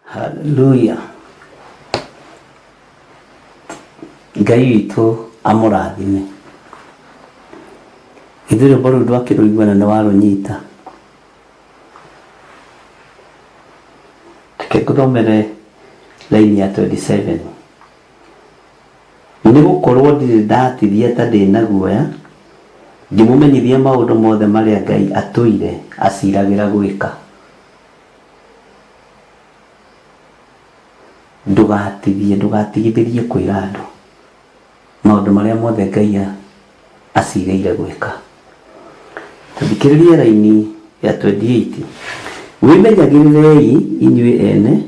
Haleluya. Ngai witũ amũrathime. Ithuĩ rwĩmbo rũu ndwakĩrũigua na nĩwarũnyita. Reke ngũthomere laini ya 27. Nĩgũkorwo ndirĩ ndatithia ta ndĩna guoya, ngĩmũmenyithia maũndũ mothe marĩa Ngai atũire aciragĩra gwĩka. ndugatigithĩrie kwĩra andũ maũndũ marĩa mothe Ngai acirĩire gwĩka. Tũthikĩrĩrie raini ya 28. Wĩmenyagĩrĩrei inyuĩ ene,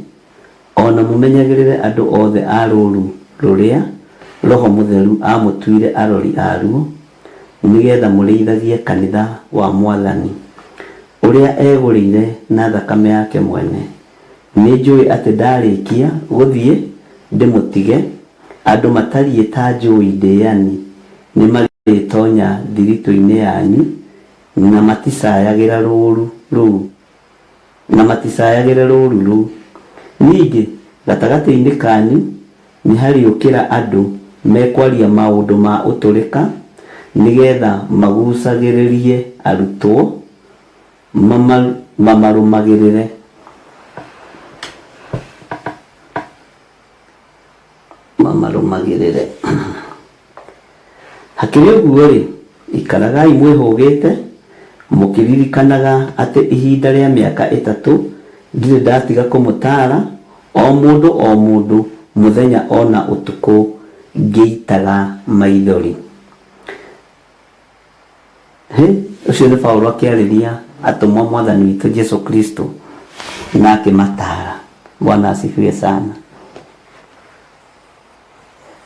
ona mũmenyagĩrĩre andũ othe a rũũru rũrĩa Roho Mũtheru amũtuire arori aruo, nĩgetha mũrĩithagie kanitha wa Mwathani ũrĩa egũrĩire na thakame yake mwene. Nĩnjũĩ atĩ ndarĩkia gũthiĩ ndĩmũtige, andũ matariĩ ta njũĩ ndĩani nĩ marĩtonya thiritũ-inĩ yanyu, na maticayagĩra rũũru rũu. Ningĩ gatagatĩ-inĩ kanyu nĩ hariũkĩra andũ mekwaria maũndũ ma ũtũrĩka, nĩgetha magucagĩrĩrie arutwo mamarũmagĩrĩre. Hakĩrĩ ũguo-rĩ, ikaragai mwĩhũgĩte mũkĩririkanaga atĩ ihinda rĩa mĩaka 3 ndirĩ ndatiga kũmũtaara o mũndũ mũthenya ona ũtukũ ngĩitaga maithori. Ũcio nĩ Paulo akĩarĩria atũmwo Mwathani witũ Jesu Kristo na akĩmataara. Bwana asifiwe sana.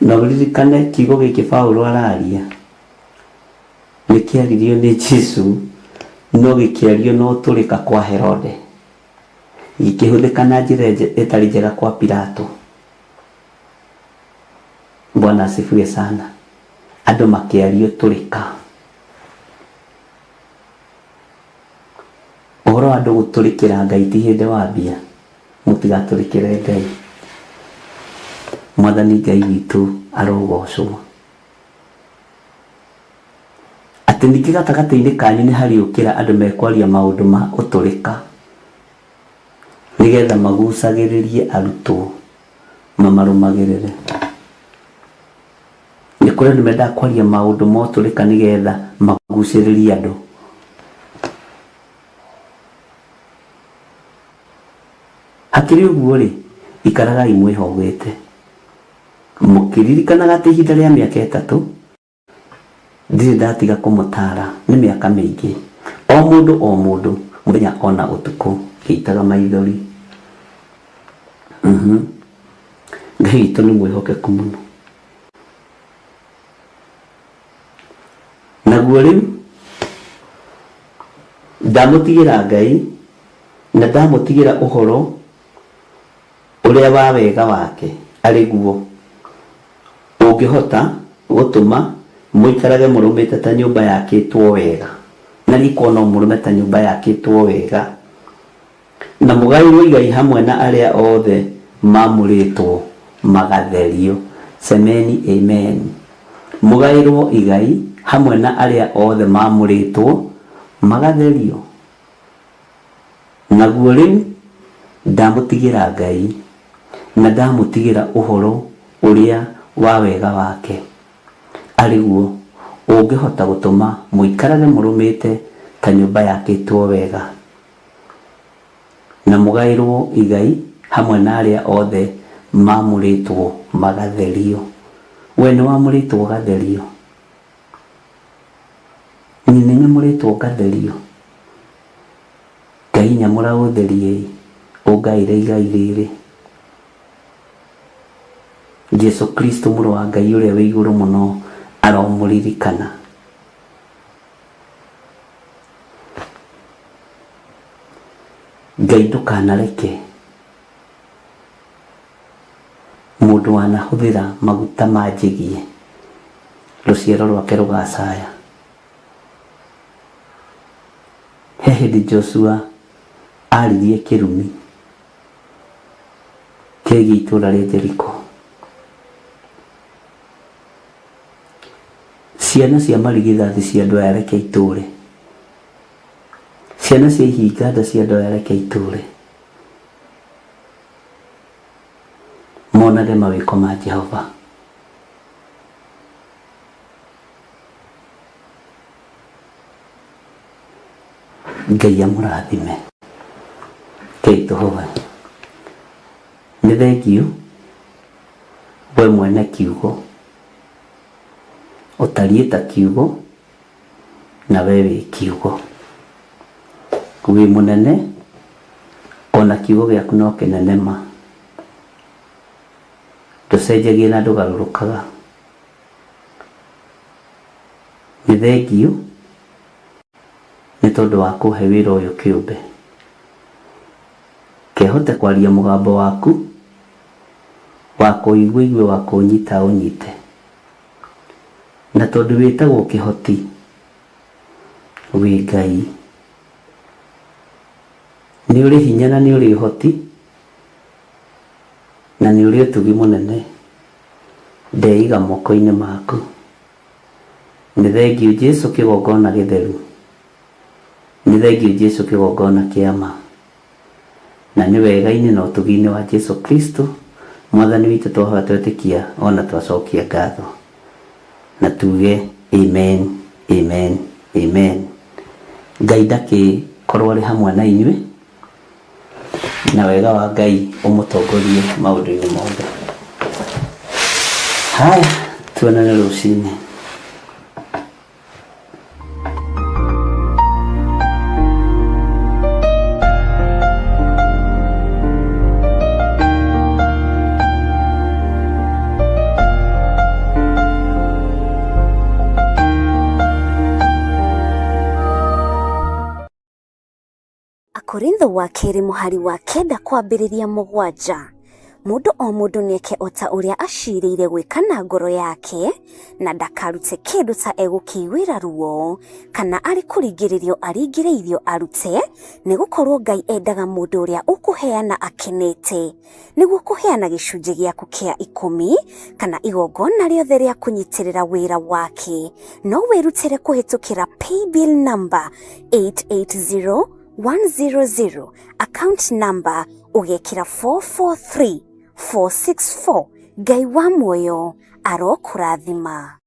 Na ũririkane kiugo gĩkĩ Paulo araria nĩkĩaririo nĩ Jesu, no gĩkĩario no ũtũrĩka kwa Herode, gĩkĩhũthĩka na njĩra ĩtarĩ njega kwa Pilato. Bwana asifiwe sana. Andũ makĩario ũtũrĩka. Ũhoro wa andũ gũtũrĩkĩra Ngai ti hĩndĩ wa mbia. Mũtigatũrĩkĩre Ngai. Mwathani Ngai witũ arogocwo. Atĩ ningĩ gatagatĩ-inĩ kanyu nĩ hariũkĩra andũ mekwaria maũndũ ma ũtũrĩka, nĩgetha magucagĩrĩrie arutwo mamarũmagĩrĩre. Nĩ kũrĩ andũ mendaga kwaria maũndũ ma ũtũrĩka nĩgetha magucĩrĩrie andũ. Hakĩrĩ ũguo-rĩ, ikaragai mwĩhũgĩte mũkĩririkanaga atĩ ihinda rĩa mĩaka 3 ndirĩ ndatiga kũmũtaara, nĩ mĩaka mĩingĩ, o mũndũ mũthenya ona ũtukũ ngĩitaga maithori. Ngai witũ nĩ mwĩhokeku mũno. Naguo rĩu ndamũtigĩra Ngai na ndamũtigĩra ũhoro ũrĩa wa wega wake arĩ guo ũngĩhota gũtũma mũikarage mũrũmĩte ta nyũmba yakĩtwo wega. Na rĩko no mũrũme ta nyũmba yakĩtwo wega, na mũgaĩrwo igai hamwe na arĩa othe mamũrĩtwo magatherio. Semeni amen. Mũgaĩrwo igai hamwe na arĩa othe mamũrĩtwo magatherio. Naguo rĩu ndamũtigĩra Ngai na ndamũtigĩra ũhoro ũrĩa wa wega wake arĩ guo ũngĩhota gũtũma mũikarage mũrũmĩte ta nyũmba yakĩtwo wega, na mũgaĩrwo igai hamwe na arĩa othe mamũrĩtwo magatherio. We nĩ wamũrĩtwo ũgatherio? Nĩ nyamũrĩtwo ngatherio? Ngai nyamũra ũtherie, ũngaĩre igai rĩrĩ. Jesu Kristo mũrũ wa Ngai ũrĩa wĩ igũrũ mũno aromũririkana. Ngai ndũkanareke mũndũ wanahũthĩra maguta manjĩgie rũciaro rwake rũgacaya. He hĩndĩ Joshua aririe kĩrumi kĩgiĩ itũũra rĩa Jeriko. Ciana cia marigithathi cia andũ aya reke itũũre. Ciana cia ihinga nda cia andũ aya reke itũũre. Monage mawĩko ma Jehova. Ngai amũrathime. Ngai tũhoe. Nĩ thengiũ we mwene kiugo utariĩ ta kiugo na we wĩ kiugo wĩ mũnene ona kiugo gĩaku no kĩnenema ndũcenjagia na ndũgarũrũkaga nĩ thengiũ nĩ tondũ wa kũhe wĩra ũyũ kĩũmbe kehote kwaria mũgambo waku wa kũigua igue wa kũnyita ũnyite na tondũ wĩtagwo kĩhoti wĩ Ngai nĩ ũrĩ hinya na nĩ ũrĩ ũhoti na nĩ ũrĩ ũtugi mũnene ndeiga moko-inĩ maku nĩ thengiũ Jesũ kĩgongona gĩtheru nĩ thengiũ Jesũ kĩgongona kĩama na nĩ wega-inĩ na ũtugi-inĩ wa Jesũ Kristo Mwathani witũ twahoya twetĩkia ona twacokia ngatho na tuge amen amen amen. Ngai ndakĩkorwo arĩ hamwe na inyuĩ na wega wa Ngai ũmũtongorie maũndũ-inĩ mothe. Haya, tuonane rũciinĩ. Korintho wa kerĩ mũhari wa 9 kwambĩrĩria 7. Mũndũ o mũndũ nĩeke ota ũrĩa acirĩire gwĩka na ngoro yake na ndakarute kĩndũ ta egũkĩiguĩra ruo kana arĩ kũringĩrĩrio aringĩrĩirio arute nĩgũkorwo Ngai endaga mũndũ ũrĩa ũkũheana akenete nĩguo kũheana gĩcunjĩ gĩaku kĩa 10 kana igongona rĩothe rĩa kũnyitĩrĩra wĩra wake no wĩrutĩre kũhĩtũkĩra paybill number 880100 account number ugekĩra 443464. Ngai wa muoyo arokũrathima.